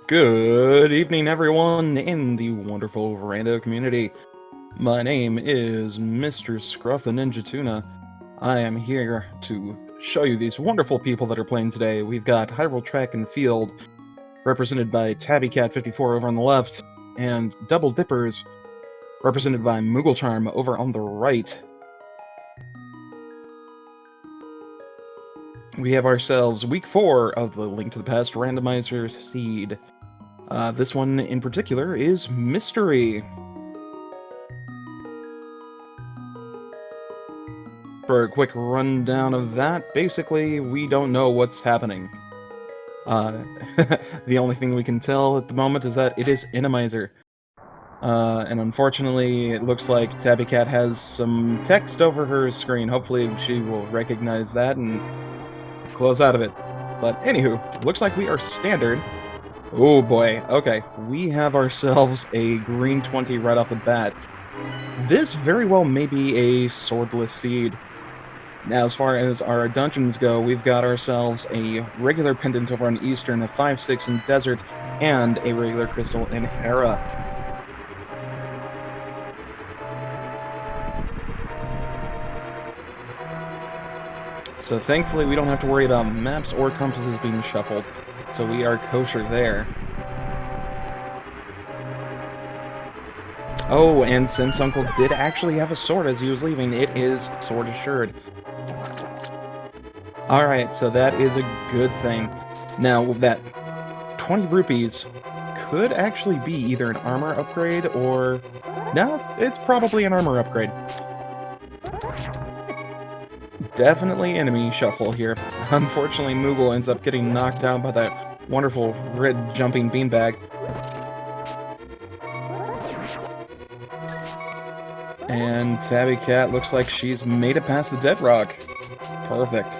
Good evening, everyone in the wonderful Rando community. My name is Mr. Scruff the Ninja Tuna. I am here to show you these wonderful people that are playing today. We've got Hyrule Track and Field, represented by Tabbycat54 over on the left, and Double Dippers, represented by mooglecharm over on the right. We have ourselves week 4 of the Link to the Past Randomizer seed. This one in particular is Mystery. For a quick rundown of that, basically, we don't know what's happening. The only thing we can tell at the moment is that it is Randomizer. And unfortunately, it looks like Tabbycat has some text over her screen. Hopefully she will recognize that and close out of it. But anywho, looks like we are standard. Oh boy, okay. We have ourselves a green 20 right off the bat. This very well may be a swordless seed. Now, as far as our dungeons go, we've got ourselves a regular pendant over on Eastern, a 5-6 in Desert, and a regular crystal in Hera. So thankfully we don't have to worry about maps or compasses being shuffled, so we are kosher there. Oh, and since Uncle did actually have a sword as he was leaving, it is sword assured. Alright, so that is a good thing. Now, that 20 rupees could actually be either an armor upgrade or... No, it's probably an armor upgrade. Definitely enemy shuffle here. Unfortunately, Moogle ends up getting knocked down by that wonderful red jumping beanbag. And Tabbycat looks like she's made it past the dead rock. Perfect.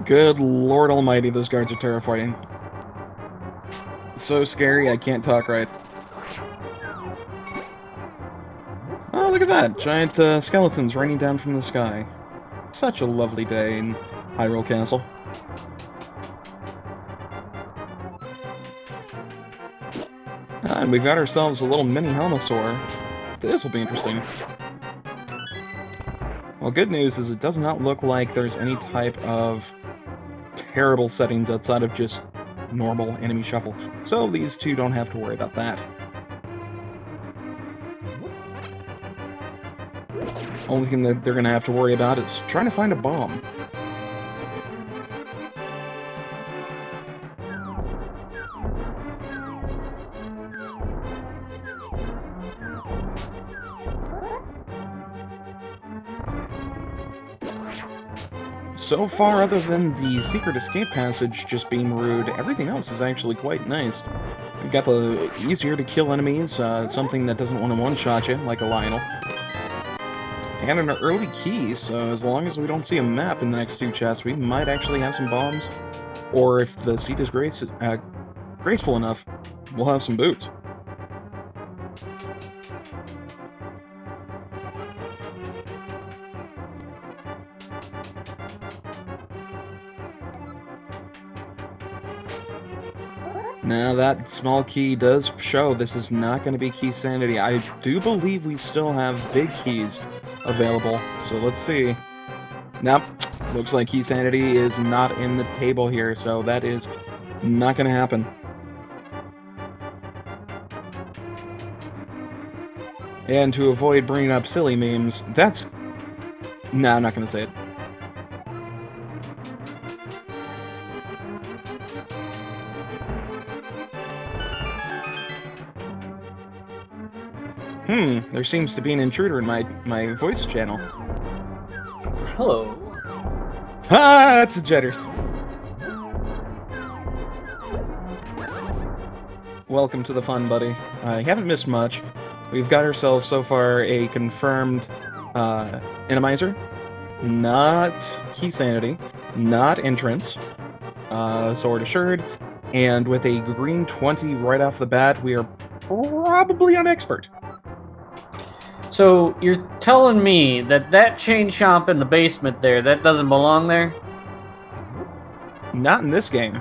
Good Lord Almighty, those guards are terrifying. So scary, I can't talk right. Oh, look at that! Giant skeletons raining down from the sky. Such a lovely day in Hyrule Castle. And we've got ourselves a little mini Helmosaur. This will be interesting. Well, good news is it does not look like there's any type of terrible settings outside of just normal enemy shuffle, so these two don't have to worry about that. Only thing that they're going to have to worry about is trying to find a bomb. So far, other than the secret escape passage just being rude, everything else is actually quite nice. We've got the easier to kill enemies, something that doesn't want to one-shot you, like a Lionel. And an early key, so as long as we don't see a map in the next two chests, we might actually have some bombs. Or if the seat is graceful enough, we'll have some boots. Now that small key does show this is not going to be key sanity. I do believe we still have big keys available, so let's see. Nope, looks like key sanity is not in the table here, so that is not going to happen. And to avoid bringing up silly memes, that's... Nah, I'm not going to say it. There seems to be an intruder in my voice channel. Hello. Ah, it's a Jetters. Welcome to the fun, buddy. You haven't missed much. We've got ourselves, so far, a confirmed Randomizer, not Key Sanity, not Entrance, Sword Assured, and with a green 20 right off the bat, we are probably on Expert. So you're telling me that chain shop in the basement there, that doesn't belong there? Not in this game.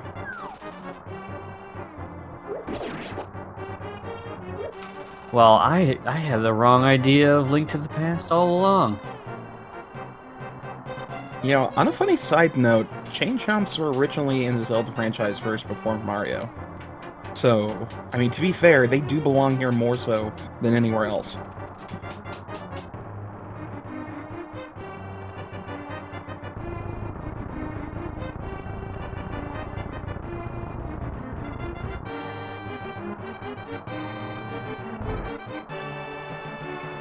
Well, I had the wrong idea of Link to the Past all along. You know, on a funny side note, chain chomps were originally in the Zelda franchise first before Mario. So, I mean, to be fair, they do belong here more so than anywhere else.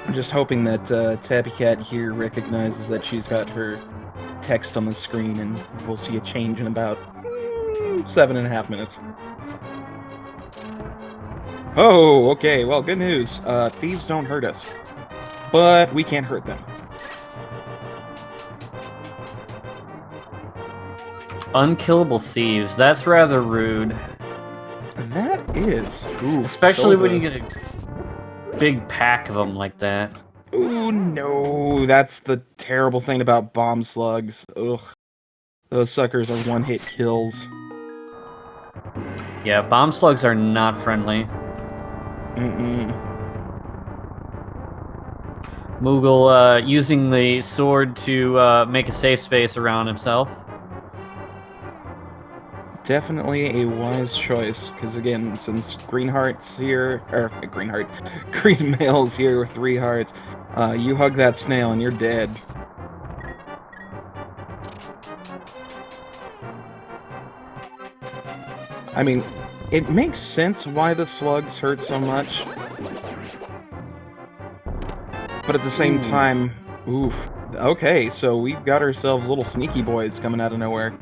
I'm just hoping that Tabbycat here recognizes that she's got her text on the screen, and we'll see a change in about 7.5 minutes. Oh, okay, well, good news. Thieves don't hurt us. But we can't hurt them. Unkillable thieves. That's rather rude. That is. Ooh, Especially Zelda. when you get a big pack of them like that. Ooh, no. That's the terrible thing about bomb slugs. Ugh. Those suckers are one-hit kills. Yeah, bomb slugs are not friendly. Moogle using the sword to make a safe space around himself. Definitely a wise choice, because again, since Green Male's here with 3 hearts, you hug that snail and you're dead. I mean, it makes sense why the slugs hurt so much. But at the same time, oof. Okay, so we've got ourselves little sneaky boys coming out of nowhere.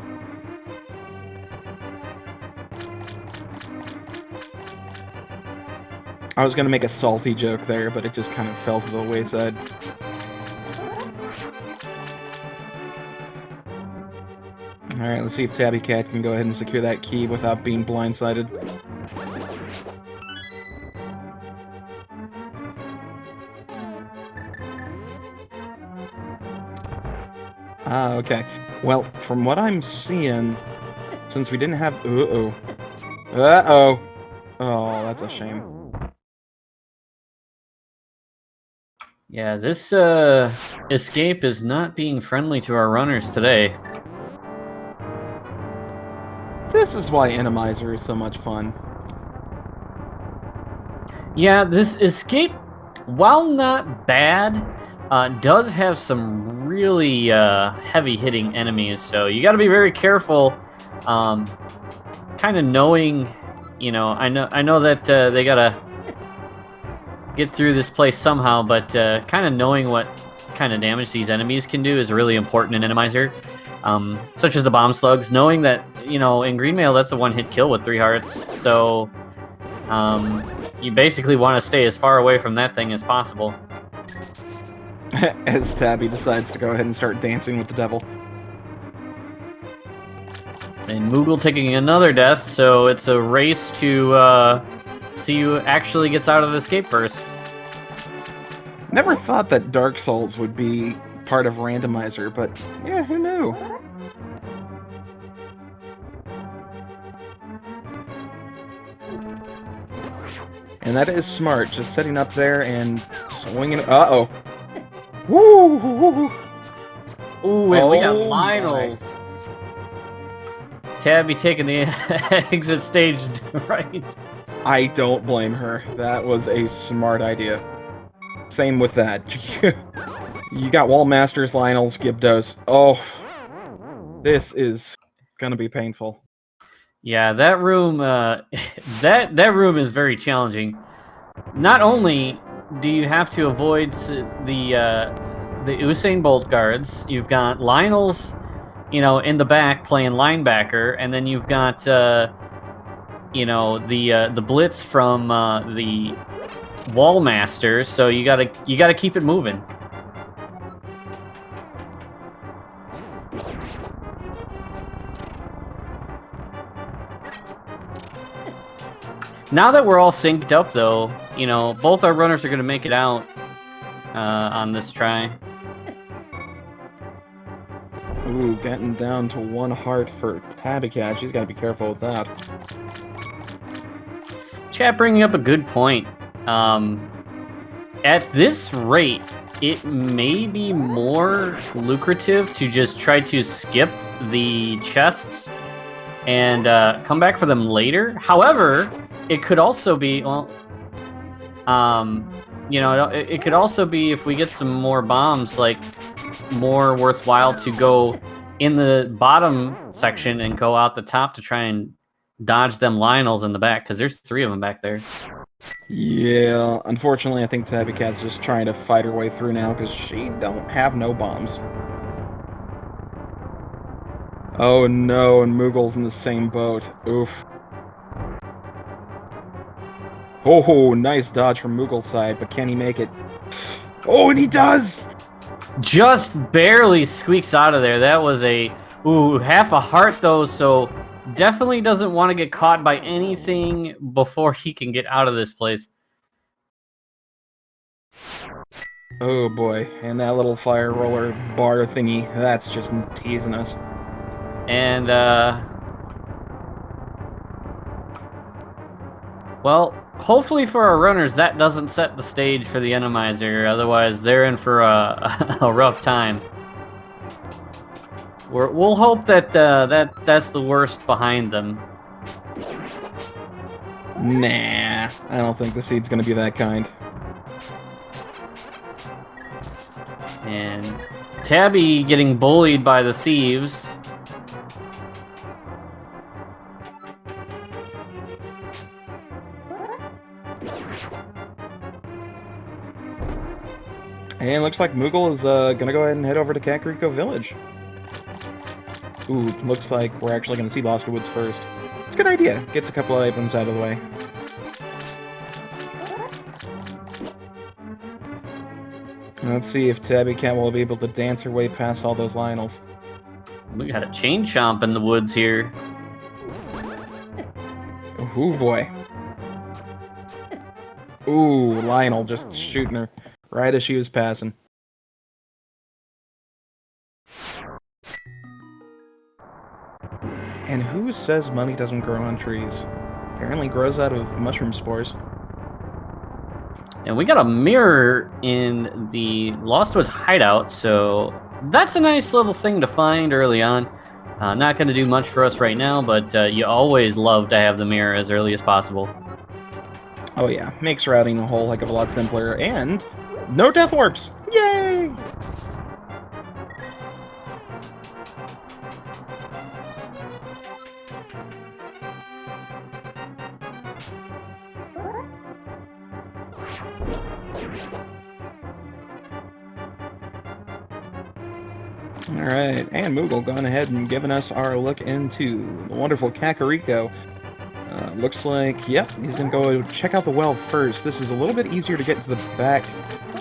I was gonna make a salty joke there, but it just kind of fell to the wayside. Alright, let's see if Tabbycat can go ahead and secure that key without being blindsided. Ah, okay. Well, from what I'm seeing, since we didn't have... Uh-oh. Uh-oh. Oh, that's a shame. Yeah, this escape is not being friendly to our runners today. This is why Randomizer is so much fun. Yeah, this escape, while not bad, does have some really heavy-hitting enemies, so you got to be very careful. Kind of knowing, you know, I know that they gotta get through this place somehow, but kind of knowing what kind of damage these enemies can do is really important in Randomizer. Such as the bomb slugs, knowing that, you know, in Green Male, that's a one-hit kill with 3 hearts, so you basically want to stay as far away from that thing as possible. As Tabby decides to go ahead and start dancing with the devil. And Moogle taking another death, so it's a race to see who actually gets out of the escape first. Never thought that Dark Souls would be part of Randomizer, but yeah, who knew? And that is smart, just sitting up there and swinging. Uh-oh. Woo! Ooh, and we got Oh Lionel's. Tabby taking the exit stage right. I don't blame her. That was a smart idea. Same with that. You got Wallmasters, Lionel's, Gibdos. Oh, this is gonna be painful. Yeah, that room, that room is very challenging. Not only do you have to avoid the Usain Bolt guards, you've got Lionel's, you know, in the back playing linebacker, and then you've got, you know, the blitz from the Wallmasters. So you gotta keep it moving. Now that we're all synced up, though, you know, both our runners are going to make it out on this try. Ooh, getting down to 1 heart for Tabbycat. She's got to be careful with that. Chat bringing up a good point. At this rate, it may be more lucrative to just try to skip the chests and come back for them later. However, it could also be, well, you know, it could also be, if we get some more bombs, like, more worthwhile to go in the bottom section and go out the top to try and dodge them Lionels in the back, because there's 3 of them back there. Yeah, unfortunately, I think Tabbycat's just trying to fight her way through now because she don't have no bombs. Oh no, and Moogle's in the same boat. Oof. Oh, nice dodge from Moogle's side, but can he make it? Oh, and he does! Just barely squeaks out of there. That was a, ooh, half a heart though, so definitely doesn't want to get caught by anything before he can get out of this place. Oh boy, and that little fire roller bar thingy, that's just teasing us. And, well, hopefully for our runners, that doesn't set the stage for the Randomizer. Otherwise, they're in for a rough time. We'll hope that that's the worst behind them. Nah, I don't think the seed's gonna be that kind. And Tabby getting bullied by the thieves. And looks like Moogle is gonna go ahead and head over to Kakariko Village. Ooh, looks like we're actually gonna see Lost Woods first. It's a good idea. Gets a couple of items out of the way. Let's see if Tabbycat will be able to dance her way past all those Lionels. We got a chain chomp in the woods here. Ooh, boy. Ooh, Lionel just shooting her right as she was passing. And who says money doesn't grow on trees? Apparently grows out of mushroom spores. And we got a mirror in the Lost Woods hideout, so that's a nice little thing to find early on. Not going to do much for us right now, but you always love to have the mirror as early as possible. Oh yeah, makes routing a whole heck of a lot simpler, and no death warps! Yay! Alright, and Moogle gone ahead and given us our look into the wonderful Kakariko. Looks like, yep, he's gonna go check out the well first. This is a little bit easier to get to the back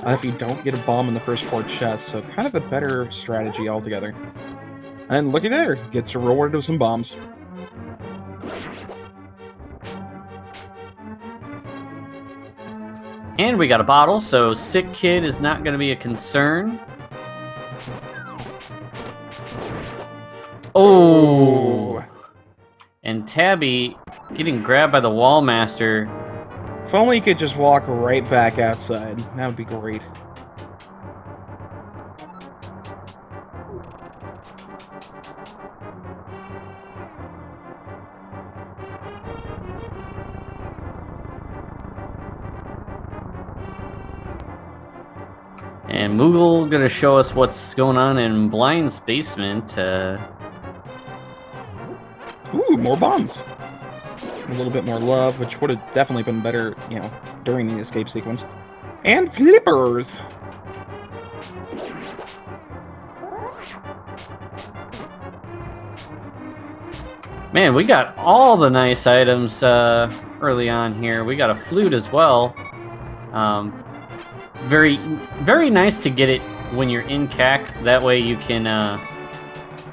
if you don't get a bomb in the first 4 chests, so kind of a better strategy altogether. And looky there, gets rewarded with some bombs. And we got a bottle, so Sick Kid is not going to be a concern. Oh! And Tabby getting grabbed by the Wall Master. If only you could just walk right back outside. That would be great. And Moogle gonna show us what's going on in Blind's basement. Ooh, more bombs. A little bit more love, which would have definitely been better, you know, during the escape sequence. And flippers! Man, we got all the nice items early on here. We got a flute as well. Very, very nice to get it when you're in CAC. That way you can,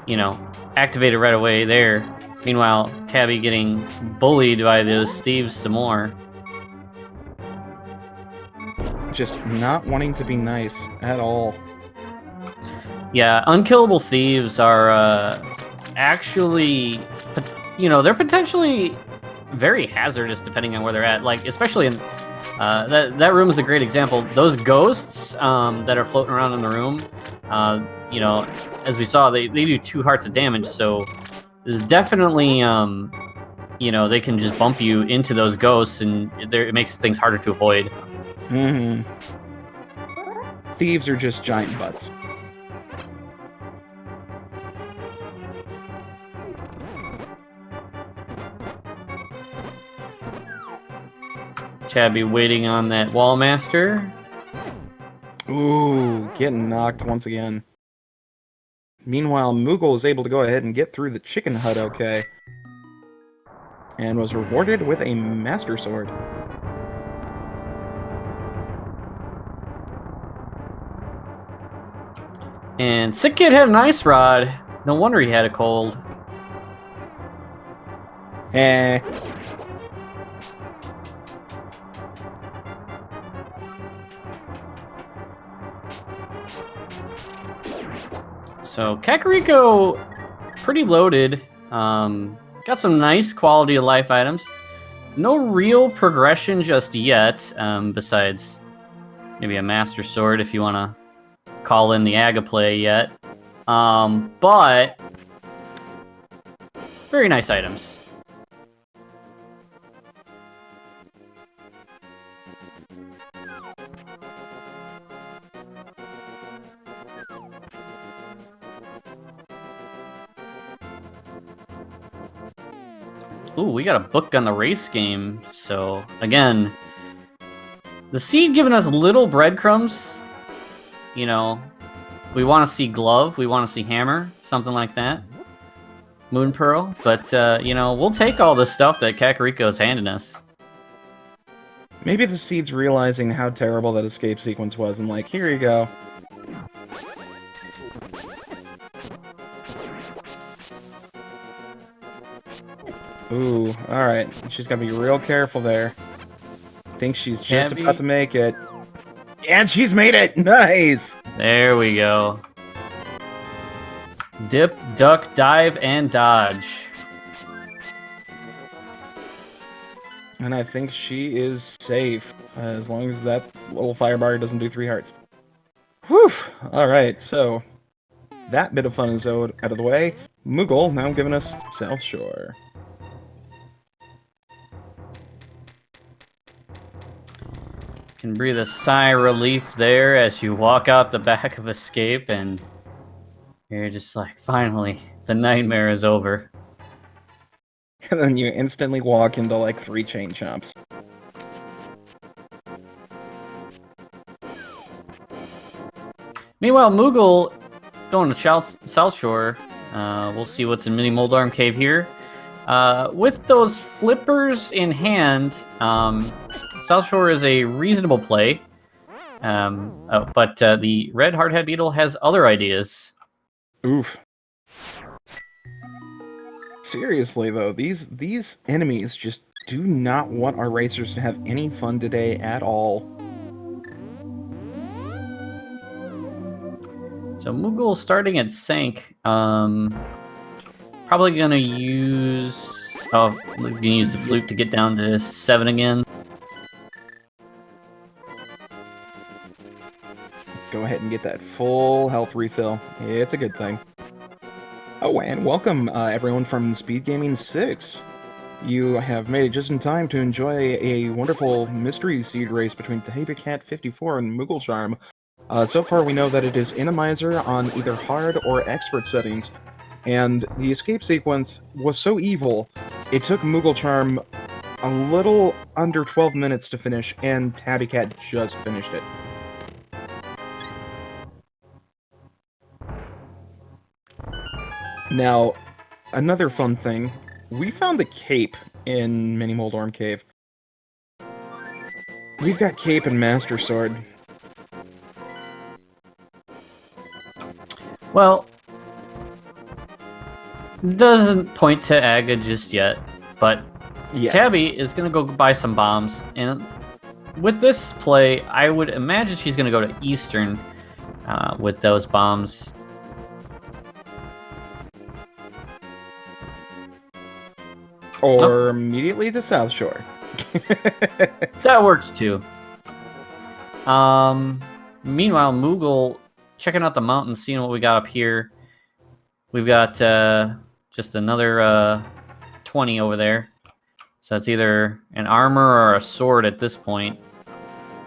you know, activate it right away there. Meanwhile, Tabby getting bullied by those thieves some more. Just not wanting to be nice at all. Yeah, unkillable thieves are actually, they're potentially very hazardous depending on where they're at. Like, especially in that room is a great example. Those ghosts that are floating around in the room, as we saw, they do 2 hearts of damage. So there's definitely, they can just bump you into those ghosts, and it makes things harder to avoid. Mm-hmm. Thieves are just giant butts. Tabby waiting on that wall master. Ooh, getting knocked once again. Meanwhile, Moogle is able to go ahead and get through the chicken hut okay. And was rewarded with a Master Sword. And Sick Kid had an ice rod. No wonder he had a cold. Eh. So Kakariko, pretty loaded. Got some nice quality of life items. No real progression just yet, besides maybe a Master Sword if you want to call in the Aga play yet. But very nice items. Ooh, we got a book on the race game. So, again, the seed giving us little breadcrumbs. You know, we want to see glove, we want to see hammer, something like that. Moon Pearl. But, we'll take all the stuff that Kakariko's handing us. Maybe the seed's realizing how terrible that escape sequence was and like, here you go. Ooh, alright. She's gotta be real careful there. Think she's just about to make it. And she's made it! Nice! There we go. Dip, duck, dive, and dodge. And I think she is safe, as long as that little fire bar doesn't do 3 hearts. Whew! Alright, so that bit of fun is out of the way. Moogle now giving us South Shore. Can breathe a sigh of relief there as you walk out the back of Escape, and you're just like, finally, the nightmare is over. And then you instantly walk into like 3 chain chomps. Meanwhile, Moogle going to South Shore. We'll see what's in Mini Moldarm Cave here. With those flippers in hand, South Shore is a reasonable play. But the red hardhead beetle has other ideas. Oof. Seriously though, these enemies just do not want our racers to have any fun today at all. So Moogle starting at Sank. Probably gonna use. Oh, we're gonna use the flute to get down to 7 again. Go ahead and get that full health refill. It's a good thing. Oh, and welcome everyone from Speed Gaming 6. You have made it just in time to enjoy a wonderful mystery seed race between Tabbycat54 and mooglecharm. So far we know that it is Randomizer on either hard or expert settings, and the escape sequence was so evil, it took mooglecharm a little under 12 minutes to finish, and Tabbycat just finished it. Now, another fun thing, we found the cape in Mini Moldarm Cave. We've got cape and Master Sword. Well, Doesn't point to Aga just yet, but Yeah. Tabby is gonna go buy some bombs, and with this play, I would imagine she's gonna go to Eastern with those bombs. Or immediately the South Shore. That works too. Meanwhile, Moogle checking out the mountains, seeing what we got up here. We've got just another 20 over there. So it's either an armor or a sword at this point.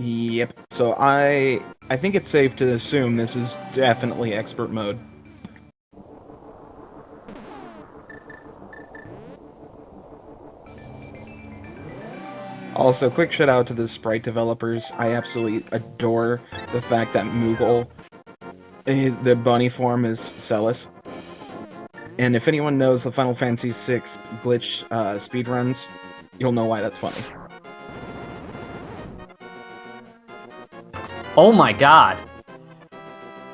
Yep. So I think it's safe to assume this is definitely expert mode. Also, quick shout out to the sprite developers. I absolutely adore the fact that Moogle, the bunny form is Celis. And if anyone knows the Final Fantasy VI glitch speedruns, you'll know why that's funny. Oh my god.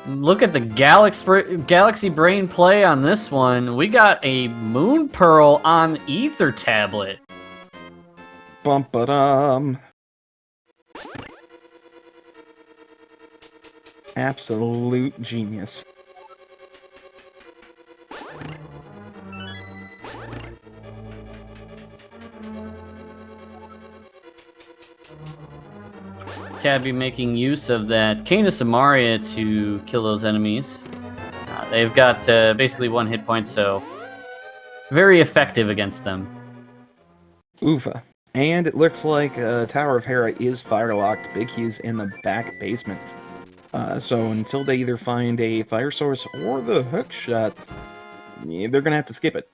Look at the Galaxy Brain play on this one. We got a Moon Pearl on Ether Tablet. Bum-ba-dum. Absolute genius. Tabby making use of that Cane of Samaria to kill those enemies. They've got basically 1 hit point, so very effective against them. Oofa. And it looks like Tower of Hera is fire-locked. Big Key's in the back basement. So until they either find a fire source or the hook shot, yeah, they're gonna have to skip it.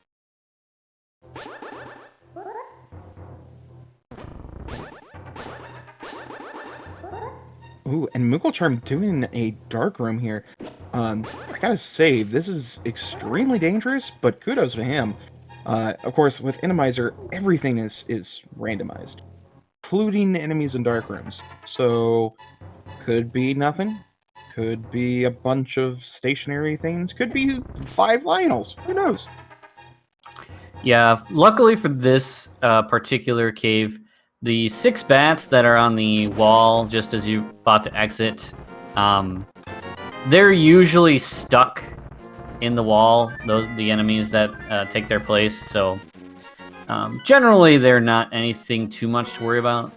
Ooh, and mooglecharm doing a dark room here. I gotta say, this is extremely dangerous, but kudos to him. Of course, with Randomizer, everything is randomized, including enemies in dark rooms. So, could be nothing. Could be a bunch of stationary things. Could be 5 Lionels. Who knows? Yeah, luckily for this particular cave, the 6 bats that are on the wall just as you're about to exit, they're usually stuck in the wall, the enemies that take their place, so generally they're not anything too much to worry about.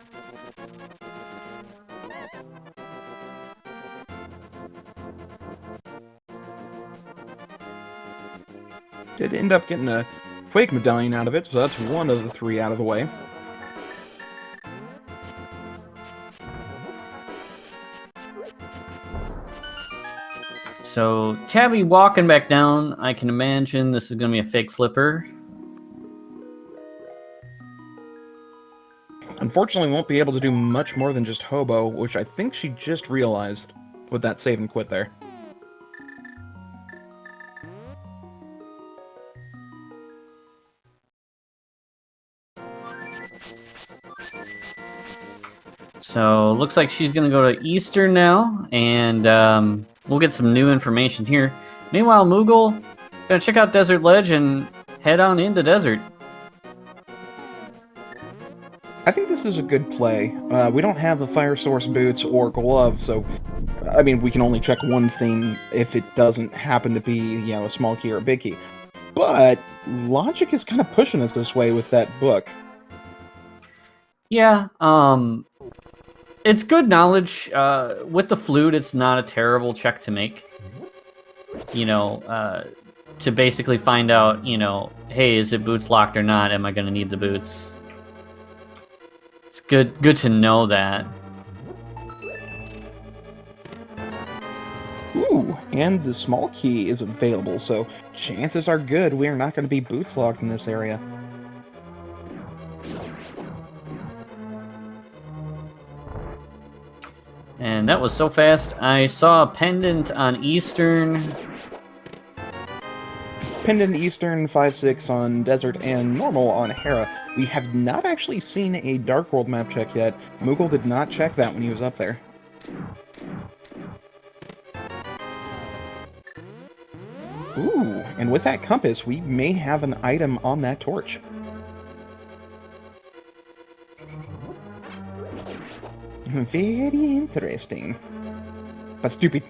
Did end up getting a Quake medallion out of it, so that's 1 of the 3 out of the way. So, Tabby walking back down, I can imagine this is going to be a fake flipper. Unfortunately, won't be able to do much more than just hobo, which I think she just realized with that save and quit there. So, looks like she's going to go to Eastern now, and we'll get some new information here. Meanwhile, Moogle going to check out Desert Ledge and head on into Desert. I think this is a good play. We don't have the fire source boots or gloves, so I mean, we can only check one thing if it doesn't happen to be, you know, a small key or a big key. But logic is kind of pushing us this way with that book. Yeah, it's good knowledge. With the flute, it's not a terrible check to make. You know, to basically find out, you know, hey, is it boots locked or not? Am I going to need the boots? It's good to know that. Ooh, and the small key is available, so chances are good we are not going to be boots locked in this area. And that was so fast. I saw a pendant on Eastern. Pendant Eastern, 5-6 on Desert, and normal on Hera. We have not actually seen a Dark World map check yet. Moogle did not check that when he was up there. Ooh, and with that compass, we may have an item on that torch. Very interesting. But stupid.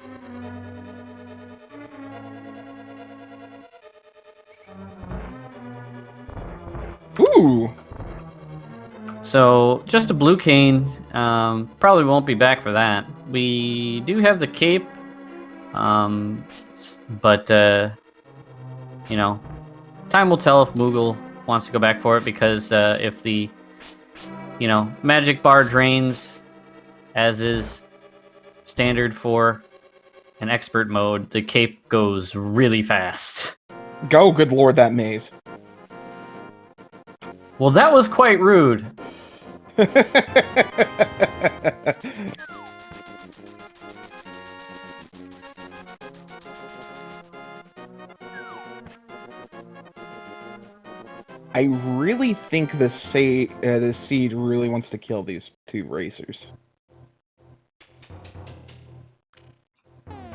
Ooh! So, just a blue cane. Probably won't be back for that. We do have the cape. But, you know, time will tell if Moogle wants to go back for it, because if the, you know, magic bar drains, as is standard for an expert mode, the cape goes really fast. Go, good lord, that maze. Well, that was quite rude. I really think this seed really wants to kill these two racers.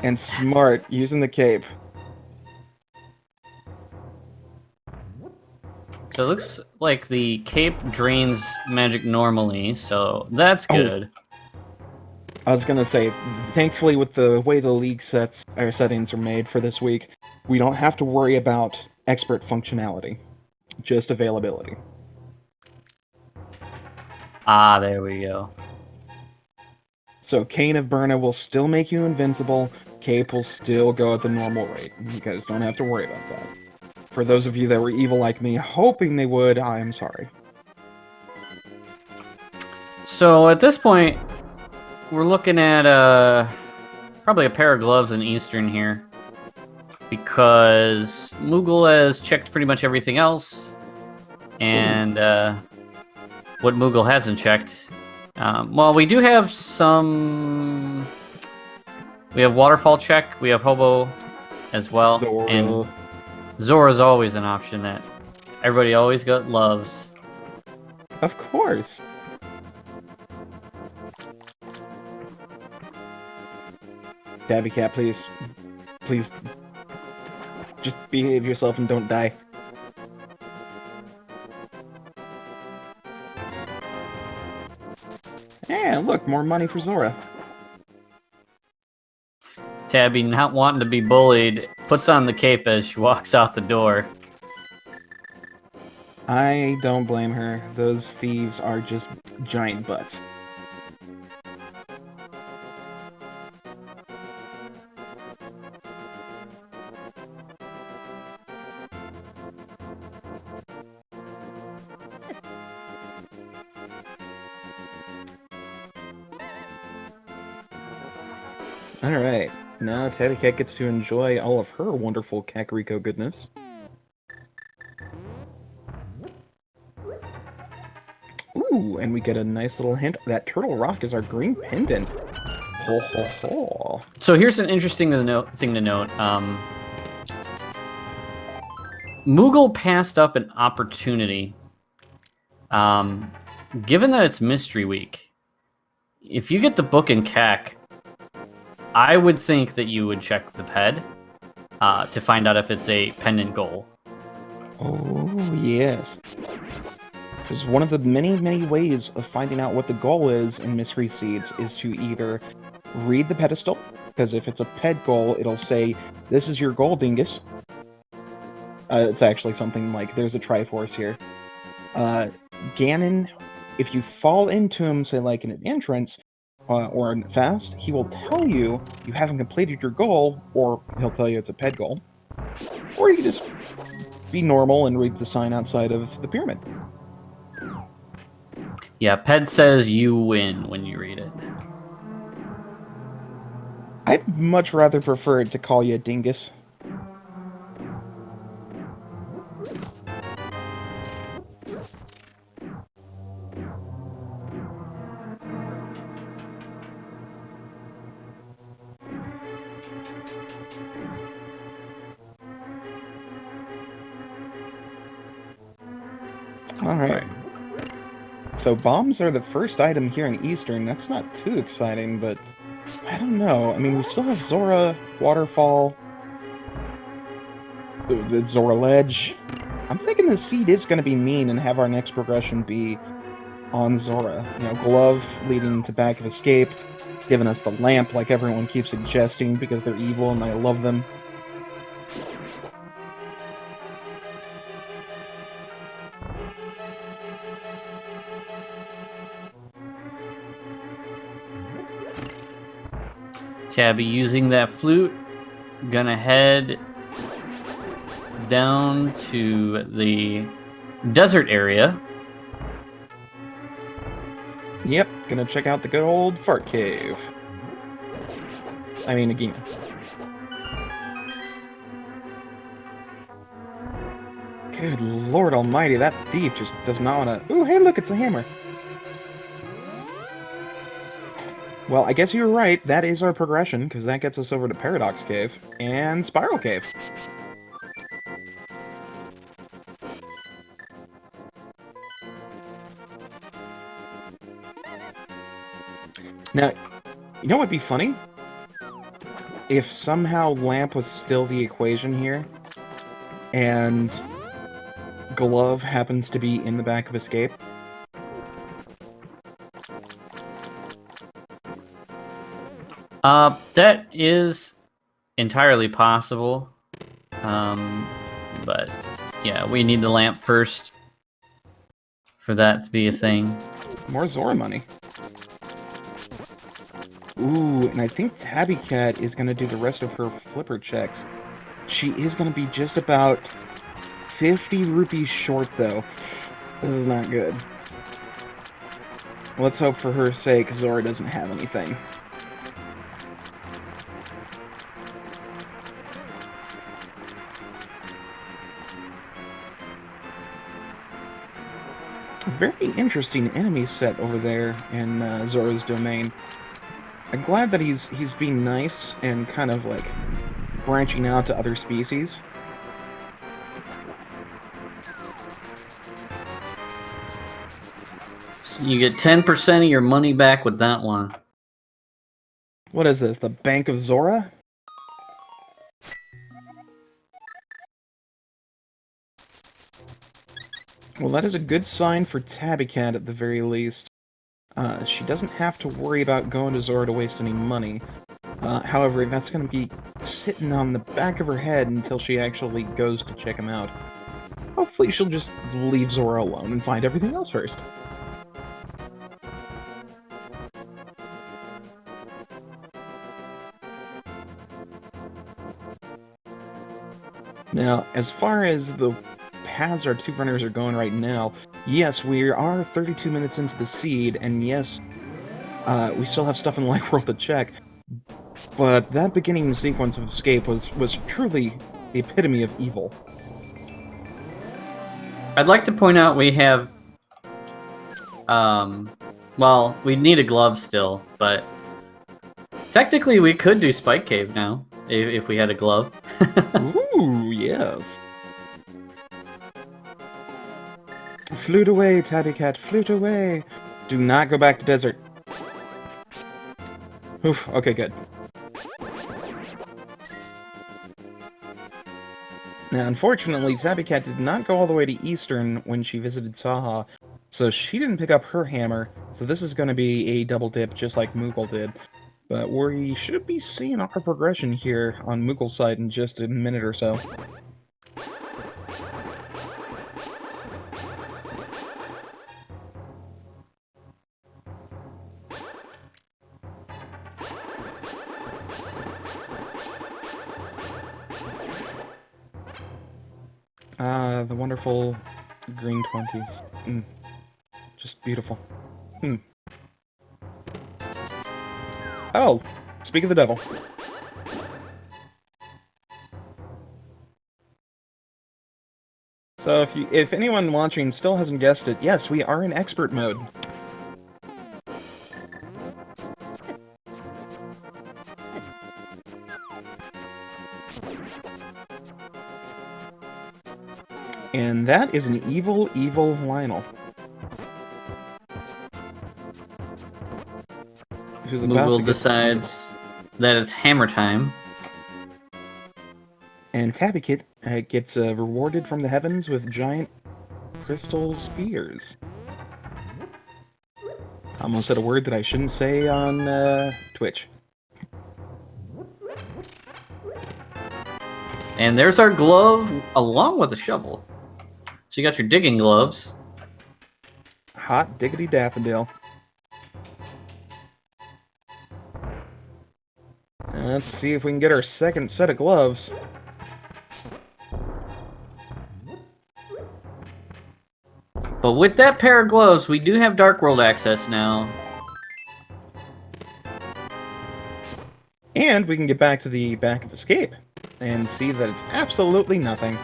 And smart, using the cape. So it looks like the cape drains magic normally, so that's good. I was gonna say, thankfully with the way the league settings are made for this week, we don't have to worry about expert functionality. Just availability. Ah, there we go. So Cane of Burna will still make you invincible, Cape will still go at the normal rate. You guys don't have to worry about that. For those of you that were evil like me, hoping they would, I am sorry. So at this point, we're looking at probably a pair of gloves in Eastern here, because Moogle has checked pretty much everything else, and what Moogle hasn't checked, well, we do have some. We have Waterfall check, we have Hobo as well, Zora. and Zora's always an option that everybody always loves. Of course. Tabbycat, please. Please. Just behave yourself and don't die. And look, more money for Zora. Tabby, not wanting to be bullied, puts on the cape as she walks out the door. I don't blame her. Those thieves are just giant butts. Alright, now Tabbycat gets to enjoy all of her wonderful Kakariko goodness. Ooh, and we get a nice little hint that Turtle Rock is our green pendant. Ho ho ho. So here's an interesting thing to note. Moogle passed up an opportunity. Given that it's Mystery Week, if you get the book in CAC, I would think that you would check the PED to find out if it's a pendant goal. Oh, yes. Because one of the many, many ways of finding out what the goal is in Mystery Seeds is to either read the pedestal, because if it's a PED goal, it'll say, this is your goal, dingus. It's actually something like, there's a Triforce here. Ganon, if you fall into him, say like in an entrance, or fast, he will tell you you haven't completed your goal, or he'll tell you it's a PED goal. Or you can just be normal and read the sign outside of the pyramid. Yeah, PED says you win when you read it. I'd much rather prefer it to call you a dingus. Alright. So bombs are the first item here in Eastern. That's not too exciting, but I don't know. I mean, we still have Zora, Waterfall. the Zora ledge. I'm thinking the seed is going to be mean and have our next progression be on Zora. You know, glove leading to back of escape, giving us the lamp like everyone keeps suggesting because they're evil and I love them. Tabby using that flute, gonna head down to the desert area. Yep, gonna check out the good old fart cave. I mean, again. Good lord almighty, that thief just does not want to... Ooh, hey look, it's a hammer. Well, I guess you were right. That is our progression, because that gets us over to Paradox Cave and Spiral Cave. Now, you know what would be funny? If somehow Lamp was still the equation here, and Glove happens to be in the back of Escape. That is entirely possible. But yeah, we need the lamp first for that to be a thing. More Zora money. Ooh, and I think Tabbycat is going to do the rest of her flipper checks. She is going to be just about 50 rupees short, though. This is not good. Let's hope for her sake Zora doesn't have anything. Very interesting enemy set over there in Zora's domain. I'm glad that he's being nice and kind of like branching out to other species. So you get 10% of your money back with that one. What is this? The Bank of Zora? Well, that is a good sign for Tabbycat at the very least. She doesn't have to worry about going to Zora to waste any money. However, that's going to be sitting on the back of her head until she actually goes to check him out. Hopefully she'll just leave Zora alone and find everything else first. Now, as far as the paths our two runners are going right now, yes, we are 32 minutes into the seed, and yes, we still have stuff in the life world to check, but that beginning sequence of escape was truly the epitome of evil. I'd like to point out we have, well, we need a glove still, but technically we could do Spike Cave now, if we had a glove. Ooh, yes. Flute away, Tabbycat, flute away. Do not go back to desert. Oof, okay, good. Now, unfortunately, Tabbycat did not go all the way to Eastern when she visited Saha, so she didn't pick up her hammer, so this is going to be a double dip just like Moogle did. But we should be seeing our progression here on Moogle's side in just a minute or so. The wonderful green 20s. Just beautiful. Oh, speak of the devil. So if anyone watching still hasn't guessed it, yes, we are in expert mode. And that is an evil, evil Lionel. Who's about Moogle to decides that it's hammer time. And Tabbycat gets rewarded from the heavens with giant crystal spheres. I almost said a word that I shouldn't say on Twitch. And there's our glove along with a shovel. So you got your digging gloves. Hot diggity daffodil. Let's see if we can get our second set of gloves. But with that pair of gloves, we do have Dark World access now. And we can get back to the back of Escape and see that it's absolutely nothing.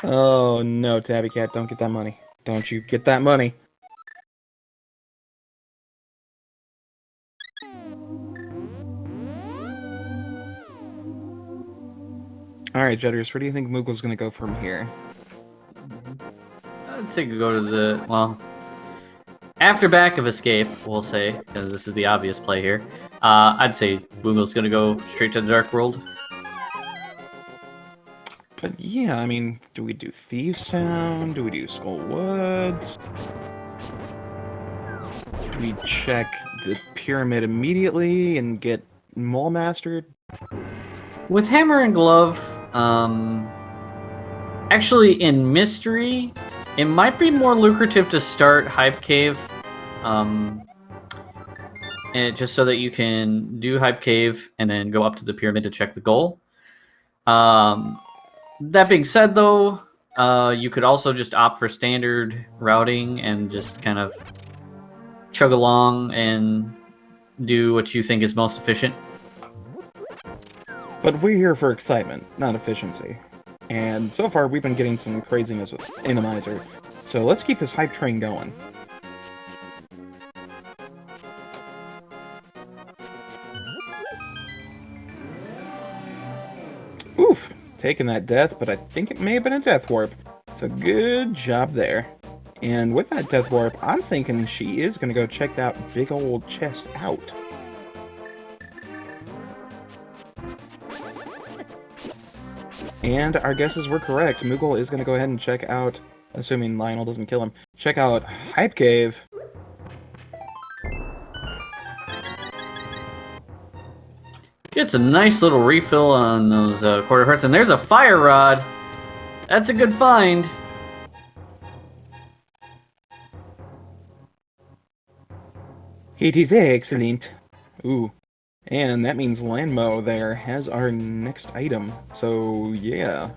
Oh no, Tabbycat, don't get that money. Don't you get that money. Alright, Jetters, where do you think Moogle's gonna go from here? I'd say go to the, well, after back of Escape, we'll say, because this is the obvious play here. I'd say Moogle's gonna go straight to the Dark World. But yeah, I mean, do we do Thieves Town? Do we do Skull Woods? Do we check the pyramid immediately and get Mole Mastered? With Hammer and Glove, actually in Mystery, it might be more lucrative to start Hype Cave, and just so that you can do Hype Cave and then go up to the pyramid to check the goal. That being said, though, you could also just opt for standard routing and just kind of chug along and do what you think is most efficient. But we're here for excitement, not efficiency. And so far, we've been getting some craziness with Randomizer. So let's keep this hype train going. Oof! Taking that death, but I think it may have been a death warp. So good job there. And with that death warp, I'm thinking she is going to go check that big old chest out. And our guesses were correct. Moogle is going to go ahead and check out, assuming Lionel doesn't kill him, check out Hype Cave. Gets a nice little refill on those quarter hearts, and there's a fire rod. That's a good find. It is excellent. Ooh. And that means Landmo there has our next item. So, yeah.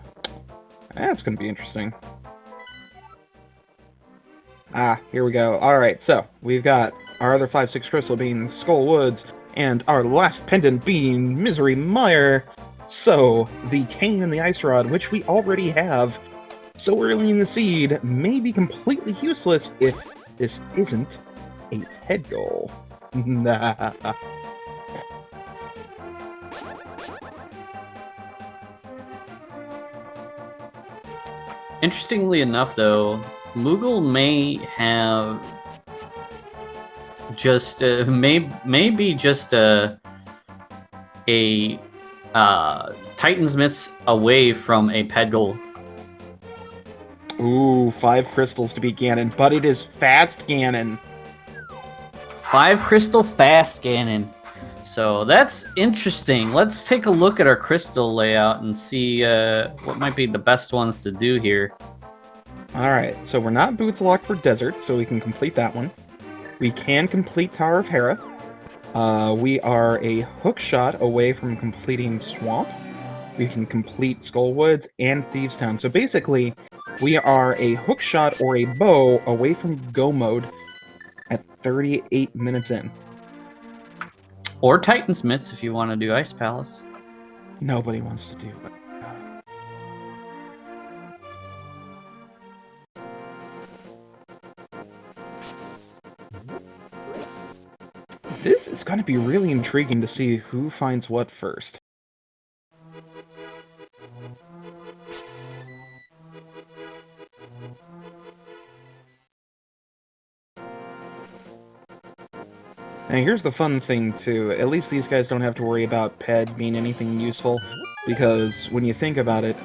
That's going to be interesting. Ah, here we go. Alright, so, we've got our other 5-6 crystal being Skull Woods, and our last pendant being Misery Mire. So, the cane and the ice rod, which we already have so early in the seed, may be completely useless if this isn't a head goal. Interestingly enough, though, Moogle may have just maybe just a Titan's Myths away from a ped goal. Ooh, 5 crystals to be Ganon, but it is fast Ganon. 5 crystal fast Ganon. So that's interesting. Let's take a look at our crystal layout and see what might be the best ones to do here. Alright, so we're not boots locked for desert, so we can complete that one. We can complete Tower of Hera. We are a hook shot away from completing Swamp. We can complete Skull Woods and Thieves Town. So basically, we are a hook shot or a bow away from go mode at 38 minutes in. Or Titan's Myths if you want to do Ice Palace. Nobody wants to do it. This is going to be really intriguing to see who finds what first. And here's the fun thing, too. At least these guys don't have to worry about PED being anything useful, because when you think about it,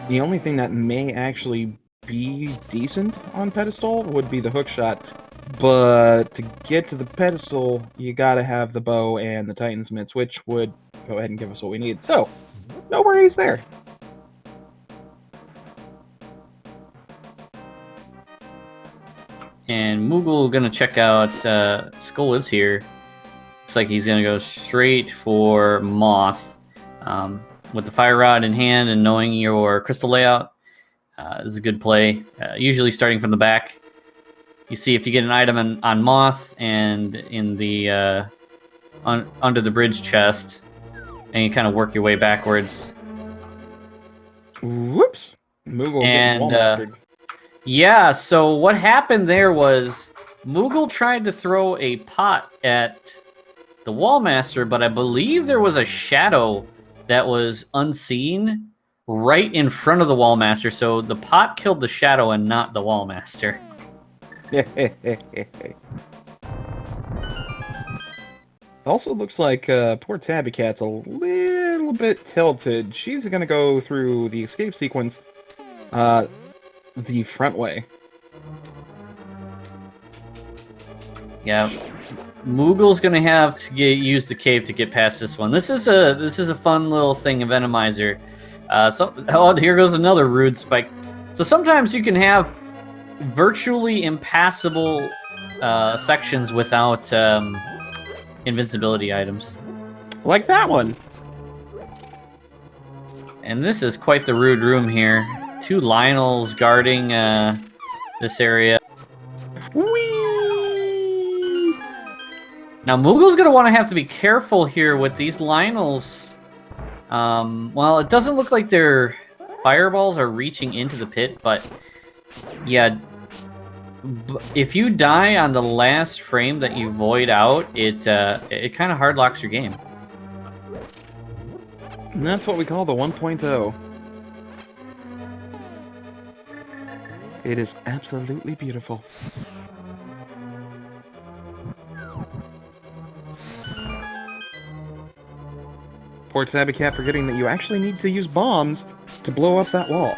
the only thing that may actually be decent on pedestal would be the hookshot. But to get to the pedestal, you gotta have the bow and the Titan's mitts, which would go ahead and give us what we need. So, no worries there. And Moogle gonna check out Skull is here. Looks like he's gonna go straight for Moth. With the fire rod in hand and knowing your crystal layout, this is a good play. Usually starting from the back. You see if you get an item on Moth and in the under the bridge chest, and you kind of work your way backwards. Whoops. Moogle getting wall mastered. Yeah, so what happened there was Moogle tried to throw a pot at the Wallmaster, but I believe there was a shadow that was unseen right in front of the Wallmaster, so the pot killed the shadow and not the Wallmaster. Also looks like poor Tabbycat's a little bit tilted. She's gonna go through the escape sequence the front way. Yeah, Moogle's gonna have to use the cave to get past this one. This is a fun little thing of Randomizer. Oh, here goes another rude spike. So sometimes you can have virtually impassable sections without invincibility items. Like that one. And this is quite the rude room here. 2 Lionels guarding this area. Whee! Now Moogle's gonna want to have to be careful here with these Lionels. Well, it doesn't look like their fireballs are reaching into the pit, but yeah, if you die on the last frame that you void out, it kind of hard locks your game. And that's what we call the 1.0. It is absolutely beautiful. Poor Tabbycat forgetting that you actually need to use bombs to blow up that wall.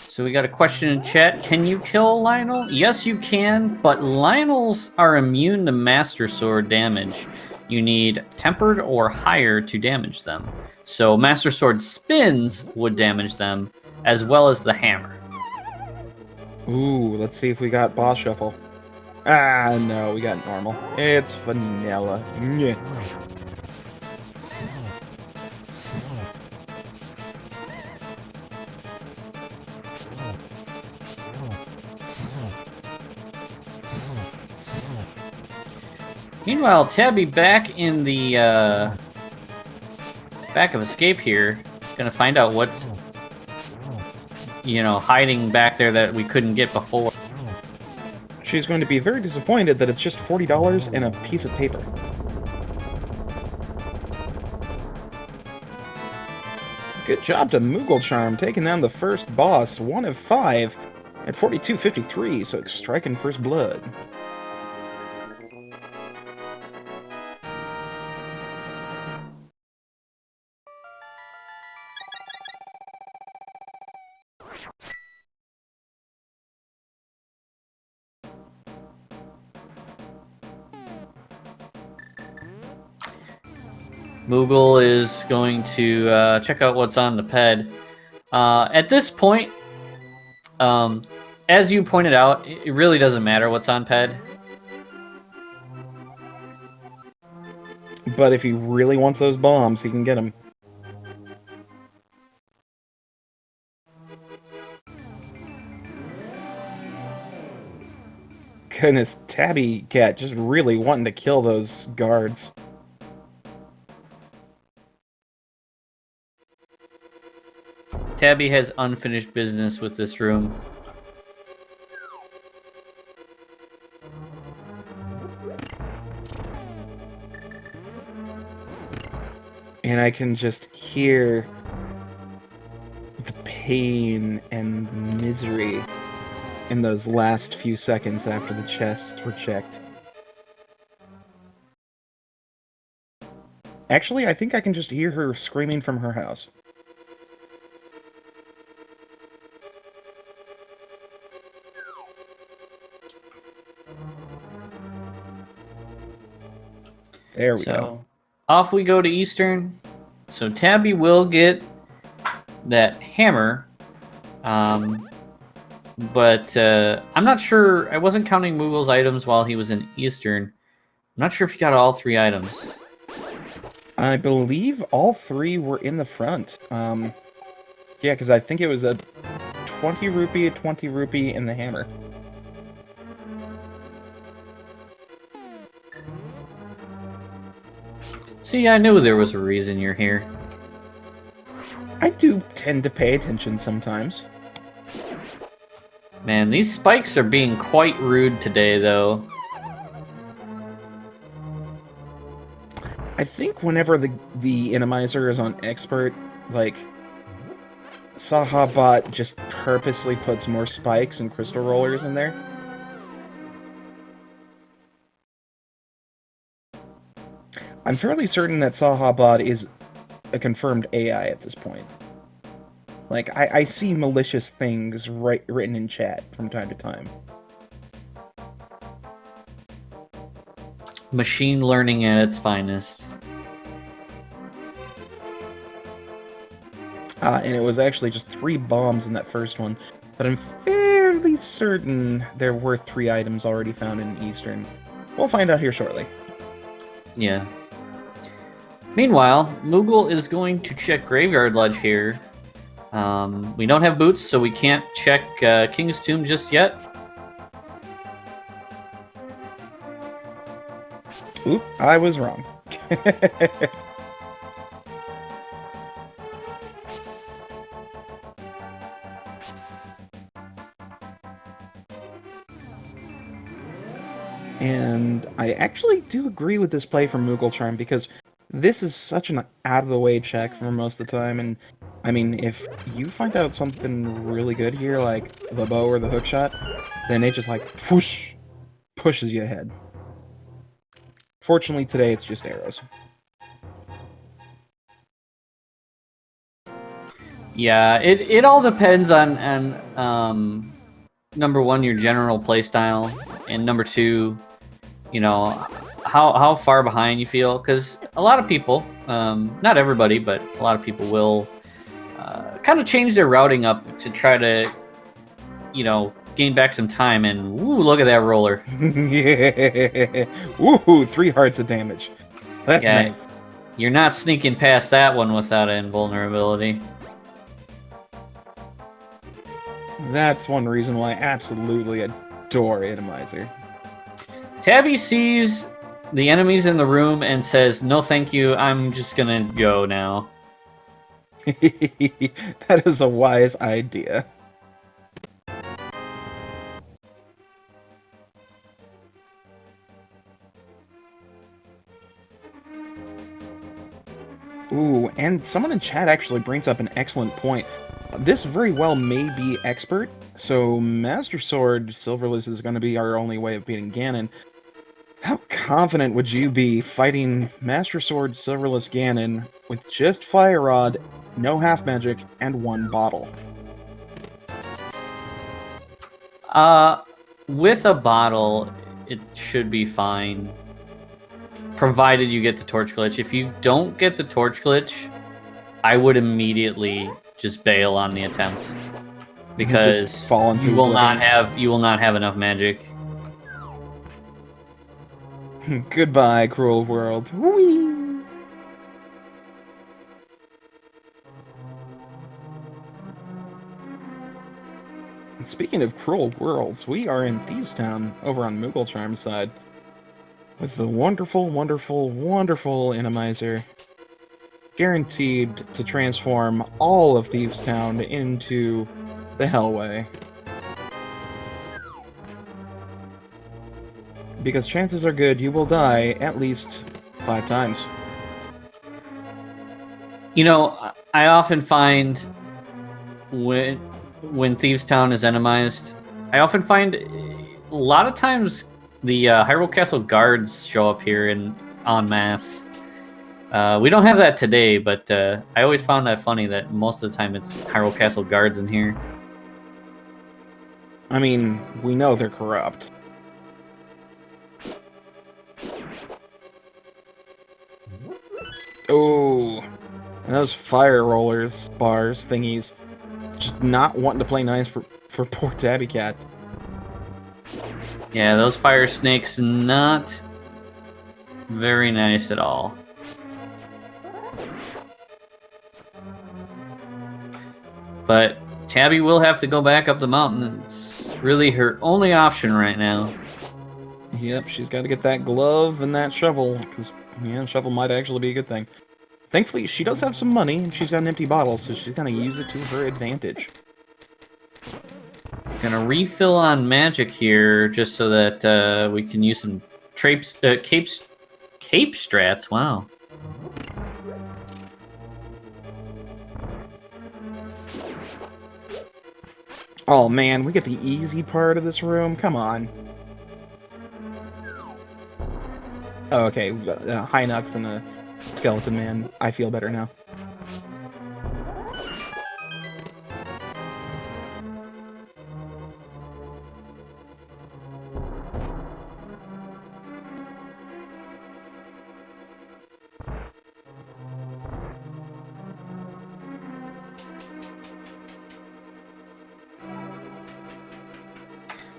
So we got a question in chat. Can you kill Lionel? Yes, you can, but Lionels are immune to Master Sword damage. You need tempered or higher to damage them. So Master Sword spins would damage them, as well as the hammer. Ooh, let's see if we got boss shuffle. Ah, no, we got normal. It's vanilla. Yeah. Meanwhile, Tabby back in the back of escape here, gonna find out what's hiding back there that we couldn't get before. She's going to be very disappointed that it's just $40 and a piece of paper. Good job to mooglecharm, taking down the first boss, 1 of 5, at 42.53, so striking first blood. Moogle is going to check out what's on the ped. At this point, as you pointed out, it really doesn't matter what's on ped. But if he really wants those bombs, he can get them. Goodness, Tabbycat just really wanting to kill those guards. Tabby has unfinished business with this room. And I can just hear the pain and misery in those last few seconds after the chests were checked. Actually, I think I can just hear her screaming from her house. There we go. Off we go to Eastern. So Tabby will get that hammer. But I'm not sure. I wasn't counting Moogle's items while he was in Eastern. I'm not sure if he got all 3 items. I believe all 3 were in the front. Yeah, because I think it was a 20 rupee, a 20 rupee, and the hammer. See, I knew there was a reason you're here. I do tend to pay attention sometimes. Man, these spikes are being quite rude today, though. I think whenever the Randomizer is on expert, like, Sahabot just purposely puts more spikes and crystal rollers in there. I'm fairly certain that Sahabot is a confirmed AI at this point. Like, I see malicious things written in chat from time to time. Machine learning at its finest. And it was actually just 3 bombs in that first one, but I'm fairly certain there were 3 items already found in Eastern. We'll find out here shortly. Yeah. Meanwhile, Moogle is going to check Graveyard Ledge here. We don't have boots, so we can't check King's Tomb just yet. Oop, I was wrong. And I actually do agree with this play from mooglecharm, because this is such an out-of-the-way check for most of the time, and I mean, if you find out something really good here, like the bow or the hookshot, then it just like pushes you ahead. Fortunately, today it's just arrows. Yeah, it all depends on number 1, your general playstyle, and number 2, you know, how far behind you feel. Because a lot of people, not everybody, but a lot of people will kind of change their routing up to try to, you know, gain back some time. And woo, look at that roller! Yeah, woohoo! 3 hearts of damage. That's nice. You're not sneaking past that one without invulnerability. That's one reason why I absolutely adore Randomizer. Tabby sees the enemies in the room and says, "No, thank you. I'm just gonna go now." That is a wise idea. Ooh, and someone in chat actually brings up an excellent point. This very well may be expert, so Master Sword Silverless is going to be our only way of beating Ganon. How confident would you be fighting Master Sword Silverless Ganon with just Fire Rod, no half magic, and 1 bottle? With a bottle, it should be fine. Provided you get the torch glitch. If you don't get the torch glitch, I would immediately just bail on the attempt, because you will not have enough magic. Goodbye, cruel world. Whee! Speaking of cruel worlds, we are in Thieves Town over on mooglecharm's side with the wonderful, wonderful, wonderful Randomizer, guaranteed to transform all of Thieves Town into the Hellway. Because chances are good you will die at least 5 times. You know, I often find when Thieves Town is enemized, I often find a lot of times the Hyrule Castle guards show up here en masse. We don't have that today, but I always found that funny that most of the time it's Hyrule Castle guards in here. I mean, we know they're corrupt. Oh, and those fire rollers, bars, thingies, just not wanting to play nice for poor Tabbycat. Yeah, those fire snakes not very nice at all. But Tabby will have to go back up the mountain. It's really her only option right now. Yep, she's got to get that glove and that shovel, because, yeah, shovel might actually be a good thing. Thankfully, she does have some money, and she's got an empty bottle, so she's going to use it to her advantage. Gonna refill on magic here, just so that we can use some cape strats. Wow. Oh man, we get the easy part of this room? Come on. Oh, okay, Hynux and a skeleton man. I feel better now.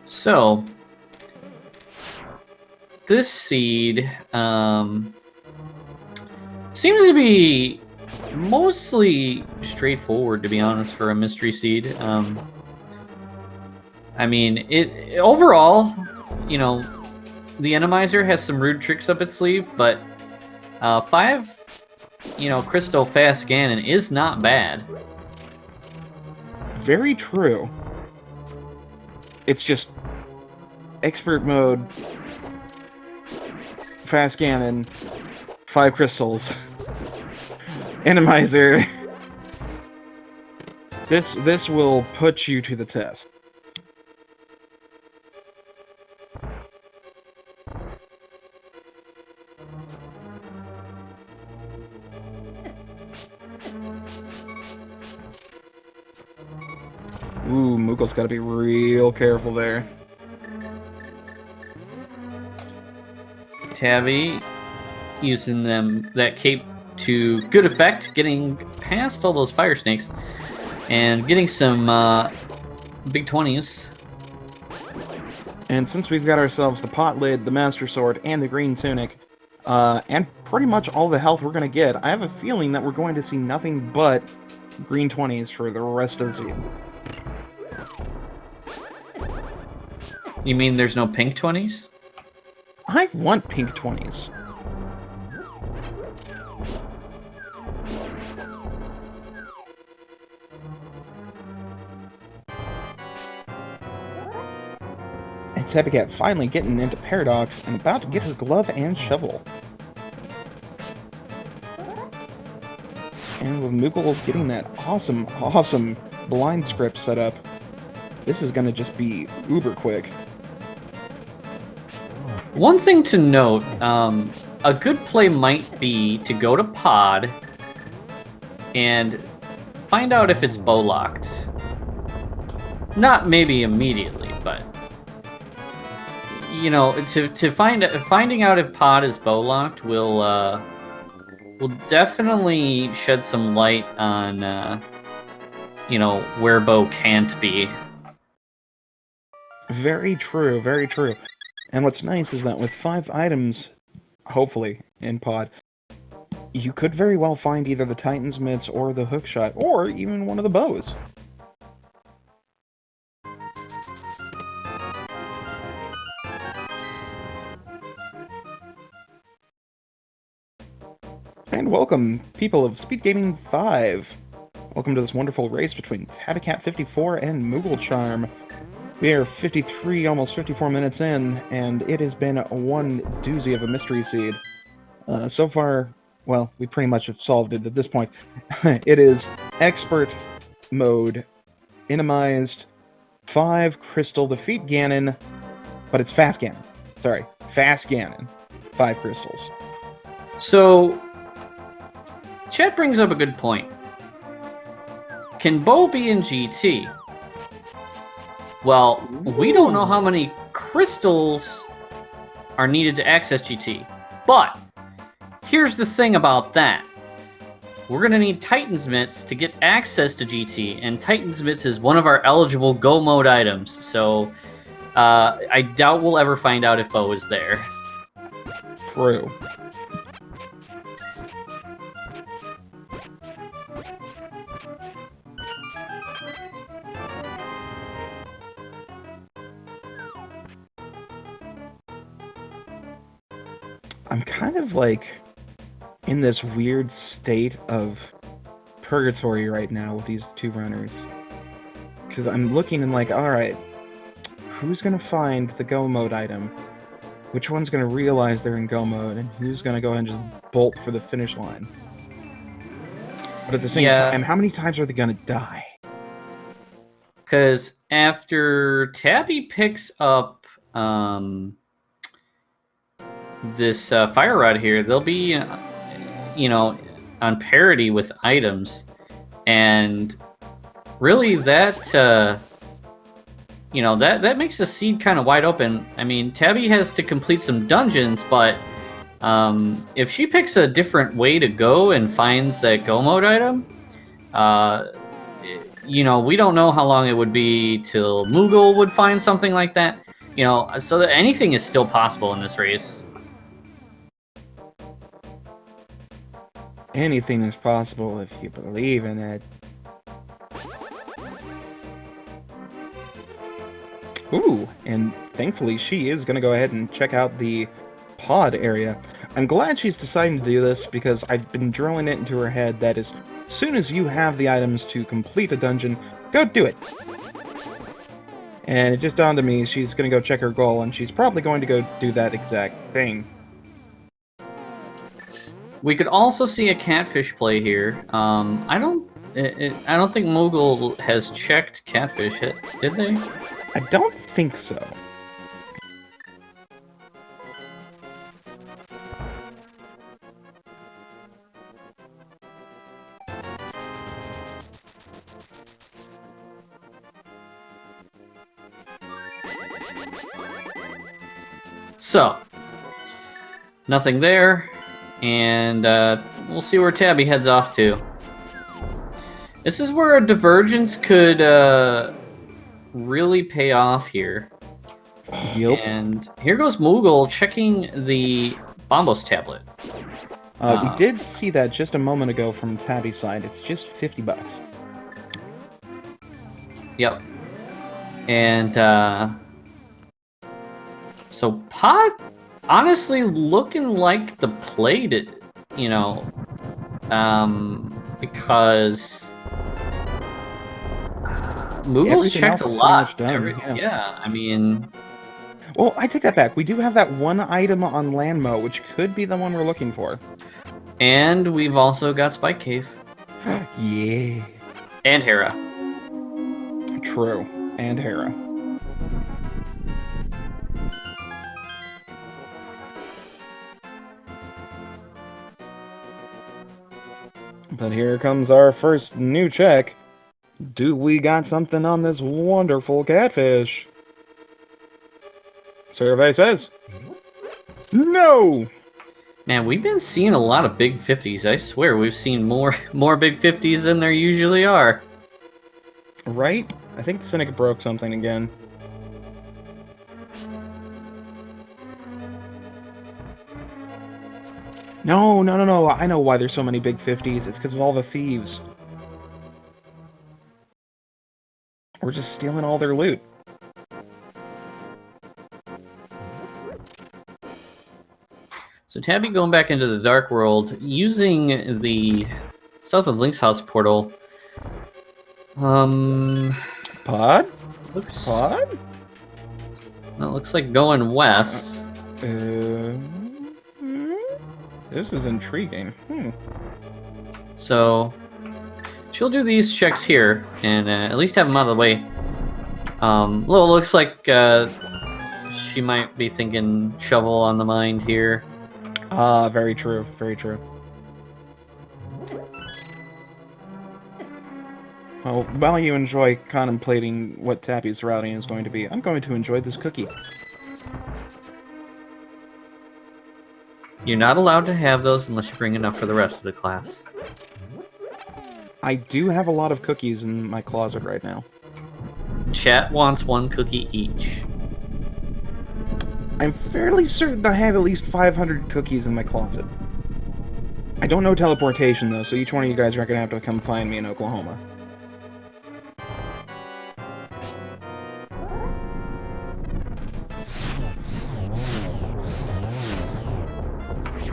So, this seed seems to be mostly straightforward, to be honest, for a mystery seed. I mean, it overall, you know, the Randomizer has some rude tricks up its sleeve, but 5, crystal fast Ganon is not bad. Very true. It's just expert mode, fast Ganon, 5 crystals, Randomizer. This will put you to the test. Ooh, Moogle's got to be real careful there. Tabby using that cape to good effect, getting past all those fire snakes and getting some big 20s. And since we've got ourselves the pot lid, the master sword, and the green tunic, and pretty much all the health we're going to get, I have a feeling that we're going to see nothing but green 20s for the rest of the season. You mean there's no pink 20s? I want pink 20s. And Tabbycat finally getting into Paradox and about to get her glove and shovel. And with Moogle getting that awesome blind script set up, this is going to just be uber quick. One thing to note, a good play might be to go to Pod and find out if it's bow locked. Not maybe immediately, but finding out if Pod is bow locked will definitely shed some light on where bow can't be. Very true, very true. And what's nice is that with 5 items, hopefully, in Pod, you could very well find either the Titan's Mitts or the Hookshot, or even one of the bows. And welcome, people of Speed Gaming 5. Welcome to this wonderful race between Tabbycat54 and mooglecharm. We are 53, almost 54 minutes in, and it has been one doozy of a mystery seed. So far, well, we pretty much have solved it at this point. It is expert mode, minimized, 5 crystal defeat Ganon, but it's fast Ganon. Sorry, fast Ganon, 5 crystals. So, Chet brings up a good point. Can Bo be in GT? Well, we don't know how many crystals are needed to access GT. But here's the thing about that. We're going to need Titan's Mitts to get access to GT, and Titan's Mitts is one of our eligible Go Mode items, so I doubt we'll ever find out if Bo is there. True. I'm kind of like in this weird state of purgatory right now with these two runners. Because I'm looking and like, alright, who's gonna find the Go Mode item? Which one's gonna realize they're in Go Mode? And who's gonna go ahead and just bolt for the finish line? But at the same time, how many times are they gonna die? Because after Tabby picks up this fire rod here, they'll be, on parity with items, and really that, that makes the seed kind of wide open. I mean, Tabby has to complete some dungeons, but if she picks a different way to go and finds that Go Mode item, we don't know how long it would be till Moogle would find something like that. So that anything is still possible in this race. Anything is possible if you believe in it. Ooh, and thankfully she is going to go ahead and check out the pod area. I'm glad she's deciding to do this because I've been drilling it into her head that as soon as you have the items to complete a dungeon, go do it. And it just dawned on me she's going to go check her goal, and she's probably going to go do that exact thing. We could also see a catfish play here. I don't think Moogle has checked catfish. Did they? I don't think so. So, nothing there. And we'll see where Tabby heads off to. This is where a divergence could really pay off here. Yep. And here goes Moogle checking the Bombos tablet. We did see that just a moment ago from Tabby's side. It's just $50. Yep. And so Pod honestly looking like the play to, because Moogle's checked a lot. Yeah, I mean... Well, I take that back. We do have that one item on Landmo, which could be the one we're looking for. And we've also got Spike Cave. Yeah. And Hera. True. And Hera. But here comes our first new check. Do we got something on this wonderful catfish? Survey says no! Man, we've been seeing a lot of big 50s. I swear we've seen more big 50s than there usually are. Right? I think Cynic broke something again. No. I know why there's so many big 50s. It's because of all the thieves. We're just stealing all their loot. So Tabby going back into the Dark World using the South of Link's House portal. Pod? Pod? No, it looks like going west. This is intriguing. So she'll do these checks here and at least have them out of the way. Well, it looks like she might be thinking shovel on the mind here. Very true. Very true. Well, while you enjoy contemplating what Tappy's routing is going to be, I'm going to enjoy this cookie. You're not allowed to have those unless you bring enough for the rest of the class. I do have a lot of cookies in my closet right now. Chat wants 1 cookie each. I'm fairly certain I have at least 500 cookies in my closet. I don't know teleportation, though, so each one of you guys are going to have to come find me in Oklahoma.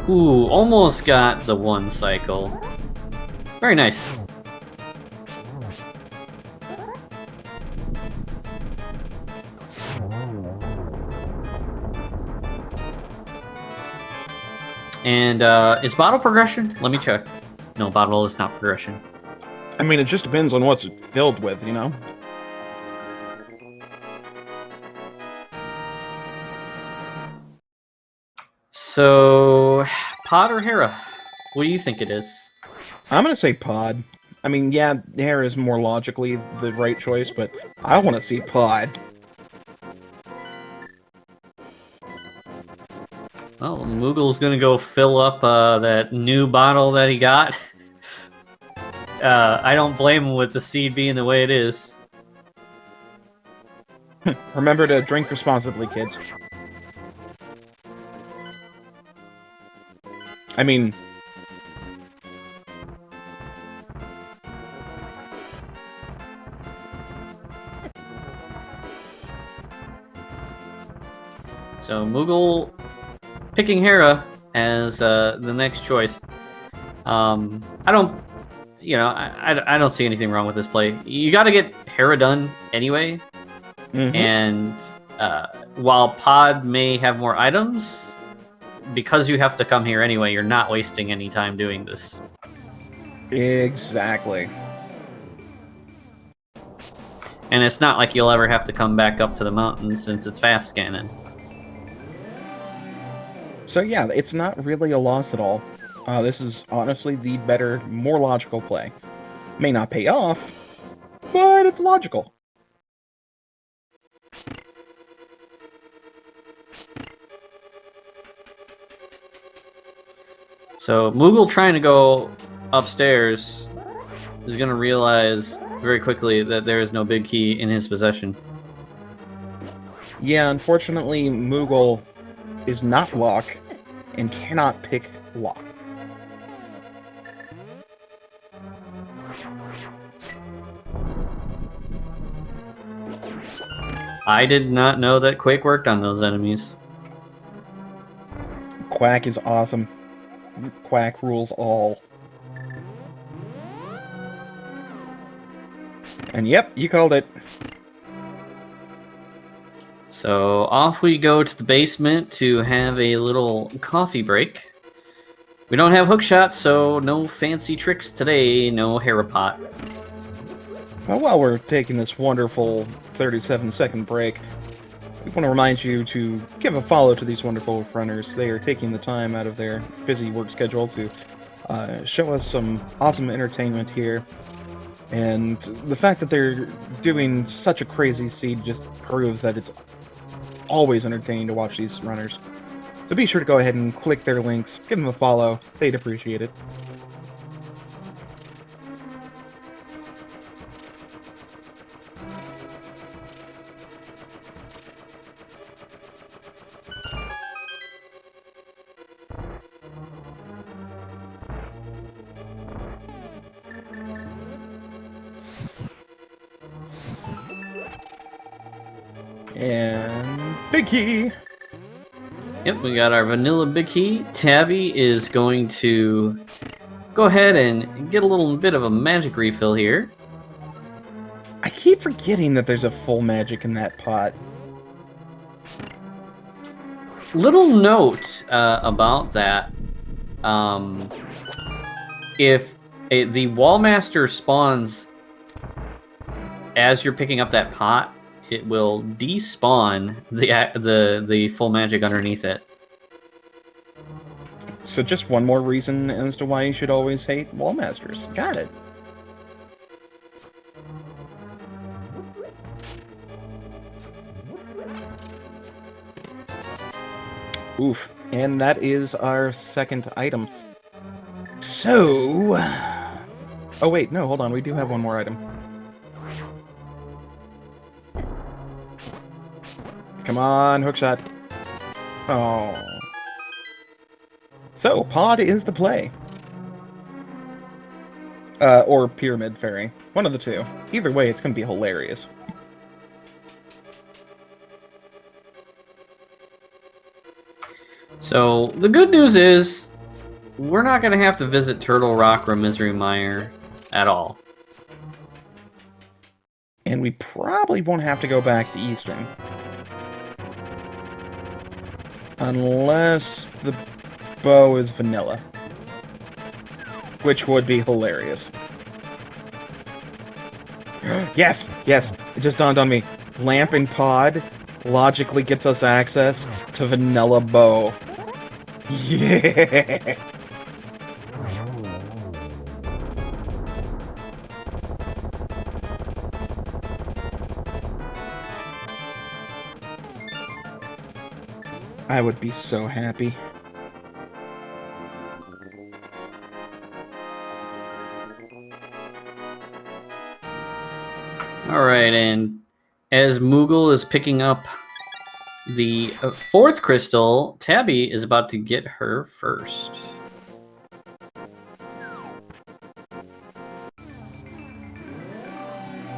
Ooh, almost got the 1 cycle. Very nice. And is bottle progression? Let me check. No, bottle is not progression. I mean, it just depends on what's filled with, you know? So, Pod or Hera? What do you think it is? I'm gonna say Pod. I mean, yeah, Hair is more logically the right choice, but I want to see Pod. Well, Moogle's gonna go fill up that new bottle that he got. I don't blame him with the seed being the way it is. Remember to drink responsibly, kids. I mean... So, Moogle picking Hera as the next choice. I don't... You know, I don't see anything wrong with this play. You gotta get Hera done anyway. Mm-hmm. And while Pod may have more items, because you have to come here anyway, you're not wasting any time doing this. Exactly. And it's not like you'll ever have to come back up to the mountain since it's fast scanning. So yeah, it's not really a loss at all. This is honestly the better, more logical play. May not pay off, but it's logical. So Moogle trying to go upstairs is going to realize very quickly that there is no big key in his possession. Yeah, unfortunately, Moogle is not Lock and cannot pick Lock. I did not know that Quake worked on those enemies. Quack is awesome. Quack rules all. And yep, you called it. So off we go to the basement to have a little coffee break. We don't have hookshot, so no fancy tricks today, no Harapot. Well, while we're taking this wonderful 37-second break, we want to remind you to give a follow to these wonderful runners. They are taking the time out of their busy work schedule to show us some awesome entertainment here. And the fact that they're doing such a crazy seed just proves that it's always entertaining to watch these runners. So be sure to go ahead and click their links, give them a follow. They'd appreciate it. And big key. Yep, we got our vanilla big key. Tabby is going to go ahead and get a little bit of a magic refill here. I keep forgetting that there's a full magic in that pot. Little note about that. If the Wallmaster spawns as you're picking up that pot, it will despawn the full magic underneath it. So just one more reason as to why you should always hate Wallmasters. Got it. Oof. And that is our second item. So... Oh wait, no, hold on, we do have one more item. Come on, hookshot. Oh. So, pod is the play. Or pyramid fairy. One of the two. Either way, it's gonna be hilarious. So, the good news is, we're not going to have to visit Turtle Rock or Misery Mire at all. And we probably won't have to go back to Eastern. Unless the bow is vanilla. Which would be hilarious. Yes! Yes! It just dawned on me. Lamp and pod logically gets us access to vanilla bow. Yeah! I would be so happy. Alright, and as Moogle is picking up the fourth crystal, Tabby is about to get her first.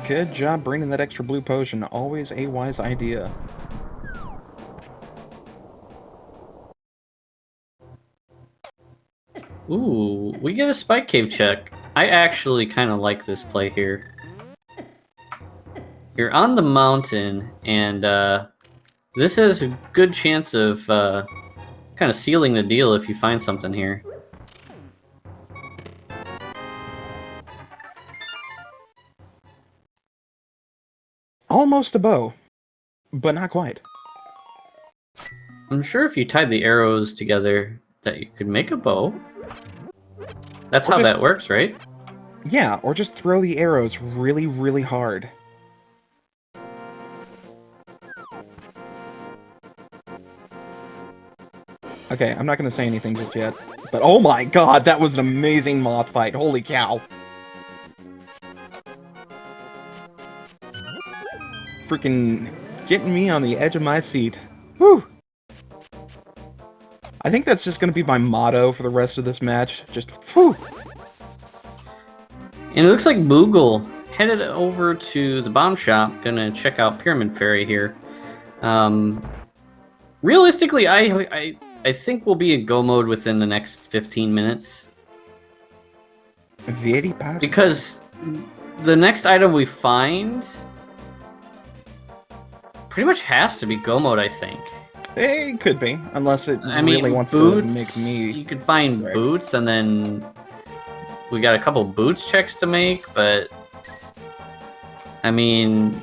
Good job bringing that extra blue potion. Always a wise idea. Ooh, we get a spike cave check. I actually kind of like this play here. You're on the mountain, and this has a good chance of kind of sealing the deal if you find something here. Almost a bow, but not quite. I'm sure if you tied the arrows together that you could make a bow. That's how that works, right? Yeah, or just throw the arrows really, really hard. Okay, I'm not gonna say anything just yet. But oh my god, that was an amazing moth fight. Holy cow. Freaking getting me on the edge of my seat. Whew! I think that's just gonna be my motto for the rest of this match. Just, whew! And it looks like Moogle headed over to the bomb shop, gonna check out Pyramid Fairy here. Realistically, I think we'll be in go mode within the next 15 minutes. Very possible. Because the next item we find pretty much has to be go mode, I think. It could be, unless it I mean, really wants boots, to make me... you could find boots, and then we got a couple boots checks to make, but I mean,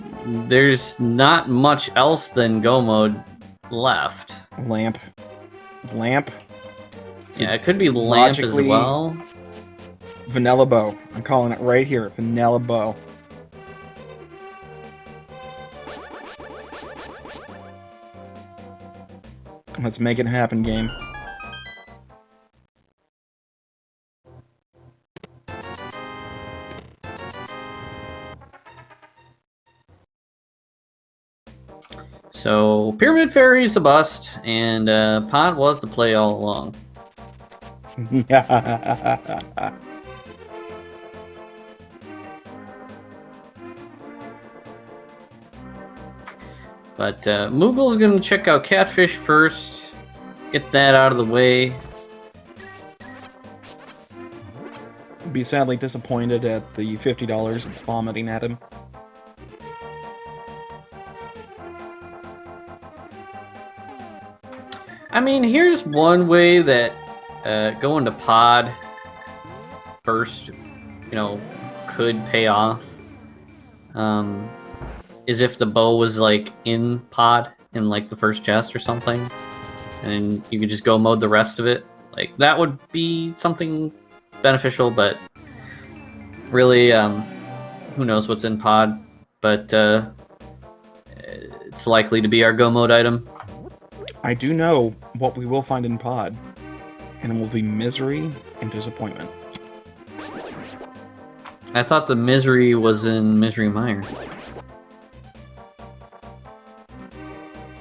there's not much else than go mode left. Lamp. Lamp. Yeah, it could be lamp as well. Vanilla bow. I'm calling it right here. Vanilla bow. Let's make it happen, game. So, Pyramid Fairy's a bust, and Pod was the play all along. But Moogle's gonna check out Catfish first, get that out of the way. Be sadly disappointed at the $50 it's vomiting at him. I mean, here's one way that going to Pod first, could pay off. Is if the bow was like in Pod in like the first chest or something, and you could just go mode the rest of it. Like that would be something beneficial, but really, who knows what's in Pod? But it's likely to be our go mode item. I do know what we will find in Pod, and it will be misery and disappointment. I thought the misery was in Misery Mire.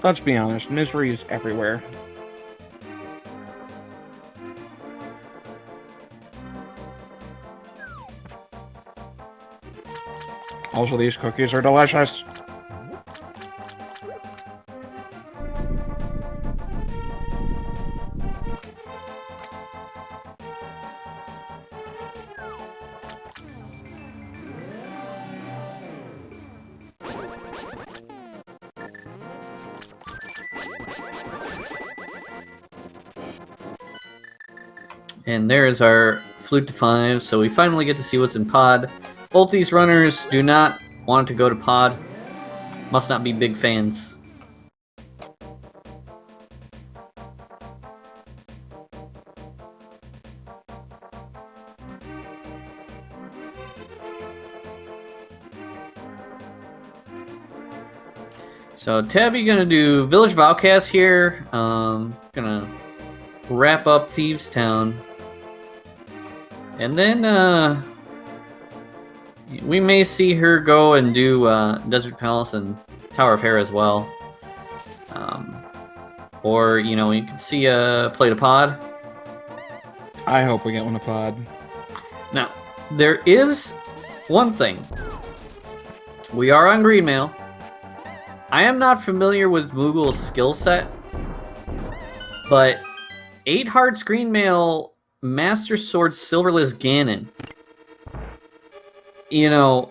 Let's be honest, misery is everywhere. Also, these cookies are delicious. And there's our Flute to 5, so we finally get to see what's in Pod. Both these runners do not want to go to Pod. Must not be big fans. So Tabby gonna do Village of Outcasts here. Gonna wrap up Thieves Town. And then we may see her go and do Desert Palace and Tower of Hera as well. Or, you know, you can see Play to Pod. I hope we get one of Pod. Now, there is one thing. We are on Greenmail. I am not familiar with Moogle's skill set, but 8 Hearts Greenmail Master Sword Silverless Ganon. You know,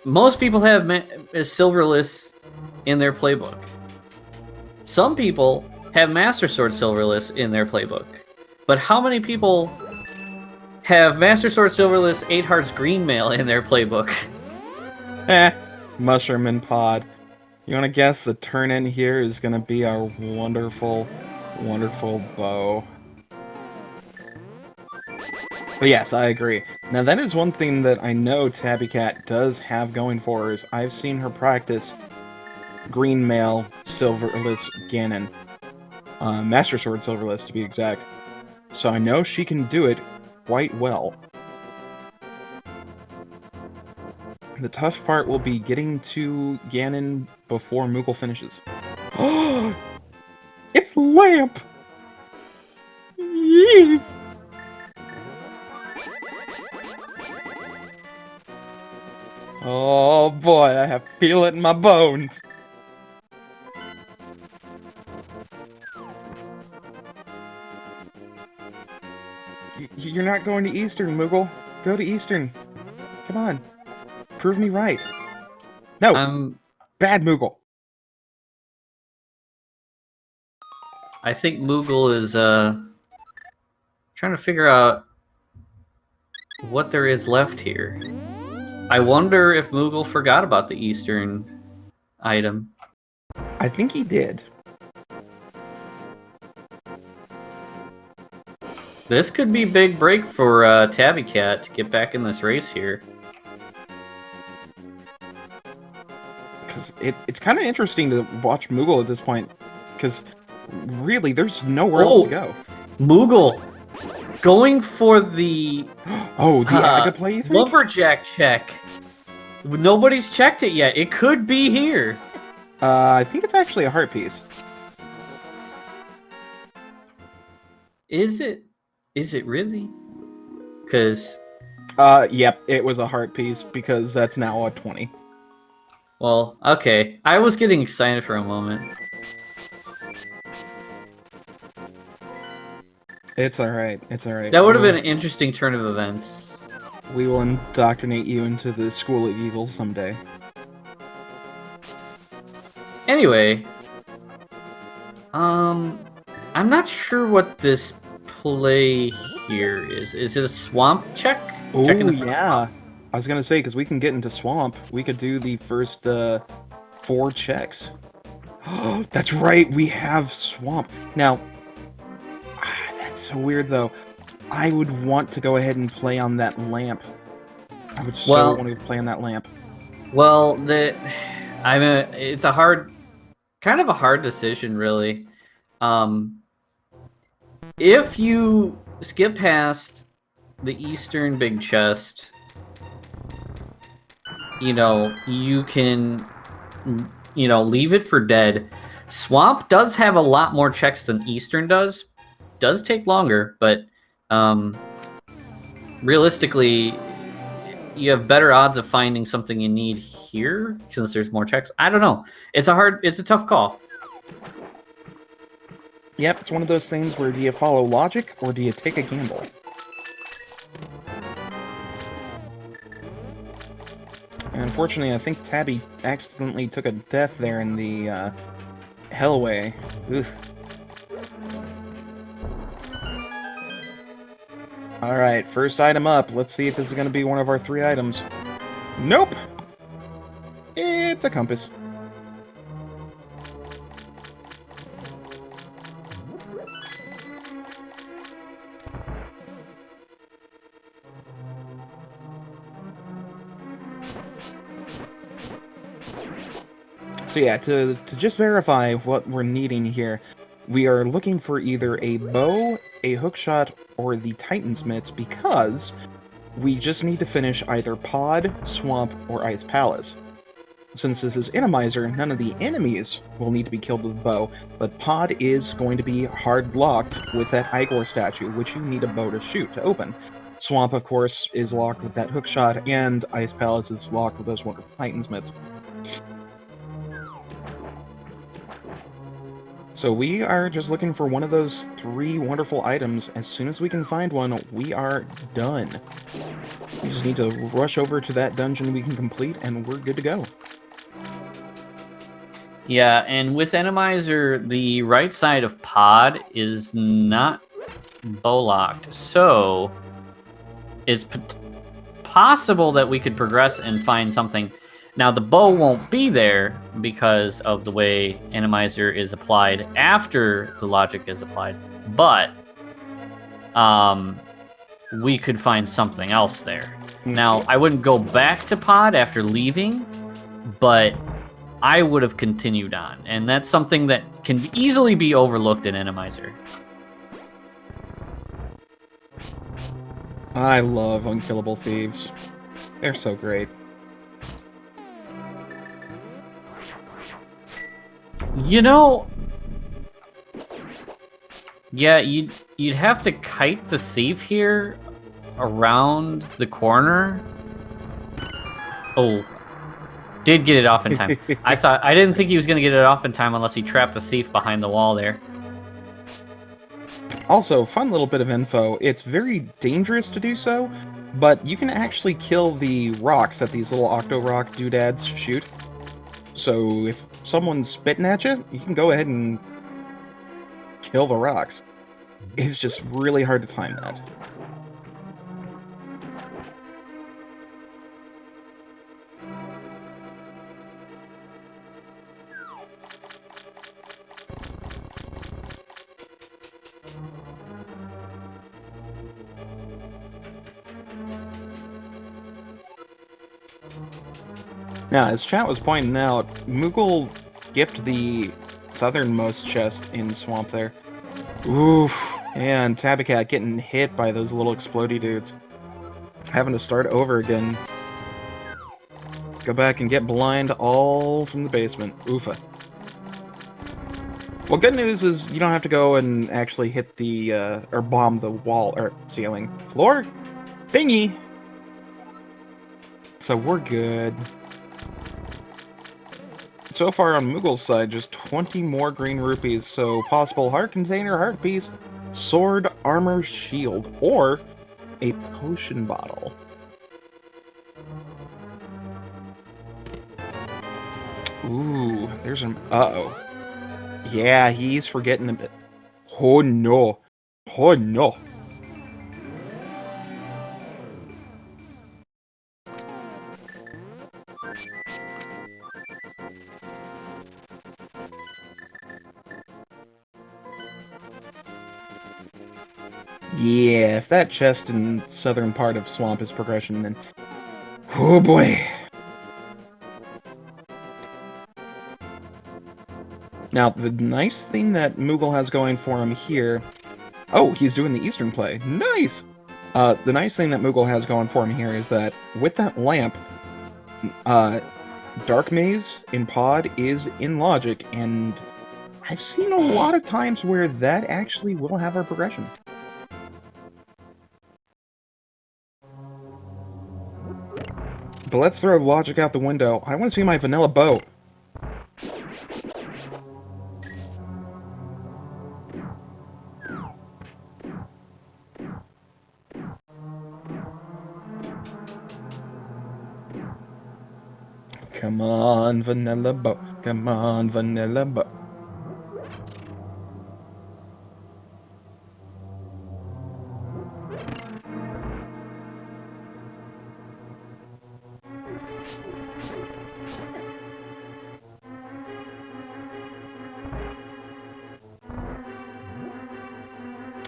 most people have Silverless in their playbook. Some people have Master Sword Silverless in their playbook. But how many people have Master Sword Silverless 8 Hearts Greenmail in their playbook? Mushroom and Pod. You want to guess the turn-in here is going to be our wonderful, wonderful bow. But yes, I agree. Now that is one thing that I know Tabbycat does have going for her, is I've seen her practice Greenmail Silverless Ganon. Master Sword Silverless, to be exact. So I know she can do it quite well. The tough part will be getting to Ganon before Moogle finishes. Oh! It's Lamp! Yee! Oh boy, I feel it in my bones! You're not going to Eastern, Moogle. Go to Eastern. Come on. Prove me right. No! Bad Moogle. I think Moogle is trying to figure out what there is left here. I wonder if Moogle forgot about the Eastern item. I think he did. This could be big break for Tabbycat to get back in this race here. Because it's kind of interesting to watch Moogle at this point. Because really, there's nowhere else to go. Moogle going for the Aga play, you think? Lumberjack check. Nobody's checked it yet. It could be here. I think it's actually a heart piece. Is it? Is it really? Because... yep, it was a heart piece, because that's now a 20. Well, okay. I was getting excited for a moment. It's alright, it's alright. That would have been an interesting turn of events. We will indoctrinate you into the school of evil someday. Anyway, I'm not sure what this play here is. Is it a swamp check? Oh, yeah. I was gonna say, because we can get into swamp, we could do the first 4 checks. Oh, that's right, we have swamp. Now, that's so weird though. I would want to go ahead and play on that lamp. I would so want to play on that lamp. Well, it's a hard, kind of a hard decision, really. If you skip past the eastern big chest, you can, leave it for dead. Swamp does have a lot more checks than Eastern does. Does take longer, but realistically, you have better odds of finding something you need here since there's more checks. I don't know. It's a tough call. Yep, it's one of those things where do you follow logic or do you take a gamble? And unfortunately, I think Tabby accidentally took a death there in the Hellway. Ugh. Alright, first item up. Let's see if this is going to be one of our 3 items. Nope! It's a compass. So yeah, to just verify what we're needing here, we are looking for either a bow, a hookshot, or the Titan's Mitts because we just need to finish either Pod, Swamp, or Ice Palace. Since this is Randomizer, none of the enemies will need to be killed with a bow, but Pod is going to be hard-locked with that Igor statue, which you need a bow to shoot to open. Swamp, of course, is locked with that hookshot, and Ice Palace is locked with those wonderful Titan's Mitts. So we are just looking for one of those 3 wonderful items. As soon as we can find one, we are done. We just need to rush over to that dungeon we can complete, and we're good to go. Yeah, and with Randomizer, the right side of Pod is not bow-locked, so it's possible that we could progress and find something. Now, the bow won't be there because of the way Randomizer is applied after the logic is applied, but we could find something else there. Now, I wouldn't go back to Pod after leaving, but I would have continued on, and that's something that can easily be overlooked in Randomizer. I love Unkillable Thieves. They're so great. Yeah, you'd have to kite the thief here around the corner. Oh, did get it off in time. I didn't think he was gonna get it off in time unless he trapped the thief behind the wall there. Also, fun little bit of info. It's very dangerous to do so, but you can actually kill the rocks that these little Octo-Rock doodads shoot. So if someone's spitting at you, you can go ahead and kill the rocks. It's just really hard to time that. Now, as chat was pointing out, Moogle skipped the southernmost chest in Swamp there. Oof. And Tabbycat getting hit by those little explodey dudes. Having to start over again. Go back and get blind all from the basement. Oofa. Well, good news is you don't have to go and actually hit the, or bomb the wall, or ceiling. Floor? Thingy! So we're good. So far on Moogle's side, just 20 more green rupees, so possible heart container, heart piece, sword, armor, shield, or a potion bottle. Ooh, there's an... Uh-oh. Yeah, he's forgetting a bit. Oh no. Oh no. Yeah, if that chest in southern part of Swamp is progression, then... Oh boy. Now, the nice thing that Moogle has going for him here... Oh, he's doing the Eastern play. Nice! The nice thing that Moogle has going for him here is that with that lamp, Dark Maze in Pod is in logic, and I've seen a lot of times where that actually will have our progression. But let's throw logic out the window. I want to see my vanilla bow. Come on, vanilla bow. Come on, vanilla bow.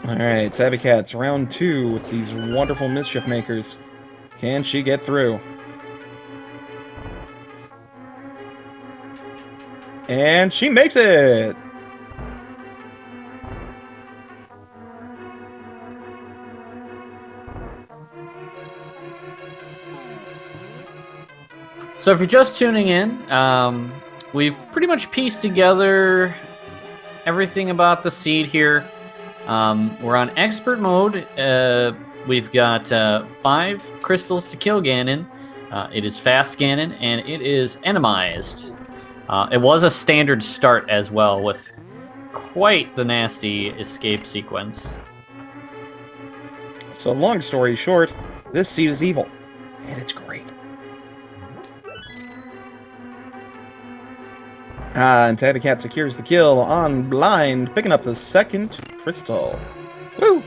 Alright, Tabbycats, round 2 with these wonderful mischief makers. Can she get through? And she makes it! So if you're just tuning in, we've pretty much pieced together everything about the seed here. We're on expert mode. We've got 5 crystals to kill Ganon. It is fast Ganon, and it is enemized. It was a standard start as well, with quite the nasty escape sequence. So long story short, this seed is evil, and it's great. And Tabbycat secures the kill on blind, picking up the second crystal. Woo!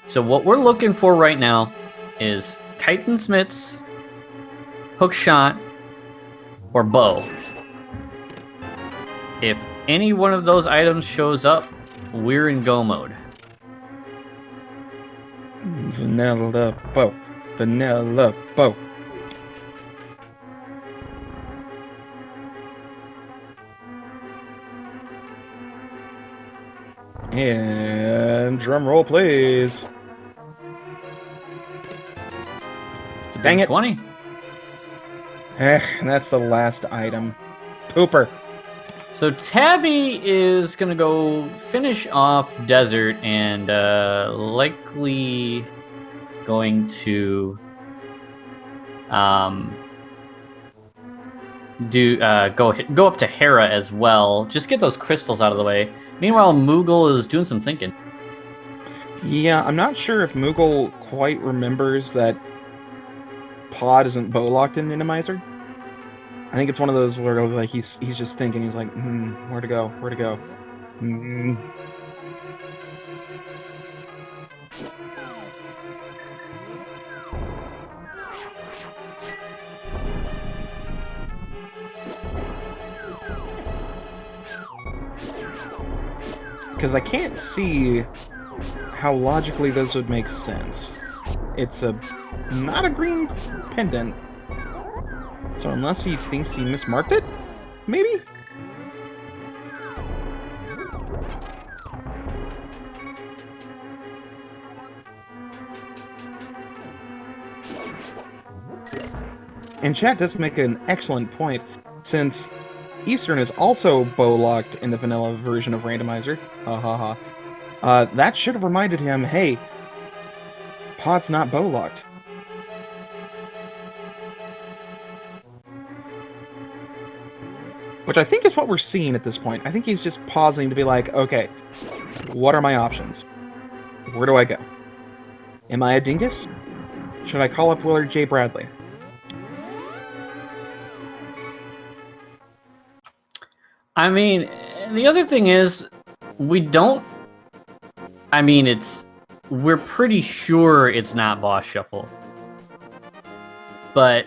So what we're looking for right now is Titan Smiths, Hook Shot, or Bow. If any one of those items shows up, we're in go mode. Vanilla bow. Vanilla bow. And drum roll, please. It's a Dang big it. 20. That's the last item. Pooper. So Tabby is gonna go finish off Desert and likely going to go up to Hera as well. Just get those crystals out of the way. Meanwhile, Moogle is doing some thinking. Yeah, I'm not sure if Moogle quite remembers that Pod isn't bow locked in Randomizer. I think it's one of those where like he's just thinking. He's like, where to go? Where to go? Because I can't see how logically this would make sense. It's not a green pendant. So unless he thinks he mismarked it? Maybe? And chat does make an excellent point, since Eastern is also bow-locked in the vanilla version of Randomizer. That should have reminded him, hey, Pod's not bow-locked. Which I think is what we're seeing at this point. I think he's just pausing to be like, okay, what are my options? Where do I go? Am I a dingus? Should I call up Willard J. Bradley? I mean, the other thing is, we're pretty sure it's not boss shuffle. But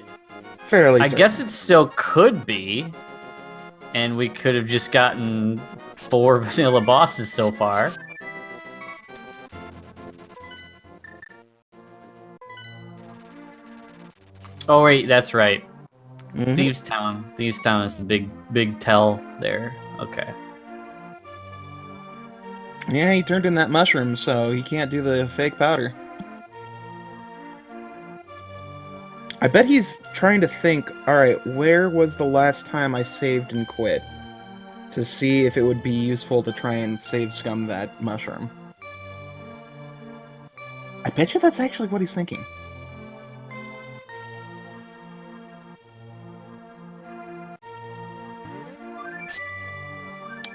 Fairly I certain. guess it still could be. And we could have just gotten 4 vanilla bosses so far. Oh wait, that's right. Mhm. Thieves Town. Thieves Town is the big tell there. Okay. Yeah, he turned in that mushroom, so he can't do the fake powder. I bet he's trying to think, alright, where was the last time I saved and quit? To see if it would be useful to try and save scum that mushroom. I bet you that's actually what he's thinking.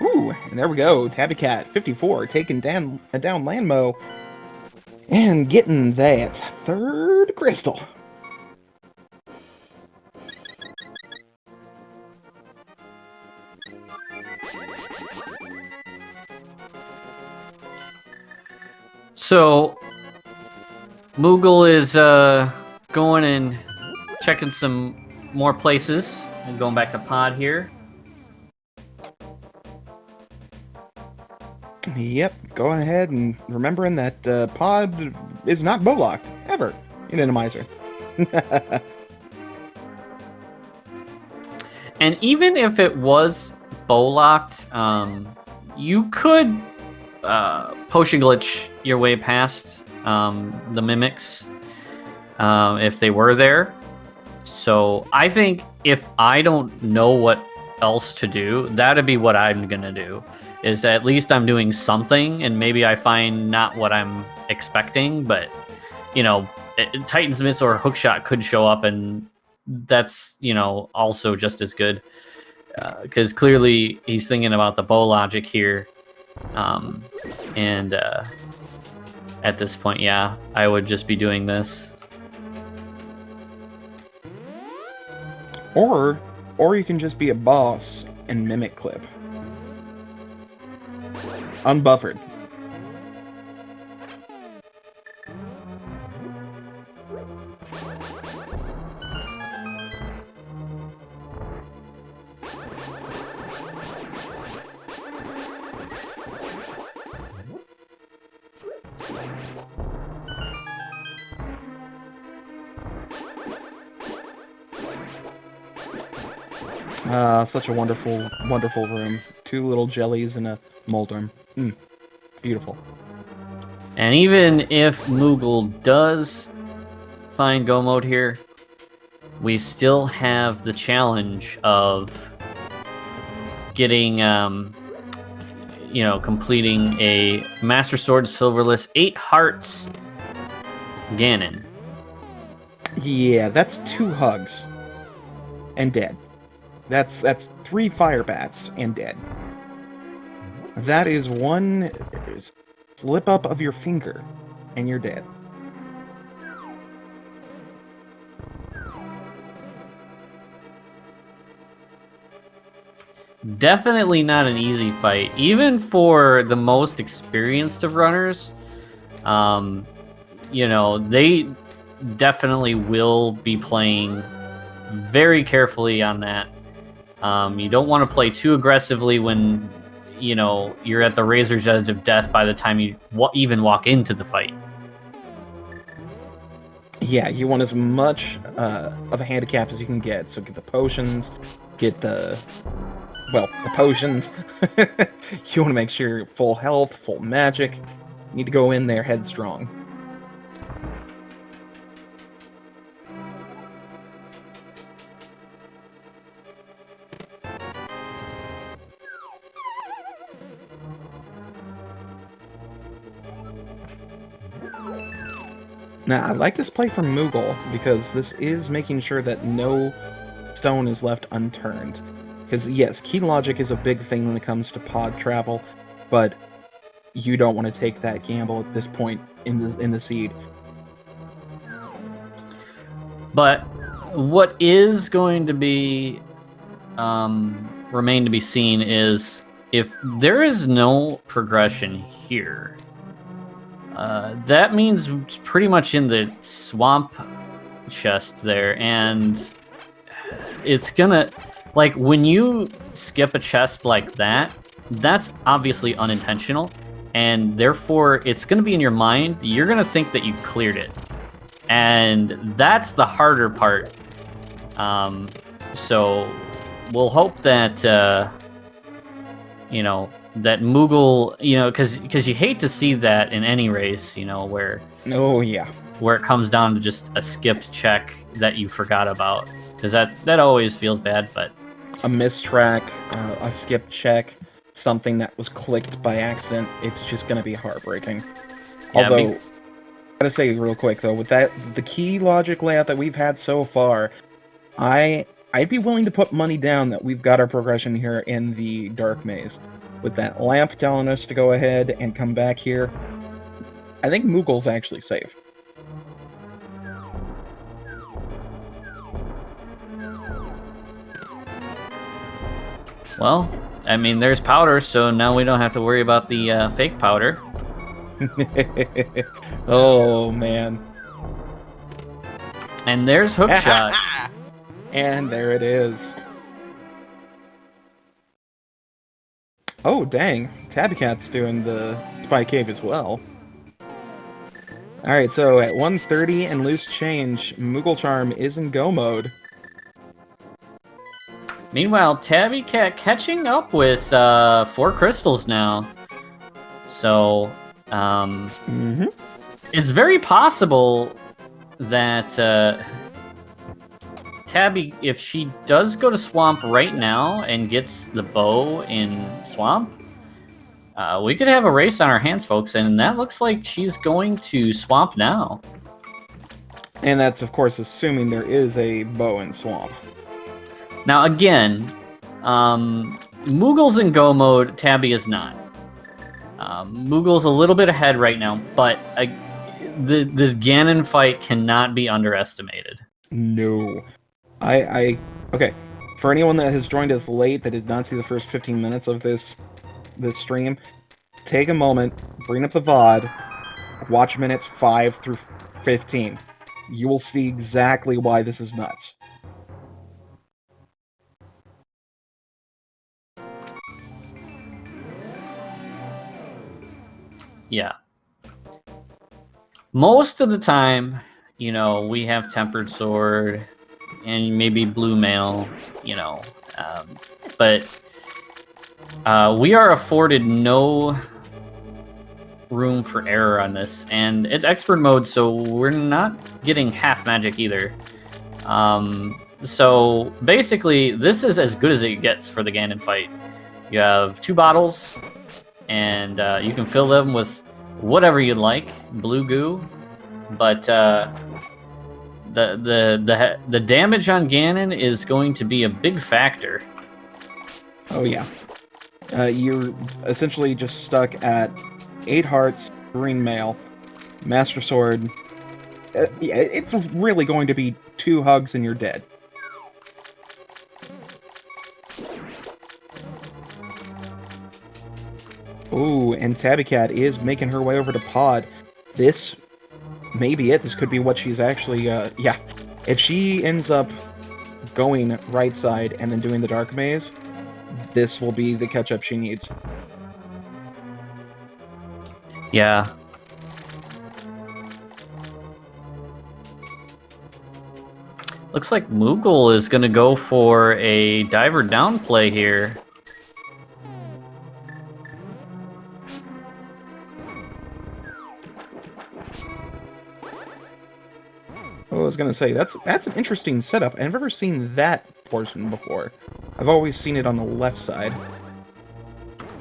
Ooh, and there we go. Tabbycat54 taking down Landmo and getting that third crystal. So, Moogle is going and checking some more places and going back to Pod here. Yep, going ahead and remembering that Pod is not bow-locked, ever, in Randomizer. And even if it was bow-locked, you could potion glitch your way past the mimics if they were there. So I think if I don't know what else to do, that'd be what I'm gonna do. Is at least I'm doing something, and maybe I find not what I'm expecting, but you know, Titan's Miss or Hookshot could show up, and that's also just as good because clearly he's thinking about the bow logic here. And at this point, yeah, I would just be doing this. Or you can just be a boss and mimic clip. Unbuffered. Such a wonderful, wonderful room. 2 little jellies and a moldworm. Beautiful. And even if Moogle does find Go Mode here, we still have the challenge of getting, completing a Master Sword Silverless 8 Hearts Ganon. Yeah, that's 2 hugs. And dead. That's 3 fire bats and dead. That is 1 slip up of your finger, and you're dead. Definitely not an easy fight, even for the most experienced of runners. They definitely will be playing very carefully on that. You don't want to play too aggressively when you're at the razor's edge of death by the time you even walk into the fight. Yeah, you want as much of a handicap as you can get. So get the potions, get the potions. You want to make sure you're full health, full magic. You need to go in there headstrong. Now, I like this play from Moogle, because this is making sure that no stone is left unturned. Because, yes, key logic is a big thing when it comes to pod travel, but you don't want to take that gamble at this point in the seed. But what is going to be remain to be seen is if there is no progression here. That means it's pretty much in the swamp chest there, and it's gonna, like, when you skip a chest like that, that's obviously unintentional, and therefore it's gonna be in your mind. You're gonna think that you cleared it, and that's the harder part So we'll hope that you know, that Moogle, you know, because you hate to see that in any race, you know, where Oh yeah. where it comes down to just a skipped check that you forgot about, because that always feels bad. But A mistrack, a skip check, something that was clicked by accident. It's just gonna be heartbreaking. yeah, Although, gotta say real quick though, with that the key logic layout that we've had so far, I'd be willing to put money down that we've got our progression here in the Dark Maze. With that lamp telling us to go ahead and come back here, I think Moogle's actually safe. well, I mean, there's powder, so now we don't have to worry about the fake powder. Oh man. And there's Hookshot. And there it is. Oh dang, Tabbycat's doing the Spy Cave as well. Alright, so at 130 and loose change, mooglecharm is in go mode. Meanwhile, Tabbycat catching up with 4 crystals now. So, it's very possible that Tabby, if she does go to Swamp right now and gets the bow in Swamp, we could have a race on our hands, folks, and that looks like she's going to Swamp now. And that's, of course, assuming there is a bow in Swamp. Now, again, Moogle's in go mode, Tabby is not. Moogle's a little bit ahead right now, but this Ganon fight cannot be underestimated. No. Okay. For anyone that has joined us late that did not see the first 15 minutes of this stream, take a moment, bring up the VOD, watch minutes 5 through 15. You will see exactly why this is nuts. Yeah. Most of the time, you know, we have Tempered Sword and maybe Blue Mail, you know, but we are afforded no room for error on this, and it's expert mode, so we're not getting half magic either. So basically, this is as good as it gets for the Ganon fight. You have 2 bottles, and you can fill them with whatever you'd like, blue goo, but the damage on Ganon is going to be a big factor. Oh yeah. You're essentially just stuck at 8 hearts, green mail, Master Sword. It's really going to be 2 hugs and you're dead. Ooh, and Tabbycat is making her way over to Pod. This may be it. This could be what she's actually, yeah. If she ends up going right side and then doing the Dark Maze, this will be the catch-up she needs. Yeah. Looks like Moogle is going to go for a diver down play here. I was gonna say, that's an interesting setup. I've never seen that portion before. I've always seen it on the left side.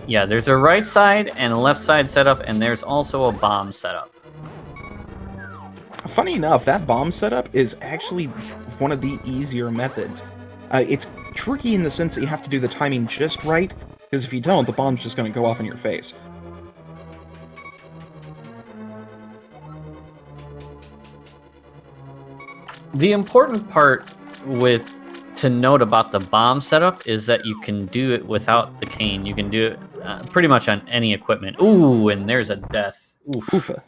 Yeah, there's a right side and a left side setup, and there's also a bomb setup. Funny enough, that bomb setup is actually one of the easier methods. It's tricky in the sense that you have to do the timing just right, because if you don't, the bomb's just going to go off in your face. The important part to note about the bomb setup is that you can do it without the cane. You can do it pretty much on any equipment. Ooh, and there's a death. Oof. Oofa.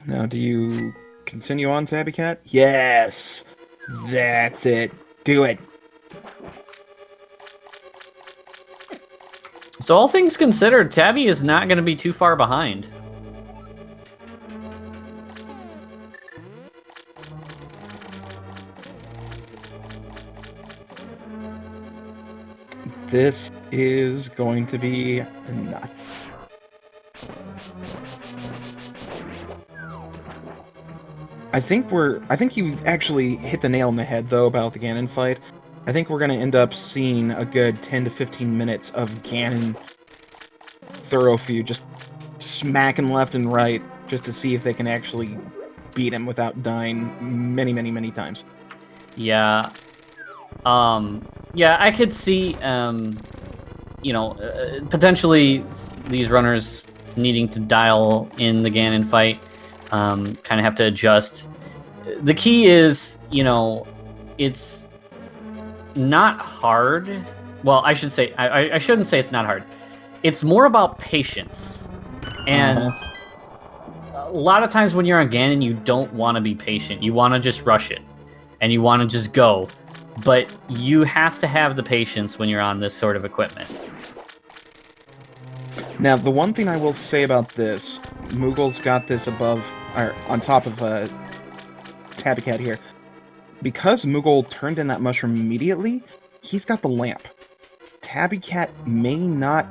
Now, do you continue on, Tabbycat? Yes! That's it. Do it. So all things considered, Tabby is not going to be too far behind. This is going to be nuts. I think you actually hit the nail on the head, though, about the Ganon fight. I think we're going to end up seeing a good 10 to 15 minutes of Ganon thorough feud, just smacking left and right, just to see if they can actually beat him without dying many, many, many times. Yeah. Yeah, I could see, potentially these runners needing to dial in the Ganon fight, kind of have to adjust. The key is, it's not hard. Well, I should say, I shouldn't say it's not hard. It's more about patience. And a lot of times when you're on Ganon, you don't want to be patient. You want to just rush it. And you want to just go. But you have to have the patience when you're on this sort of equipment. Now, the one thing I will say about this, Moogle's got this above, or on top of Tabbycat here. Because Moogle turned in that mushroom immediately, he's got the lamp. Tabbycat may not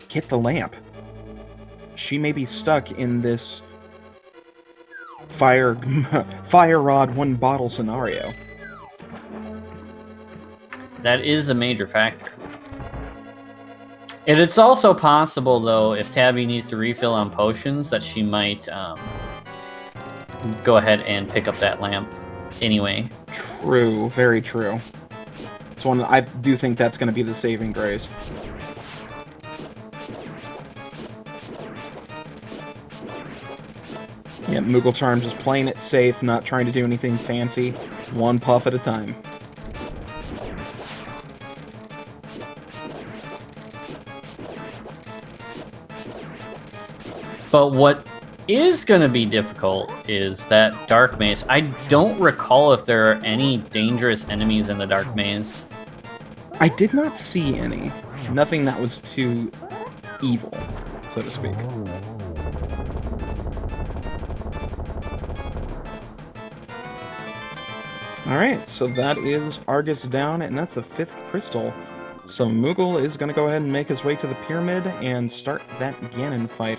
get the lamp. She may be stuck in this fire rod one bottle scenario. That is a major factor. And it's also possible, though, if Tabby needs to refill on potions, that she might go ahead and pick up that lamp anyway. True, very true. So I do think that's going to be the saving grace. Yeah, mooglecharm just playing it safe, not trying to do anything fancy, one puff at a time. But what is going to be difficult is that dark maze. I don't recall if there are any dangerous enemies in the dark maze. I did not see any. Nothing that was too evil, so to speak. Alright, so that is Argus down, and that's the 5th crystal. So Moogle is going to go ahead and make his way to the pyramid and start that Ganon fight.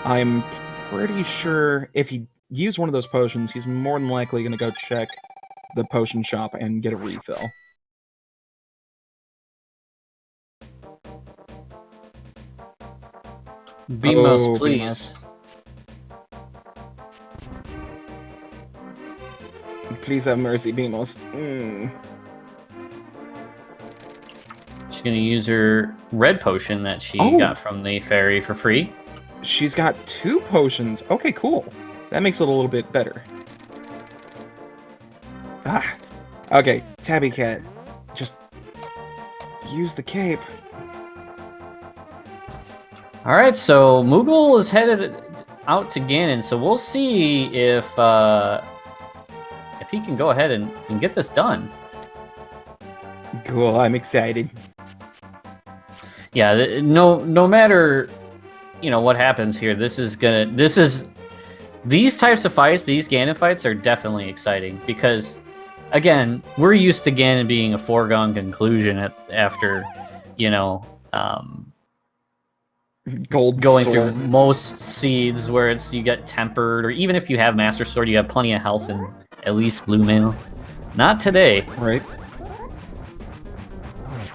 I'm pretty sure if he used one of those potions, he's more than likely going to go check the potion shop and get a refill. Beamos, please. Please have mercy, Beamos. She's going to use her red potion that she got from the fairy for free. She's got 2 potions. Okay, cool. That makes it a little bit better. Okay, Tabbycat. Just use the cape. Alright, so Moogle is headed out to Ganon, so we'll see if he can go ahead and get this done. Cool, I'm excited. Yeah, no matter what happens here, these types of fights, these Ganon fights are definitely exciting because, again, we're used to Ganon being a foregone conclusion after, going through most seeds where you get tempered, or even if you have Master Sword, you have plenty of health and at least Blue Mail. Not today. Right.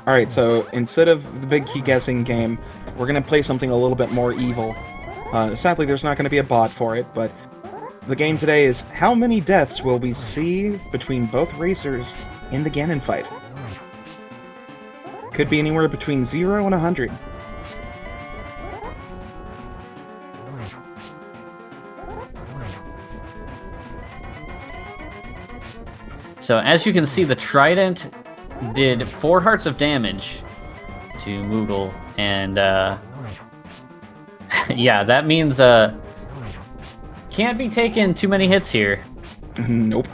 Alright, so instead of the big key guessing game, we're going to play something a little bit more evil. Sadly, there's not going to be a bot for it, but the game today is how many deaths will we see between both racers in the Ganon fight? Could be anywhere between 0 and 100. So as you can see, the Trident did 4 hearts of damage to Moogle, and yeah, that means can't be taking too many hits here. Nope.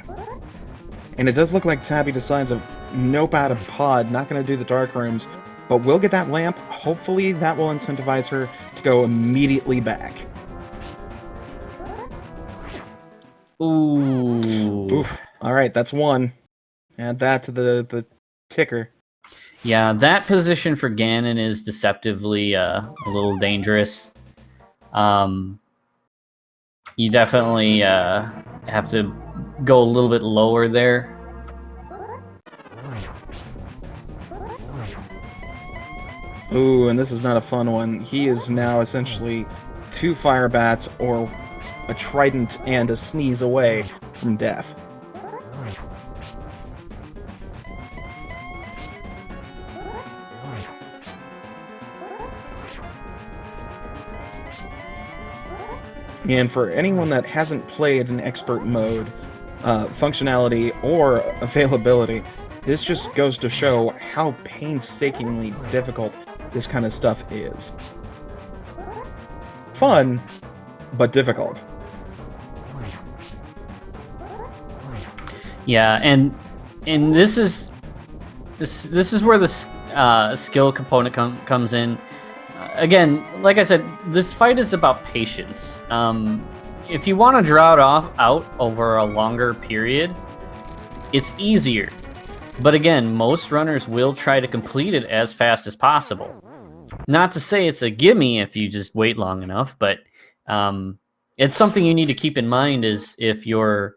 And it does look like Tabby decided to nope out of pod, not going to do the dark rooms, but we'll get that lamp. Hopefully that will incentivize her to go immediately back. Ooh. Oof. Alright, that's 1. Add that to the ticker. Yeah, that position for Ganon is deceptively a little dangerous. You definitely have to go a little bit lower there. Ooh, and this is not a fun one. He is now essentially 2 fire bats or a trident and a sneeze away from death. And for anyone that hasn't played in expert mode, functionality, or availability, this just goes to show how painstakingly difficult this kind of stuff is. Fun, but difficult. Yeah, and this is where the skill component comes in. Again, like I said, this fight is about patience. If you want to draw it out over a longer period, it's easier. But again, most runners will try to complete it as fast as possible. Not to say it's a gimme if you just wait long enough, but it's something you need to keep in mind is if you're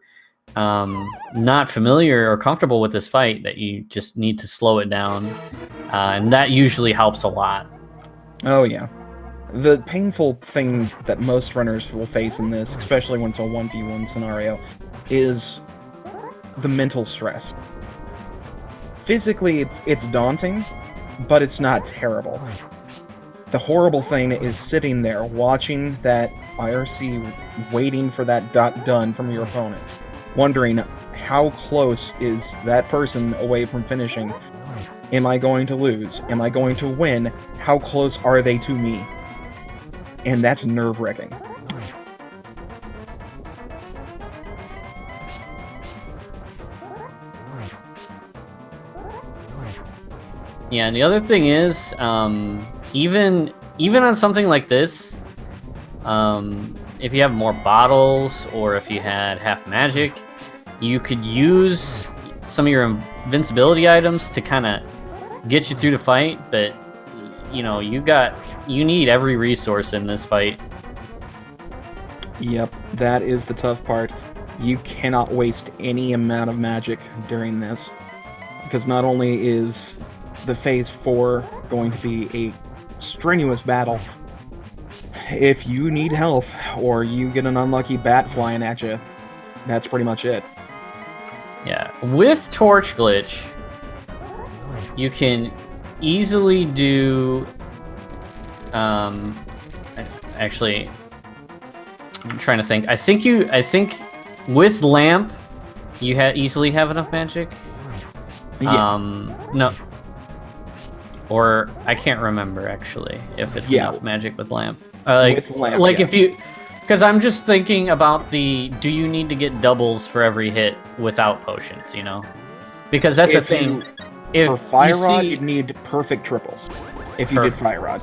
not familiar or comfortable with this fight, that you just need to slow it down. And that usually helps a lot. Oh yeah. The painful thing that most runners will face in this, especially when it's a 1v1 scenario, is the mental stress. Physically, it's daunting, but it's not terrible. The horrible thing is sitting there, watching that IRC, waiting for that dot done from your opponent, wondering how close is that person away from finishing. Am I going to lose? Am I going to win? How close are they to me? And that's nerve-wracking. Yeah, and the other thing is, even on something like this, if you have more bottles or if you had half magic, you could use some of your invincibility items to kind of get you through the fight, but you know, you need every resource in this fight. Yep, that is the tough part. You cannot waste any amount of magic during this, because not only is the Phase 4 going to be a strenuous battle, if you need health or you get an unlucky bat flying at you, that's pretty much it. Yeah, with Torch Glitch, you can easily do. Actually, I'm trying to think. I think with Lamp, you easily have enough magic. Yeah. No. Or I can't remember actually if it's enough magic with Lamp. With Lamp, yeah. If you. Because I'm just thinking about do you need to get doubles for every hit without potions, you know? Because that's the thing. For Fire Rod, you'd need perfect triples if you did Fire Rod.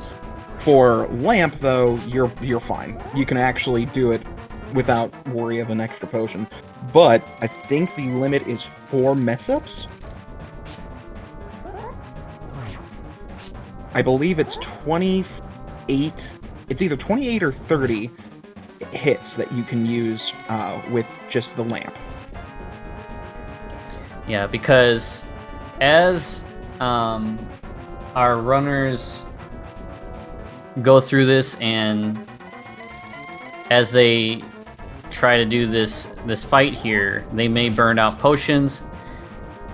For Lamp, though, you're fine. You can actually do it without worry of an extra potion. But I think the limit is 4 mess-ups? I believe it's 28... It's either 28 or 30 hits that you can use with just the Lamp. Yeah, because as our runners go through this and as they try to do this fight here, they may burn out potions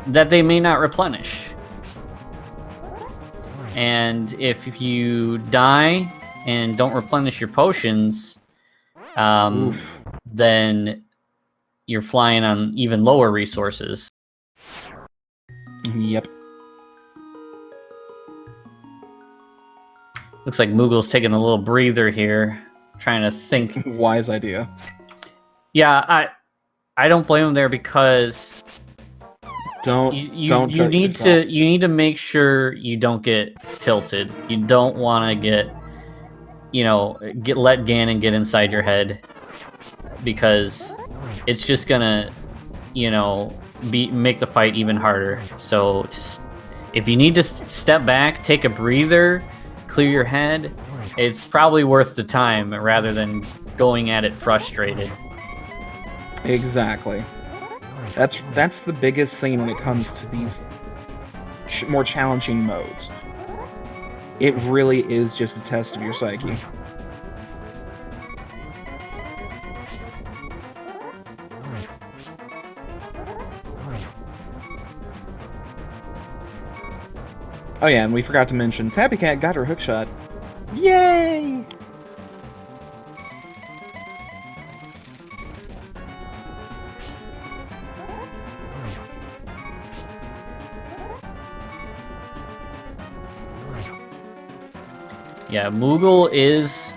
that they may not replenish. And if you die and don't replenish your potions, then you're flying on even lower resources. Yep. Looks like Moogle's taking a little breather here, trying to think. Wise idea. Yeah, I don't blame him there because you need to make sure you don't get tilted. You don't want to let Ganon get inside your head, because it's just gonna make the fight even harder. So just if you need to step back, take a breather, clear your head, it's probably worth the time rather than going at it frustrated. Exactly. That's the biggest thing when it comes to these more challenging modes. It really is just a test of your psyche. Oh yeah, and we forgot to mention, Tabbycat got her hookshot. Yay! Yeah, Moogle is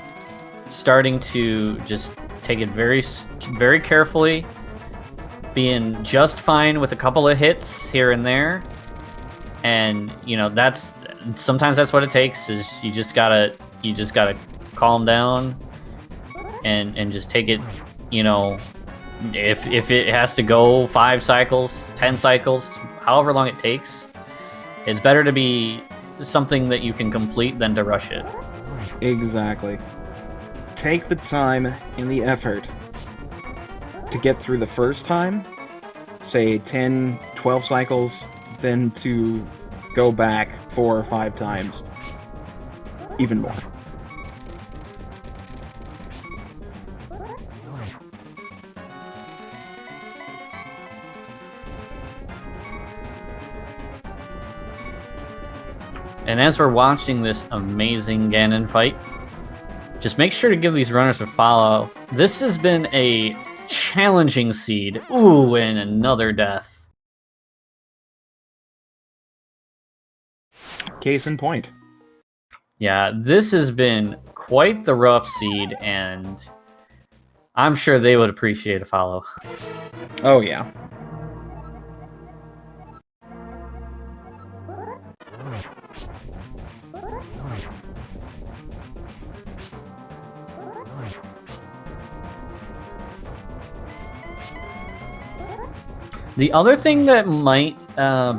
starting to just take it very, very carefully, being just fine with a couple of hits here and there, and you know sometimes that's what it takes. Is you just gotta calm down and just take it. You know, if it has to go 5 cycles, 10 cycles, however long it takes, it's better to be something that you can complete than to rush it. Exactly. Take the time and the effort to get through the first time, say 10, 12 cycles, then to go back 4 or 5 times, even more. And as we're watching this amazing Ganon fight, just make sure to give these runners a follow. This has been a challenging seed. Ooh, and another death. Case in point. Yeah, this has been quite the rough seed, and I'm sure they would appreciate a follow. Oh yeah. The other thing that might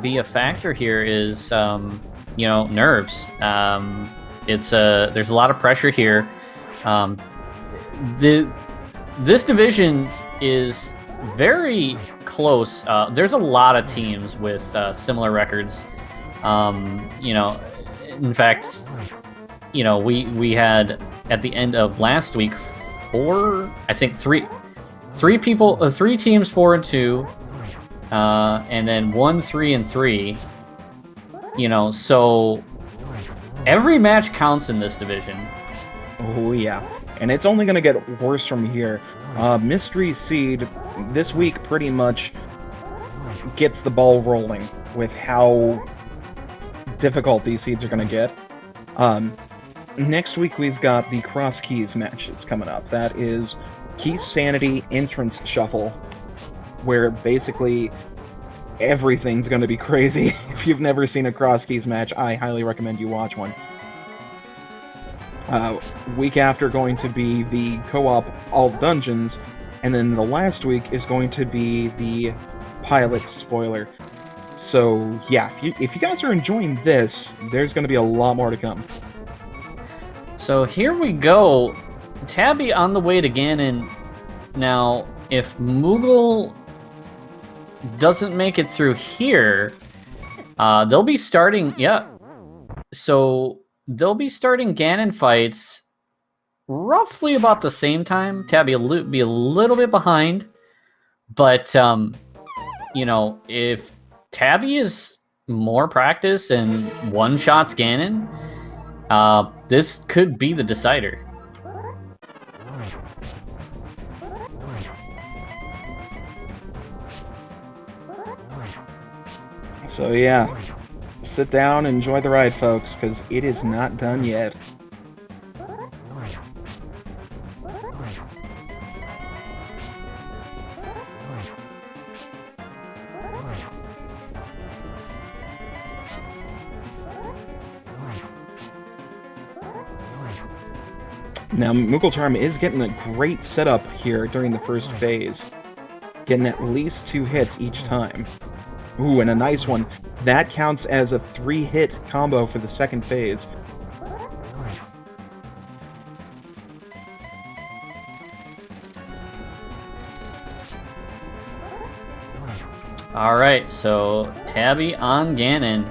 be a factor here is, you know, nerves. There's a lot of pressure here. This division is very close. There's a lot of teams with similar records. You know, in fact, you know, we had at the end of last week three teams 4-2. And then 1-3-3. You know, so every match counts in this division. Oh yeah, and it's only gonna get worse from here. Mystery Seed this week pretty much gets the ball rolling with how difficult these seeds are gonna get. Next week we've got the Cross Keys match that's coming up. That is Key Sanity Entrance Shuffle, where basically everything's going to be crazy. If you've never seen a Cross Keys match, I highly recommend you watch one. Week after going to be the co-op All Dungeons, and then the last week is going to be the pilot spoiler. So yeah, if you guys are enjoying this, there's going to be a lot more to come. So here we go. Tabby on the way to Ganon. Now, if Moogle doesn't make it through here, they'll be starting, so they'll be starting Ganon fights roughly about the same time. Tabby will be a little bit behind, but, you know, if Tabby is more practice and one-shots Ganon, this could be the decider. So yeah, sit down and enjoy the ride, folks, because it is not done yet. Now, mooglecharm is getting a great setup here during the first phase, getting at least 2 hits each time. Ooh, and a nice one. That counts as a 3-hit combo for the second phase. Alright, so Tabby on Ganon.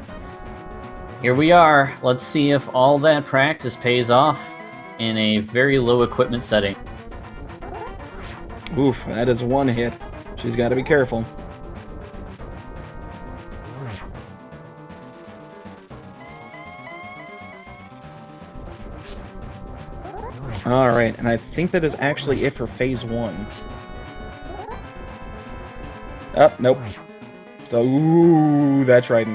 Here we are. Let's see if all that practice pays off in a very low equipment setting. Oof, that is 1 hit. She's got to be careful. Alright, and I think that is actually it for phase 1. Oh, nope. So, ooh, that's right.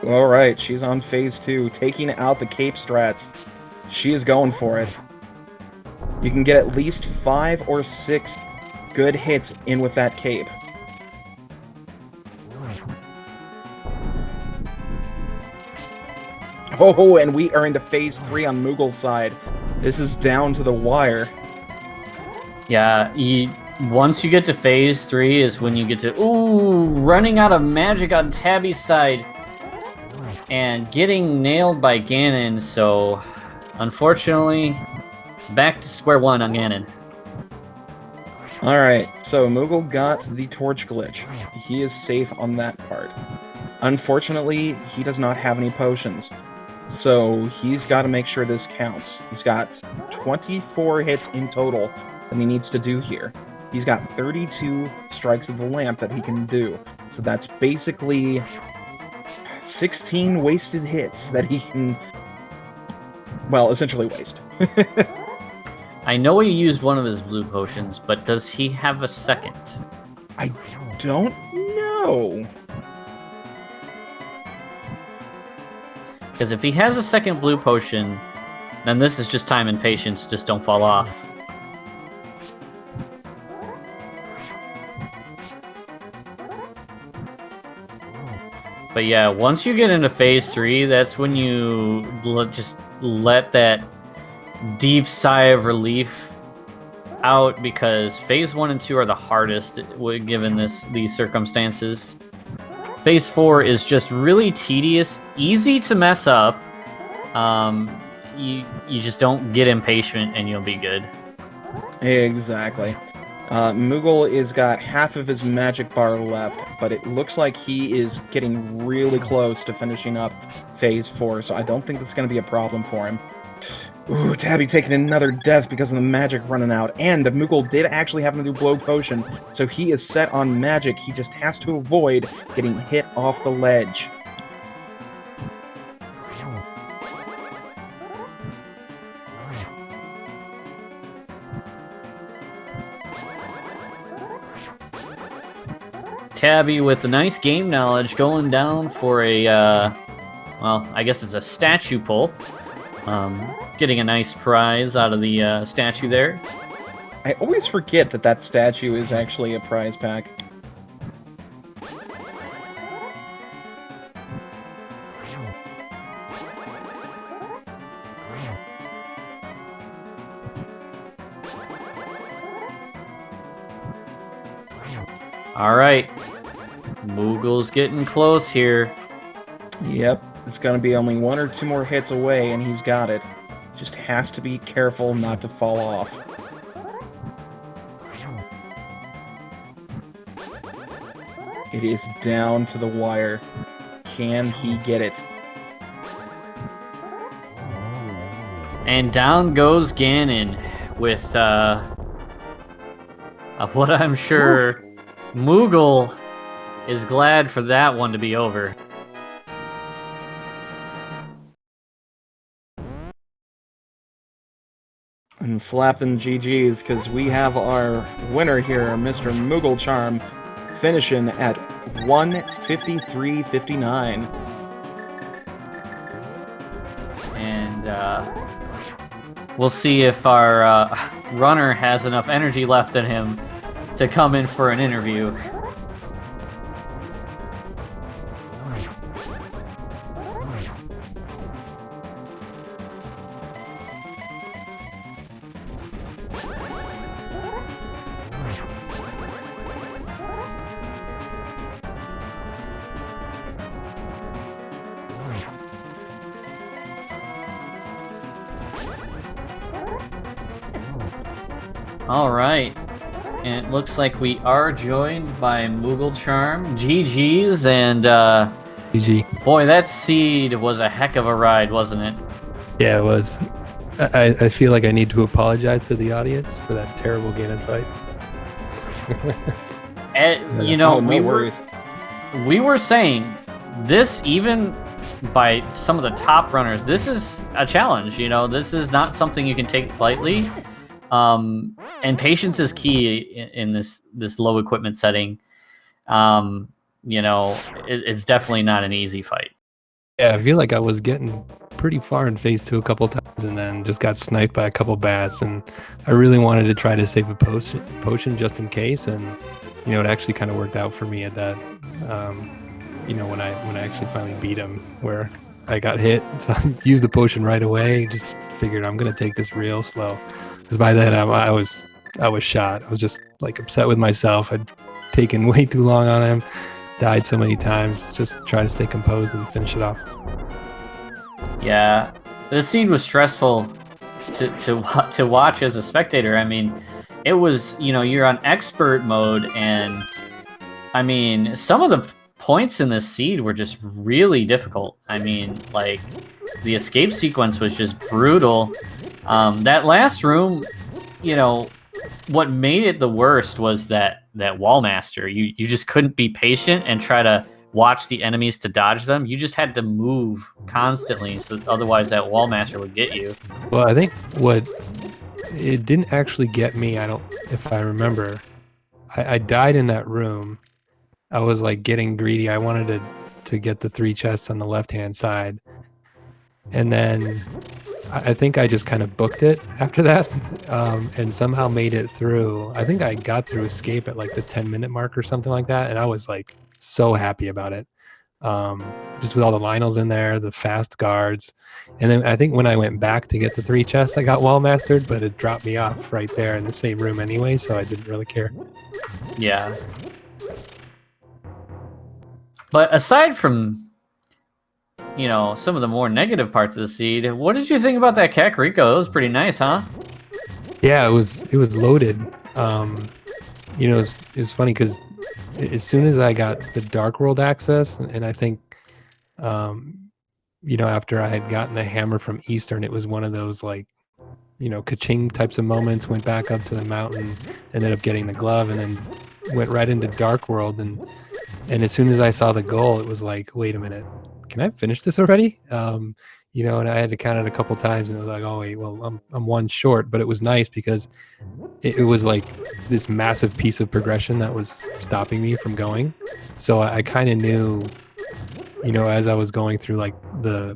Alright, she's on phase 2, taking out the cape strats. She is going for it. You can get at least 5 or 6 good hits in with that cape. Oh, and we are into phase 3 on Moogle's side. This is down to the wire. Yeah, once you get to phase 3 is when you get to... Ooh, running out of magic on Tabby's side. And getting nailed by Ganon, so... Unfortunately, back to square one on Ganon. Alright, so Moogle got the torch glitch. He is safe on that part. Unfortunately, he does not have any potions. So he's got to make sure this counts. He's got 24 hits in total that he needs to do here. He's got 32 strikes of the lamp that he can do. So that's basically 16 wasted hits that he can, well, essentially waste. I know he used one of his blue potions, but does he have a second? I don't know. Because if he has a second blue potion, then this is just time and patience, just don't fall off. But yeah, once you get into phase 3, that's when you just let that deep sigh of relief out, because phase 1 and 2 are the hardest given these circumstances. Phase 4 is just really tedious, easy to mess up. You just don't get impatient and you'll be good. Exactly. Moogle is got half of his magic bar left, but it looks like he is getting really close to finishing up phase 4, so I don't think that's going to be a problem for him. Ooh, Tabby taking another death because of the magic running out, and Moogle did actually have to do blow potion, so he is set on magic. He just has to avoid getting hit off the ledge. Tabby with the nice game knowledge going down for a, well, I guess it's a statue pull. Getting a nice prize out of the statue there. I always forget that that statue is actually a prize pack. Alright. Moogle's getting close here. Yep, it's gonna be only 1 or 2 more hits away and he's got it. Just has to be careful not to fall off. It is down to the wire. Can he get it? And down goes Ganon with what I'm sure Moogle is glad for that one to be over. And slapping GG's, because we have our winner here, Mr. Mooglecharm, finishing at 153.59. And we'll see if our runner has enough energy left in him to come in for an interview. All right. And it looks like we are joined by mooglecharm. GG's, and GG. boy, that seed was a heck of a ride, wasn't it? Yeah, it was. I feel like I need to apologize to the audience for that terrible Ganon fight. And, you know, no worries. we were saying this, even by some of the top runners, this is a challenge. You know, this is not something you can take lightly. And patience is key in this low equipment setting. You know, it's definitely not an easy fight. Yeah, I feel like I was getting pretty far in phase 2 a couple times, and then just got sniped by a couple bats. And I really wanted to try to save a potion just in case. And you know, it actually kind of worked out for me at that. You know, when I actually finally beat him, where I got hit, so I used the potion right away. Just figured I'm gonna take this real slow, because by then I was shot. I was just like upset with myself. I'd taken way too long on him, died so many times. Just try to stay composed and finish it off. Yeah, the seed was stressful to watch as a spectator. I mean, it was, you know, you're on expert mode, and I mean, some of the points in this seed were just really difficult. I mean, like, the escape sequence was just brutal. That last room, you know, what made it the worst was that wall master. You just couldn't be patient and try to watch the enemies to dodge them. You just had to move constantly, so otherwise that wall master would get you. Well, I think what it didn't actually get me, if I remember, I died in that room. I was like getting greedy. I wanted to get the 3 chests on the left-hand side. And then I think I just kind of booked it after that, and somehow made it through. I think I got through escape at like the 10-minute mark or something like that, and I was like so happy about it. Just with all the Lionels in there, the fast guards. And then I think when I went back to get the 3 chests, I got wall mastered, but it dropped me off right there in the same room anyway, so I didn't really care. Yeah. But aside from, you know, some of the more negative parts of the seed, what did you think about that Kakariko? It was pretty nice, huh? Yeah, it was loaded. You know, it was funny because as soon as I got the Dark World access, and I think, you know, after I had gotten the hammer from Eastern, it was one of those, like, you know, ka-ching types of moments. Went back up to the mountain, ended up getting the glove, and then went right into Dark World. And as soon as I saw the goal, it was like, wait a minute, can I finish this already? You know, and I had to count it a couple times, and it was like, oh wait, well, I'm 1 short. But it was nice because it was like this massive piece of progression that was stopping me from going. So I kind of knew, you know, as I was going through like the,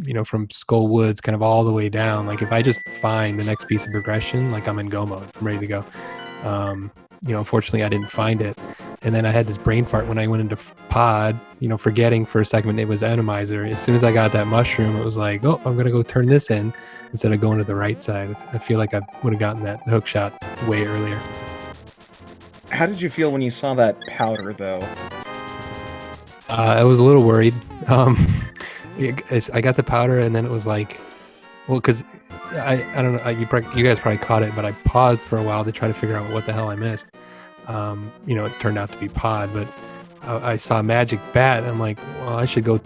you know, from Skull Woods kind of all the way down, like if I just find the next piece of progression, like I'm in go mode, I'm ready to go. You know, unfortunately I didn't find it. And then I had this brain fart when I went into pod, you know, forgetting for a second it was Randomizer. As soon as I got that mushroom, it was like, oh, I'm going to go turn this in instead of going to the right side. I feel like I would have gotten that hook shot way earlier. How did you feel when you saw that powder, though? I was a little worried. I got the powder, and then it was like, well, because I don't know, you guys probably caught it, but I paused for a while to try to figure out what the hell I missed. You know, it turned out to be pod, but I saw Magic Bat, and I'm like, well, I should go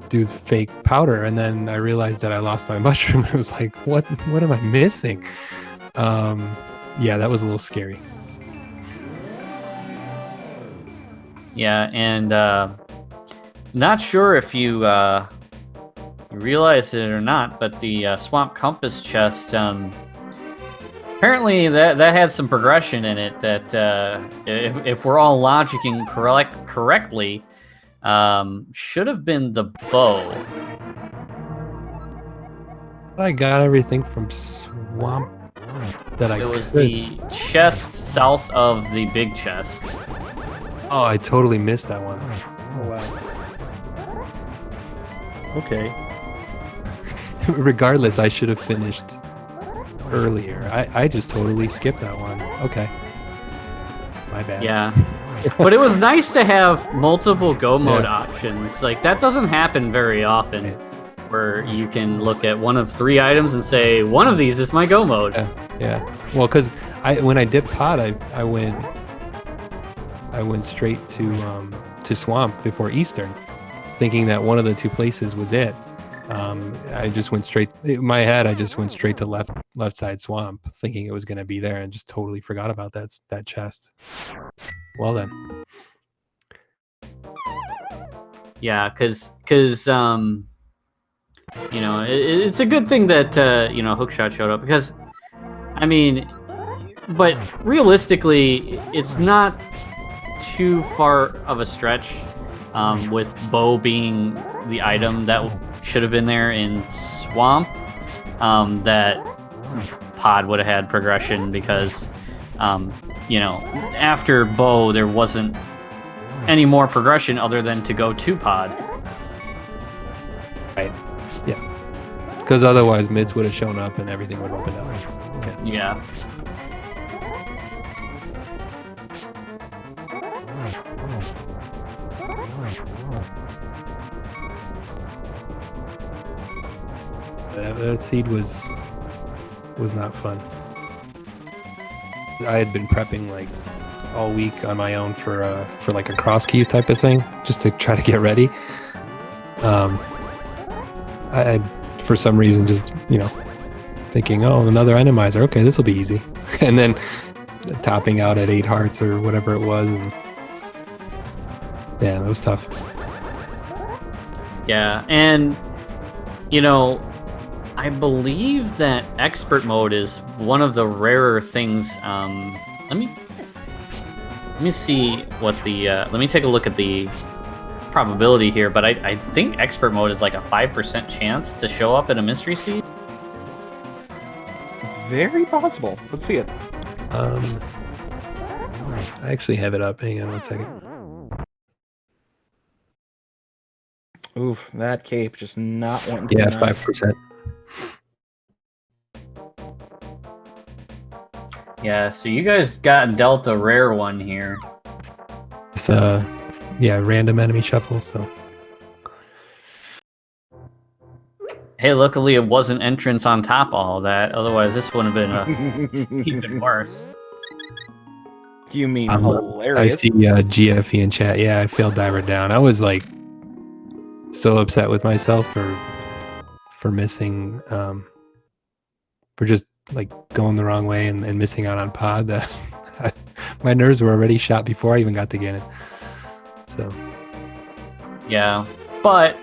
do fake powder. And then I realized that I lost my mushroom. It was like, what am I missing? Yeah, that was a little scary. Yeah, and not sure if you realized it or not, but the Swamp Compass chest, apparently that had some progression in it that, if we're all logicking correctly, should have been the bow. I got everything from Swamp that I It was could. the chest south of the big chest. Oh, I totally missed that one. Oh, wow. Okay. Regardless, I should have finished earlier. I just totally skipped that one. Okay. My bad. Yeah. But it was nice to have multiple go mode options. Like, that doesn't happen very often. where you can look at one of 3 items and say, one of these is my go mode. Yeah. Well, because when I dipped pod, I went straight to swamp before Eastern, thinking that one of the 2 places was it. I just went straight in my head. I just went straight to left side swamp, thinking it was going to be there, and just totally forgot about that chest. Well then. Yeah, because you know, it's a good thing that you know, Hookshot showed up, because I mean, but realistically, it's not too far of a stretch with bow being the item that should have been there in swamp, that pod would have had progression, because you know, after bow there wasn't any more progression other than to go to pod. Right. Yeah. Because otherwise mids would have shown up and everything would have opened up. Yeah. That seed was not fun. I had been prepping like all week on my own for like a cross keys type of thing, just to try to get ready. I for some reason just, you know, thinking, oh, another randomizer, okay, this will be easy, and then topping out at 8 hearts or whatever it was, and yeah, that was tough. Yeah, and you know, I believe that expert mode is one of the rarer things. Let me see what the let me take a look at the probability here, but I think expert mode is like a 5% chance to show up in a mystery seed. Very possible. Let's see it. I actually have it up. Hang on one second. Oof, that cape just not wanting to. Yeah, 5%. Yeah, so you guys got dealt a rare one here. It's yeah, random enemy shuffle, so. Hey, luckily it wasn't entrance on top of all that, otherwise this would have been even worse. You mean hilarious? I see GFE in chat. Yeah, I failed diver down. I was like so upset with myself for missing, for just like going the wrong way and missing out on pod, that my nerves were already shot before I even got to get it. So yeah, but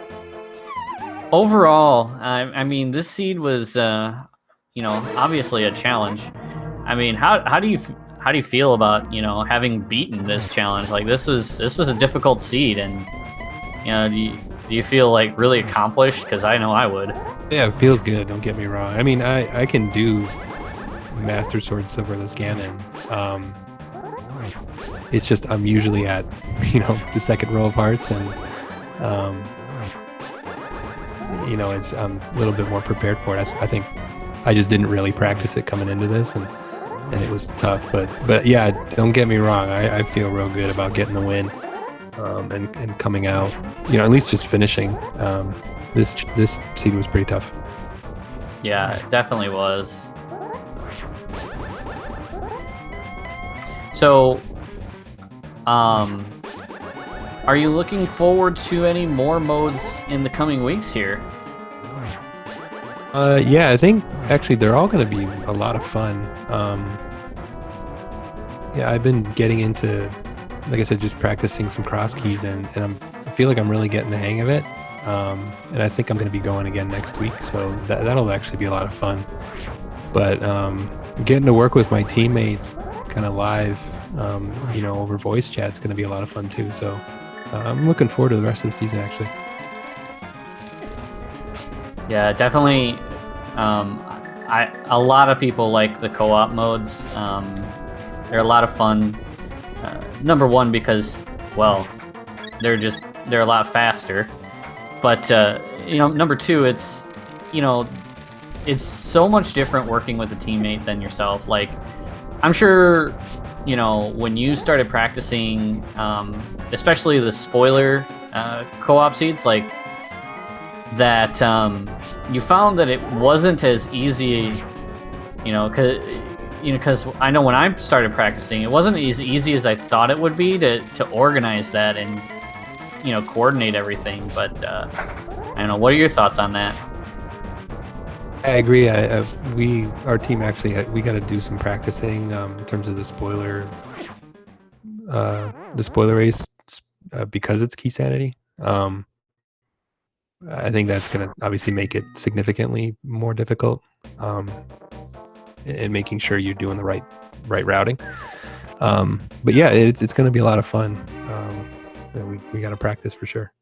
overall, I mean, this seed was, you know, obviously a challenge. I mean, how do you feel about, you know, having beaten this challenge? Like, this was a difficult seed, and you know, do you feel like really accomplished? Because I know I would. yeah, it feels good. Don't get me wrong. I mean, I can do Master Sword Silverless Ganon. It's just I'm usually at, you know, the second row of hearts, and you know, I'm a little bit more prepared for it. I think I just didn't really practice it coming into this, and it was tough. But yeah, don't get me wrong. I feel real good about getting the win, and coming out, you know, at least just finishing. This seed was pretty tough. Yeah, it definitely was. So, are you looking forward to any more modes in the coming weeks here? Yeah, I think actually they're all going to be a lot of fun. Yeah, I've been getting into, like I said, just practicing some cross keys, and I feel like I'm really getting the hang of it. And I think I'm going to be going again next week, so that'll actually be a lot of fun. But getting to work with my teammates kind of live, you know, over voice chat is going to be a lot of fun too. So I'm looking forward to the rest of the season, actually. Yeah, definitely. A lot of people like the co-op modes. They're a lot of fun. Number one, because, well, they're a lot faster. But you know, number two, it's, you know, it's so much different working with a teammate than yourself. Like, I'm sure, you know, when you started practicing, especially the spoiler co-op seeds, like, that you found that it wasn't as easy, because I know when I started practicing, it wasn't as easy as I thought it would be to organize that and coordinate everything. But I don't know. What are your thoughts on that? I agree. Our team actually, we got to do some practicing in terms of the spoiler race because it's key sanity. I think that's going to obviously make it significantly more difficult in making sure you're doing the right routing. But yeah, it's going to be a lot of fun. We got to practice for sure.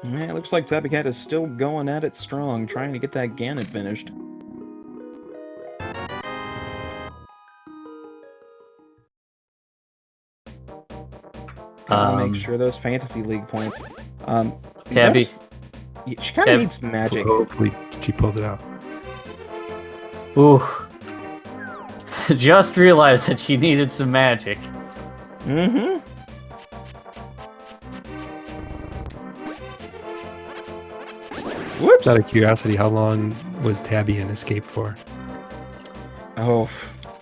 Yeah, it looks like Tabbycat is still going at it strong, trying to get that Ganon finished. Gotta make sure those Fantasy League points. Tabby. She kind of needs magic. Hopefully she pulls it out. Ooh. Just realized that she needed some magic. Mm-hmm. Whoops! Out of curiosity, how long was Tabby in Escape for? Oh.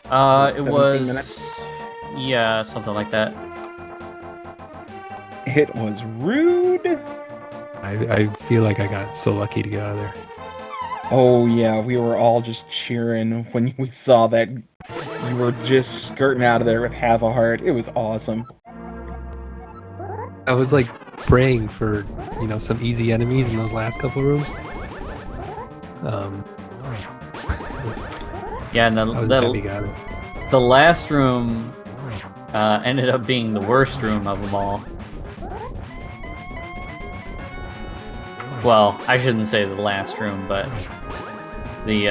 It 17 was... minutes? Yeah, something like that. It was rude. I feel like I got so lucky to get out of there. Oh yeah, we were all just cheering when we saw that you were just skirting out of there with half a heart. It was awesome. I was like praying for, some easy enemies in those last couple rooms. Yeah, and the last room ended up being the worst room of them all. Well, I shouldn't say the last room, but the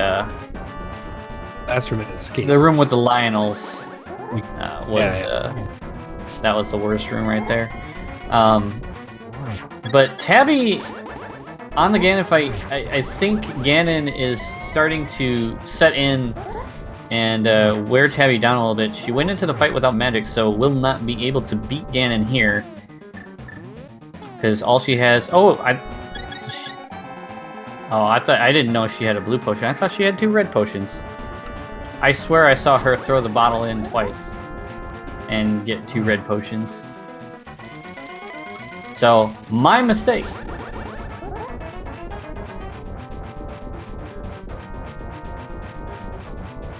last room in Escape. The room with the Lionels that was the worst room right there. But Tabby on the Ganon fight, I think Ganon is starting to set in and wear Tabby down a little bit. She went into the fight without magic, so will not be able to beat Ganon here. Because all she has... I didn't know she had a blue potion. I thought she had 2 red potions. I swear I saw her throw the bottle in twice and get 2 red potions. So, my mistake.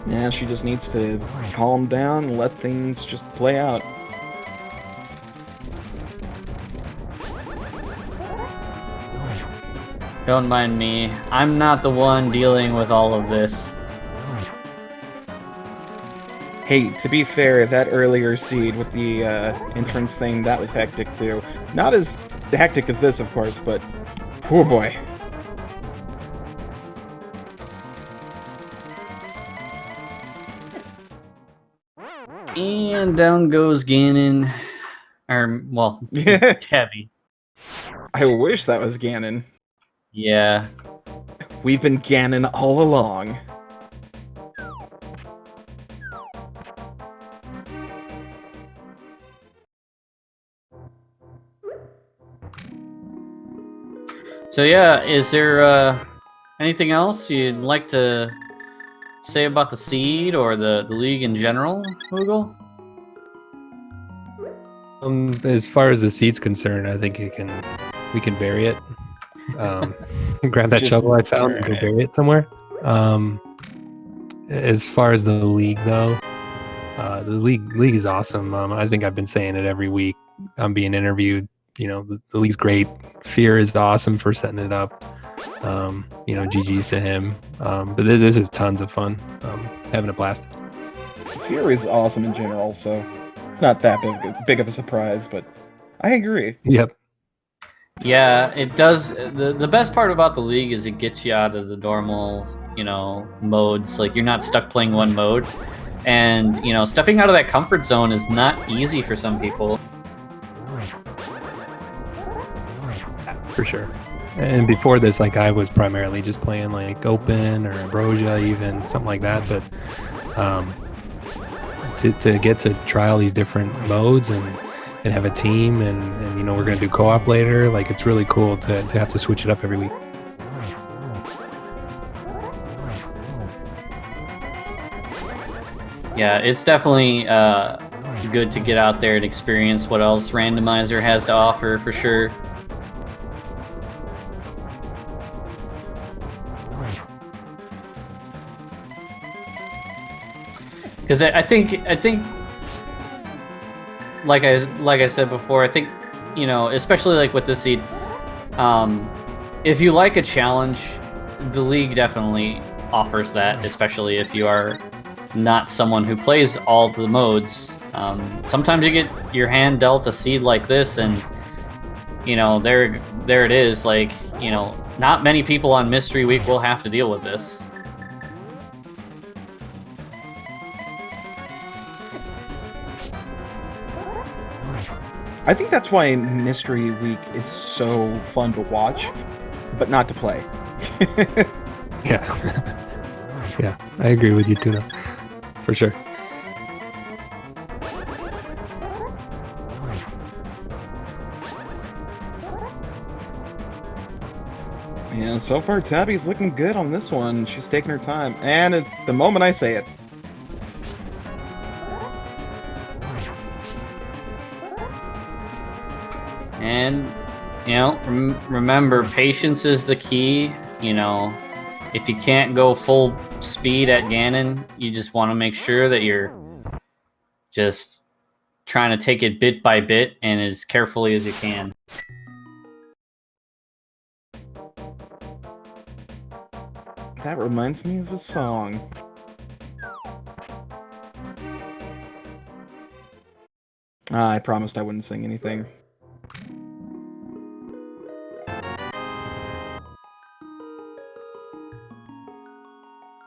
Yeah, she just needs to calm down and let things just play out. Don't mind me. I'm not the one dealing with all of this. Hey, to be fair, that earlier seed with the entrance thing, that was hectic too. Not as hectic as this, of course, but... oh boy. And down goes Ganon. Tabby. I wish that was Ganon. Yeah. We've been Ganon all along. So yeah, is there anything else you'd like to say about the seed or the league in general, Moogle? As far as the seed's concerned, I think we can bury it. Grab that shovel I found and go bury it somewhere. As far as the league though, the league is awesome. I think I've been saying it every week. I'm being interviewed. The league's great. Fear is awesome for setting it up. GG's to him. But this is tons of fun. Having a blast. Fear is awesome in general, so it's not that big of a surprise, but I agree. Yep. Yeah, it does. The best part about the league is it gets you out of the normal, modes. Like, you're not stuck playing one mode. And, stepping out of that comfort zone is not easy for some people. For sure. And before this, I was primarily just playing open or ambrosia, even something like that. But to get to try all these different modes and have a team and you know, we're gonna do co-op later. Like, it's really cool to have to switch it up every week. Yeah, it's definitely good to get out there and experience what else Randomizer has to offer, for sure. Because I think, like I said before, I think, you know, especially like with this seed, if you like a challenge, the league definitely offers that, especially if you are not someone who plays all the modes. Sometimes you get your hand dealt a seed like this, and you know, there it is. Like, you know, not many people on Mystery Week will have to deal with this. I think that's why Mystery Week is so fun to watch, but not to play. Yeah. Yeah, I agree with you, Tuna. For sure. Yeah, so far Tabby's looking good on this one. She's taking her time, and it's the moment I say it. And, you know, remember, patience is the key. You know, if you can't go full speed at Ganon, you just want to make sure that you're just trying to take it bit by bit and as carefully as you can. That reminds me of a song. I promised I wouldn't sing anything.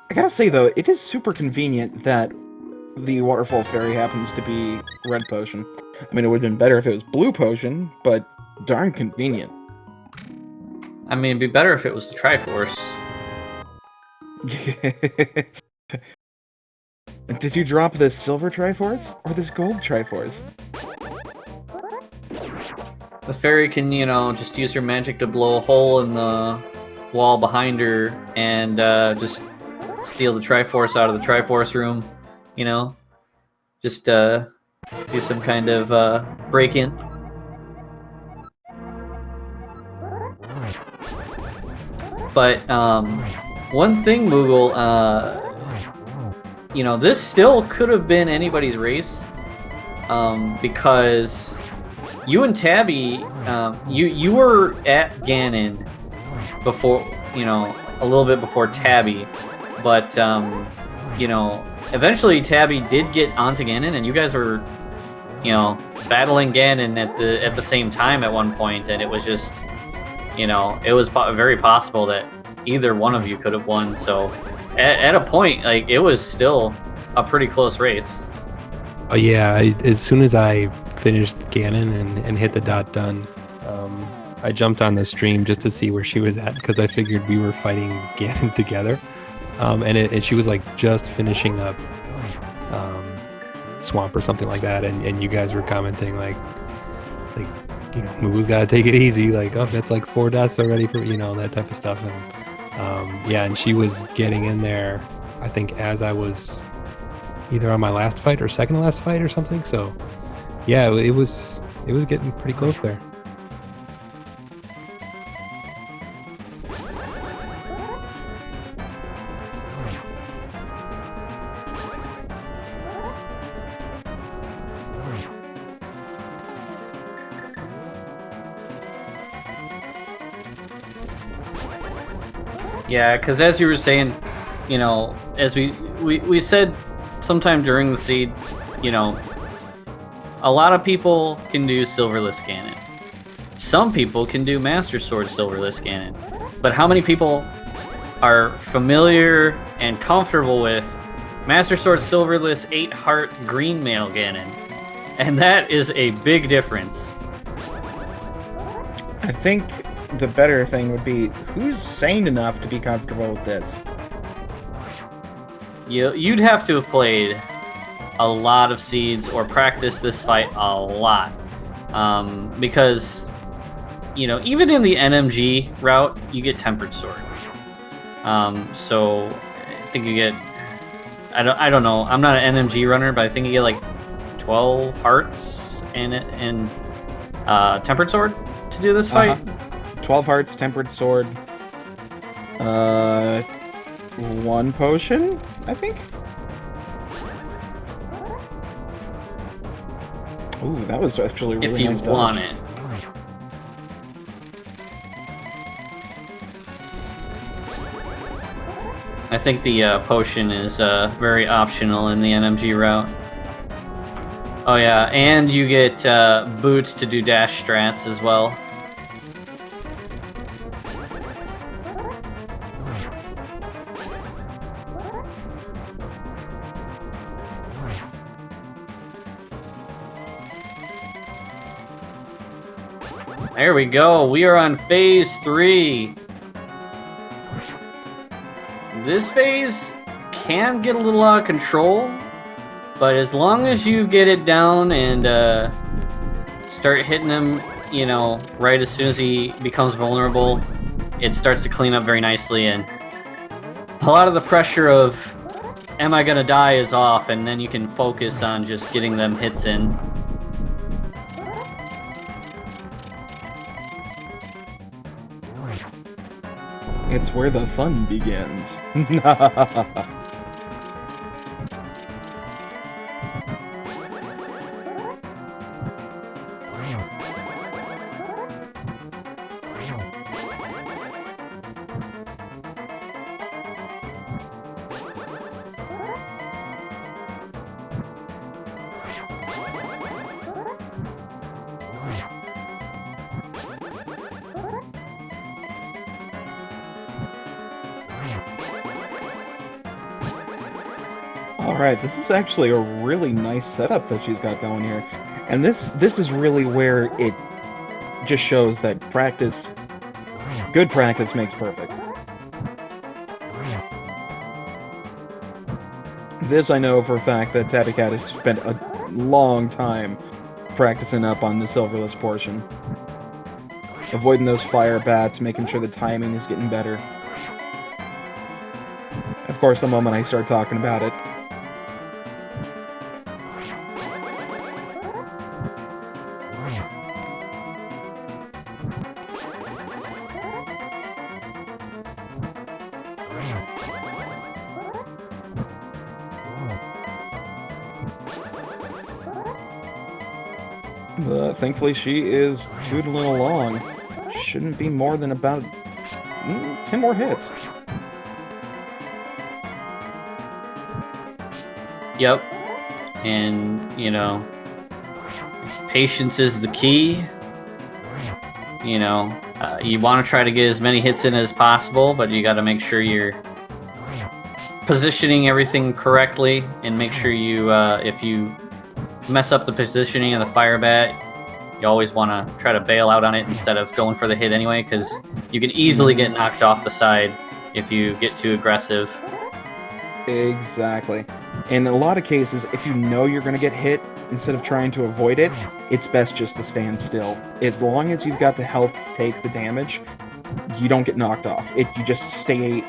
I gotta say though, it is super convenient that the Waterfall Fairy happens to be Red Potion. I mean, it would have been better if it was Blue Potion, but darn convenient. I mean, it'd be better if it was the Triforce. Did you drop this Silver Triforce or this Gold Triforce? The fairy can, you know, just use her magic to blow a hole in the wall behind her and just steal the Triforce out of the Triforce room, you know? Just do some kind of break-in. But one thing, Moogle, you know, this still could have been anybody's race, because you and Tabby, you were at Ganon before, you know, a little bit before Tabby, but you know, eventually Tabby did get onto Ganon, and you guys were, you know, battling Ganon at the same time at one point, and it was just, you know, it was very possible that either one of you could have won. So at a point, like, it was still a pretty close race. Oh yeah, as soon as I finished Ganon and hit the dot done, I jumped on the stream just to see where she was at, because I figured we were fighting Ganon together. And she was like just finishing up Swamp or something like that, and you guys were commenting like you know, Moo's gotta take it easy, like, oh, that's like 4 dots already, for, you know, that type of stuff. And yeah, and she was getting in there, I think, as I was either on my last fight or second to last fight or something. So yeah, it was getting pretty close there. Yeah, because as you were saying, you know, as we said sometime during the seed, you know, a lot of people can do Silverless Ganon. Some people can do Master Sword Silverless Ganon. But how many people are familiar and comfortable with Master Sword Silverless 8-Heart Green Male Ganon? And that is a big difference. I think the better thing would be, who's sane enough to be comfortable with this? You'd have to have played a lot of seeds or practiced this fight a lot, because even in the NMG route, you get Tempered Sword. So I think you get, I don't know. I'm not an NMG runner, but I think you get like 12 hearts and Tempered Sword to do this fight. 12 hearts, Tempered Sword. 1 potion, I think. Ooh, that was actually really if you nice want dodge. it. I think the potion is very optional in the NMG route. Oh yeah, and you get boots to do dash strats as well. There we go. We are on phase 3. This phase can get a little out of control, but as long as you get it down and start hitting him, right as soon as he becomes vulnerable, it starts to clean up very nicely, and a lot of the pressure of am I gonna die is off, and then you can focus on just getting them hits in. It's where the fun begins. Alright, this is actually a really nice setup that she's got going here. And this is really where it just shows that good practice makes perfect. This I know for a fact that Tabbycat has spent a long time practicing up on the silverless portion. Avoiding those fire bats, making sure the timing is getting better. Of course, the moment I start talking about it. Thankfully, she is tootling along. Shouldn't be more than about 10 more hits. Yep. And, patience is the key. You want to try to get as many hits in as possible, but you got to make sure you're positioning everything correctly, and make sure you, if you mess up the positioning of the fire bat, you always want to try to bail out on it instead of going for the hit anyway, because you can easily get knocked off the side if you get too aggressive. Exactly. In a lot of cases, if you know you're going to get hit, instead of trying to avoid it, it's best just to stand still. As long as you've got the health to take the damage, you don't get knocked off. You just stay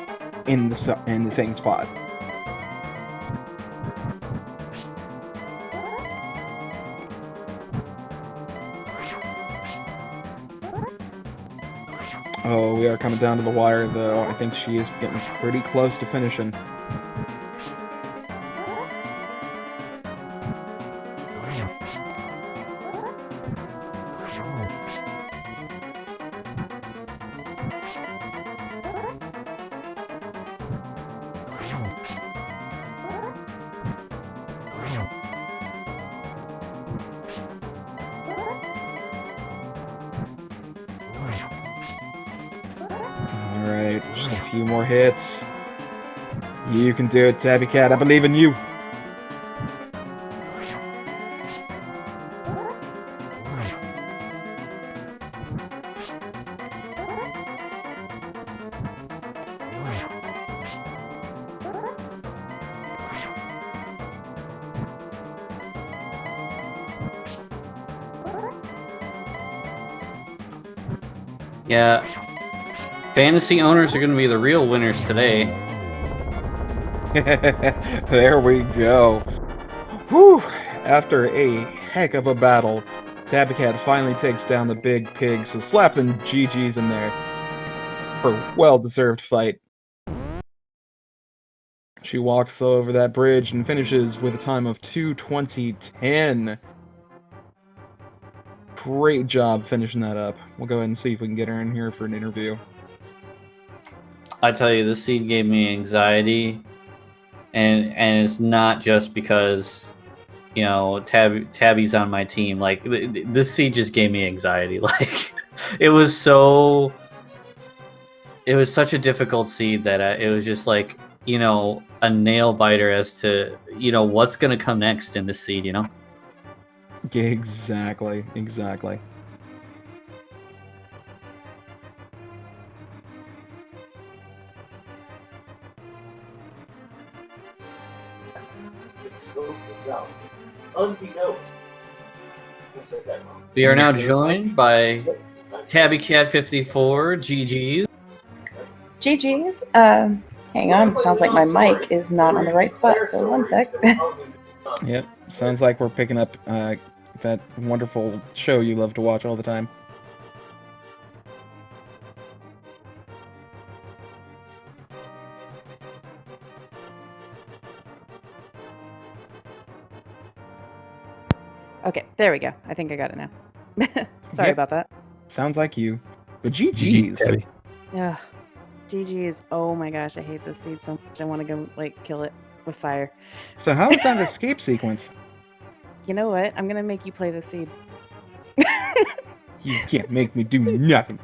in the same spot. Oh, we are coming down to the wire, though. I think she is getting pretty close to finishing. Alright, just a few more hits. You can do it, Tabbycat. I believe in you. Yeah. Fantasy owners are going to be the real winners today. There we go. Whew! After a heck of a battle, Tabbycat finally takes down the big pig, so slap them GG's in there for a well-deserved fight. She walks over that bridge and finishes with a time of 2:20:10. Great job finishing that up. We'll go ahead and see if we can get her in here for an interview. I tell you, this seed gave me anxiety, and it's not just because, you know, Tabby's on my team. Like, this seed just gave me anxiety. Like, it was such a difficult seed that it was just like, you know, a nail biter as to, you know, what's gonna come next in this seed, you know? Exactly. Unbeknownst. We are now joined by Tabbycat54, GG's. GG's. Hang on. Sounds like my mic is not on the right spot. So 1 sec. Yep, sounds like we're picking up that wonderful show you love to watch all the time. Okay, there we go. I think I got it now. Sorry Yep. about that. Sounds like you. But GG's, GG's. Tabby. Yeah. GG's. Oh my gosh, I hate this seed so much. I want to go like kill it with fire. So how is that escape sequence? You know what? I'm gonna make you play the seed. You can't make me do nothing.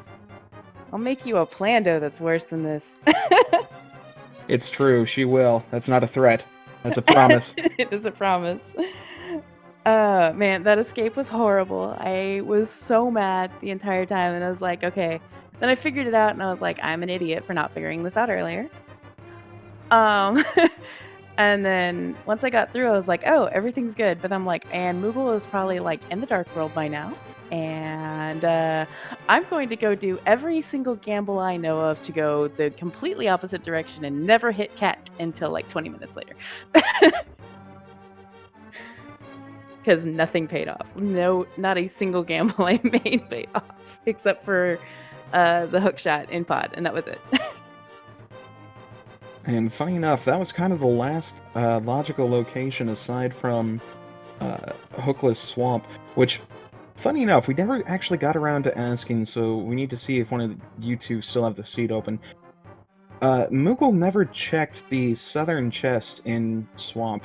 I'll make you a plando that's worse than this. It's true, she will. That's not a threat. That's a promise. It is a promise. Man, that escape was horrible. I was so mad the entire time, and I was like, okay. Then I figured it out, and I was like, I'm an idiot for not figuring this out earlier. And then once I got through, I was like, oh, everything's good. But I'm like, and Moogle is probably like in the Dark World by now. And I'm going to go do every single gamble I know of to go the completely opposite direction and never hit Cat until like 20 minutes later. Because nothing paid off. No, not a single gamble I made paid off. Except for the hook shot in pod. And that was it. And funny enough, that was kind of the last logical location aside from Hookless Swamp, which, funny enough, we never actually got around to asking, so we need to see if one of you two still have the seat open. Moogle never checked the southern chest in Swamp.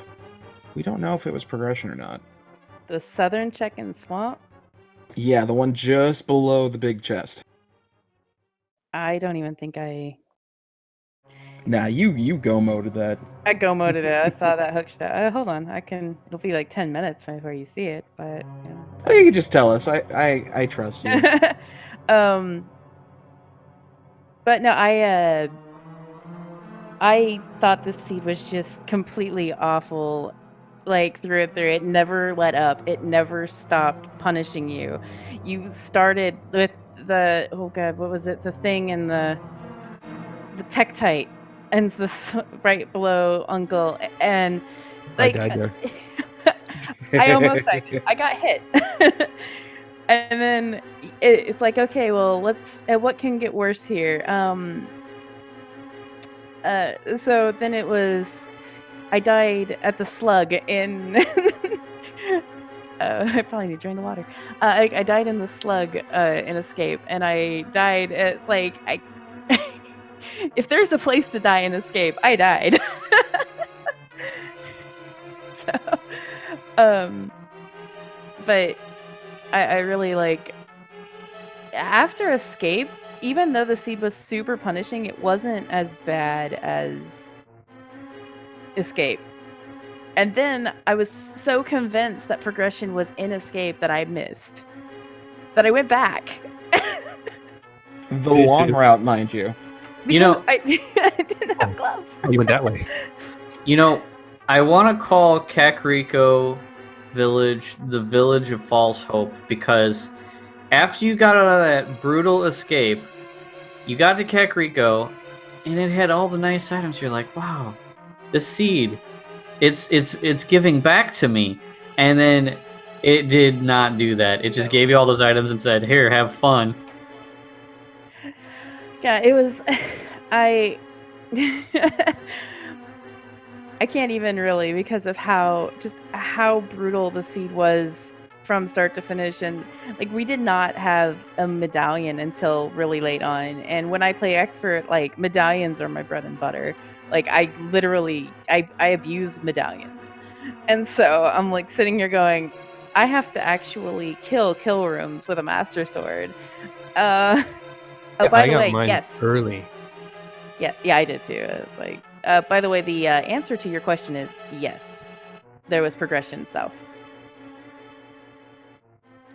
We don't know if it was progression or not. The southern check in Swamp? Yeah, the one just below the big chest. I don't even think I... Nah, you go-moded that. I go-moded it. I saw that hook shot. Hold on. It'll be like 10 minutes before you see it, but... Oh, you can just tell us. I trust you. But no, I thought this seed was just completely awful, like through and through. It never let up. It never stopped punishing you. You started with the, oh god, what was it? The thing in the Tektite, and this right below Uncle, and like I died there. I almost died. I got hit. And then it's like, okay, well, what can get worse here? So then it was, I died at the slug in, I probably need to drain the water. I died in the slug in Escape, and I died, it's like, if there's a place to die in Escape, I died. So, but I really like, after Escape, even though the seed was super punishing, it wasn't as bad as Escape. And then I was so convinced that progression was in Escape that I missed, that I went back. The long route, mind you. Because You know, I didn't have gloves. Oh, you went that way. You know, I want to call Kakariko Village the Village of False Hope because after you got out of that brutal escape, you got to Kakariko, and it had all the nice items. You're like, wow, this seed, it's giving back to me. And then it did not do that. It just gave you all those items and said, here, have fun. Yeah, it was. I I can't even really, because of how brutal the seed was from start to finish. And like, we did not have a medallion until really late on. And when I play expert, like, medallions are my bread and butter. Like, I literally I abuse medallions. And so I'm like sitting here going, I have to actually kill rooms with a master sword. Oh, by I the got way, mine yes. early. Yeah, I did too. It's like, by the way, the answer to your question is yes. There was progression south.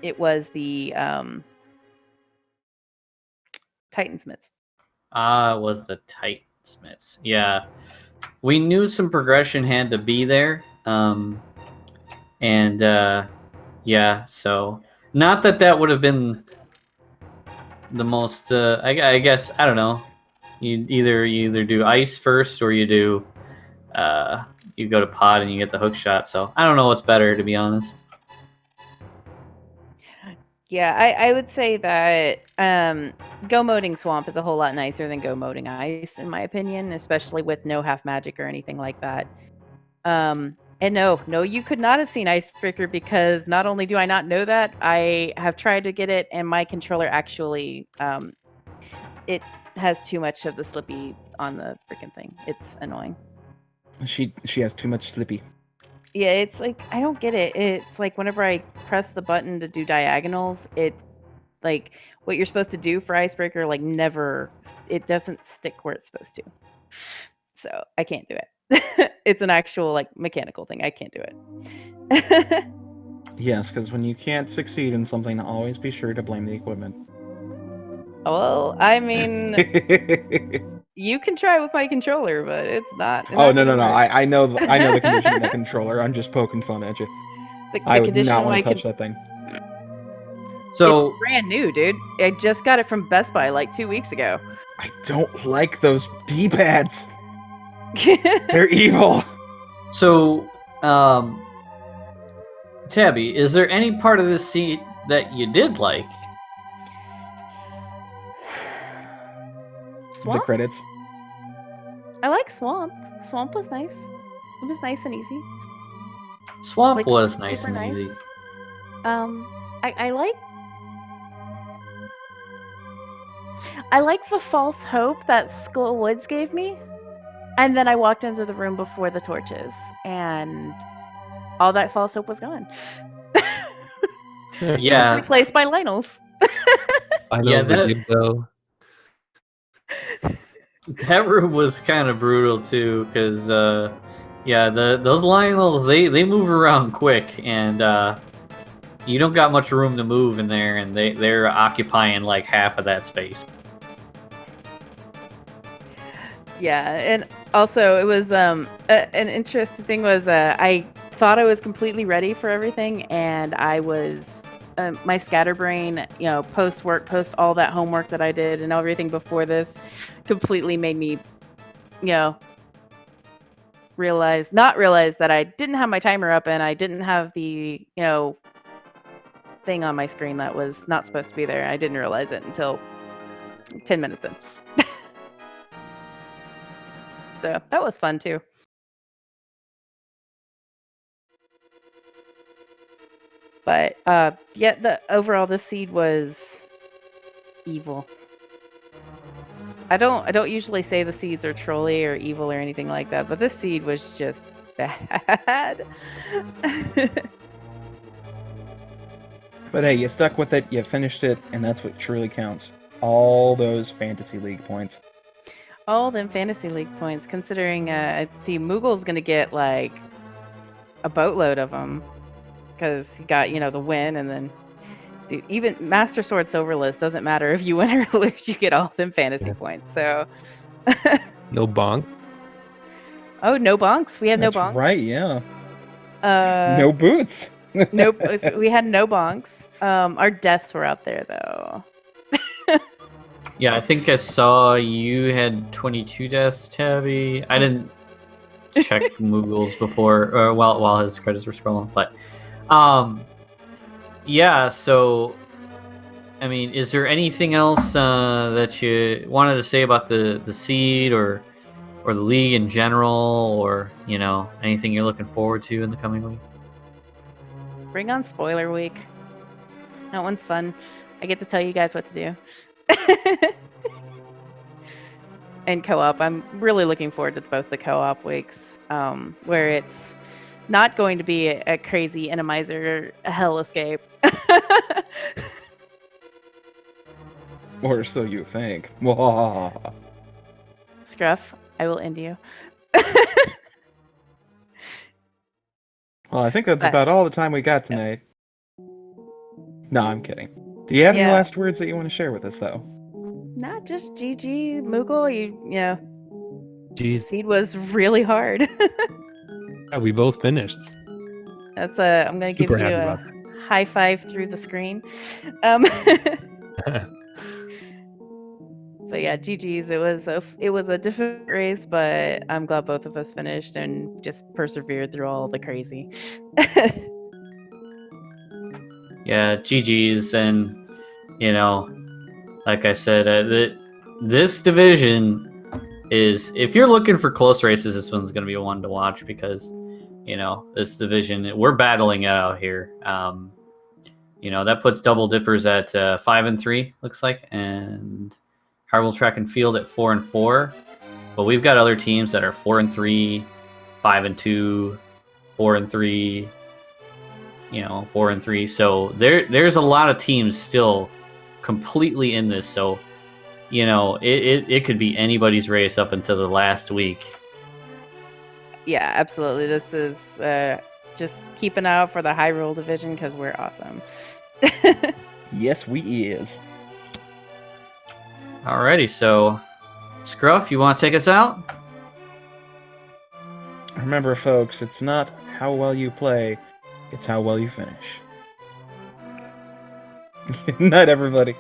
It was the Titansmiths. It was the Titans. Yeah. We knew some progression had to be there. Yeah, so not that would have been the most I guess, I don't know. You either do ice first, or you do you go to pod and you get the hook shot. So I don't know what's better, to be honest. Yeah, I would say that go moding swamp is a whole lot nicer than go moding ice, in my opinion, especially with no half magic or anything like that. And no, you could not have seen Icebreaker, because not only do I not know that, I have tried to get it, and my controller actually it has too much of the slippy on the freaking thing. It's annoying. She has too much slippy. Yeah, it's like, I don't get it. It's like whenever I press the button to do diagonals, it, like, what you're supposed to do for Icebreaker, like, never, it doesn't stick where it's supposed to. So I can't do it. It's an actual, like, mechanical thing. I can't do it. Yes, because when you can't succeed in something, always be sure to blame the equipment. Well, I mean, you can try with my controller, but it's not. Oh, no. I know the condition of the controller. I'm just poking fun at you. I would not want to touch that thing. So it's brand new, dude. I just got it from Best Buy like 2 weeks ago. I don't like those D-pads. They're evil. So, Tabby, is there any part of this seat that you did like? Swamp? The credits. I like Swamp. Swamp was nice. It was nice and easy. Swamp Like, was nice super and easy. I like the false hope that Skull Woods gave me. And then I walked into the room before the torches, and all that false hope was gone. Yeah. It was replaced by Lionel's. I know the did though. That room was kind of brutal too, because those Lionels, they move around quick, and you don't got much room to move in there, and they're occupying like half of that space. Yeah, and also it was an interesting thing was I thought I was completely ready for everything, and I was my scatterbrain, post work, post all that homework that I did and everything before this, completely made me, not realize that I didn't have my timer up, and I didn't have the thing on my screen that was not supposed to be there. I didn't realize it until 10 minutes in. So that was fun too. But the seed was evil. I don't usually say the seeds are trolly or evil or anything like that, but this seed was just bad. But hey, you stuck with it, you finished it, and that's what truly counts. All those Fantasy League points. All them Fantasy League points, considering, see, Moogle's going to get, like, a boatload of them. Because he got, the win, and then, dude, even Master Sword Silverlist doesn't matter if you win or lose, you get all them fantasy points, so. No bonk? Oh, no bonks. We have no bonks. That's right, yeah. No boots. Nope, we had no bonks. Our deaths were out there though. Yeah, I think I saw you had 22 deaths, Tabby. I didn't check Moogle's before, or while his credits were scrolling, but yeah. So, I mean, is there anything else that you wanted to say about the seed or the league in general, or anything you're looking forward to in the coming week? Bring on spoiler week. That one's fun. I get to tell you guys what to do. And co-op. I'm really looking forward to both the co-op weeks, where it's not going to be a crazy Randomizer hell escape. Or so you think. Scruff, I will end you. Well, I think that's But- about all the time we got tonight. No, I'm kidding. Do you have any Yeah. last words that you want to share with us, though? Not just GG, Moogle. You know, Jeez, seed was really hard. yeah, we both finished. That's I'm gonna give Super you happy a about high five through the screen. But yeah, GG's. It was a difficult race, but I'm glad both of us finished and just persevered through all the crazy. Yeah, GG's, and like I said, this division is, if you're looking for close races, this one's going to be a one to watch, because this division, we're battling it out here. That puts Double Dippers at 5-3, looks like, and Harwell Track and Field at 4-4. But we've got other teams that are 4-3, 5-2, 4-3. 4-3. So there's a lot of teams still completely in this. So it could be anybody's race up until the last week. Yeah, absolutely. This is just keep an eye out for the high roll division because we're awesome. Yes, we is. Alrighty, so Scruff, you want to take us out? Remember, folks, it's not how well you play, it's how well you finish. Good night, everybody.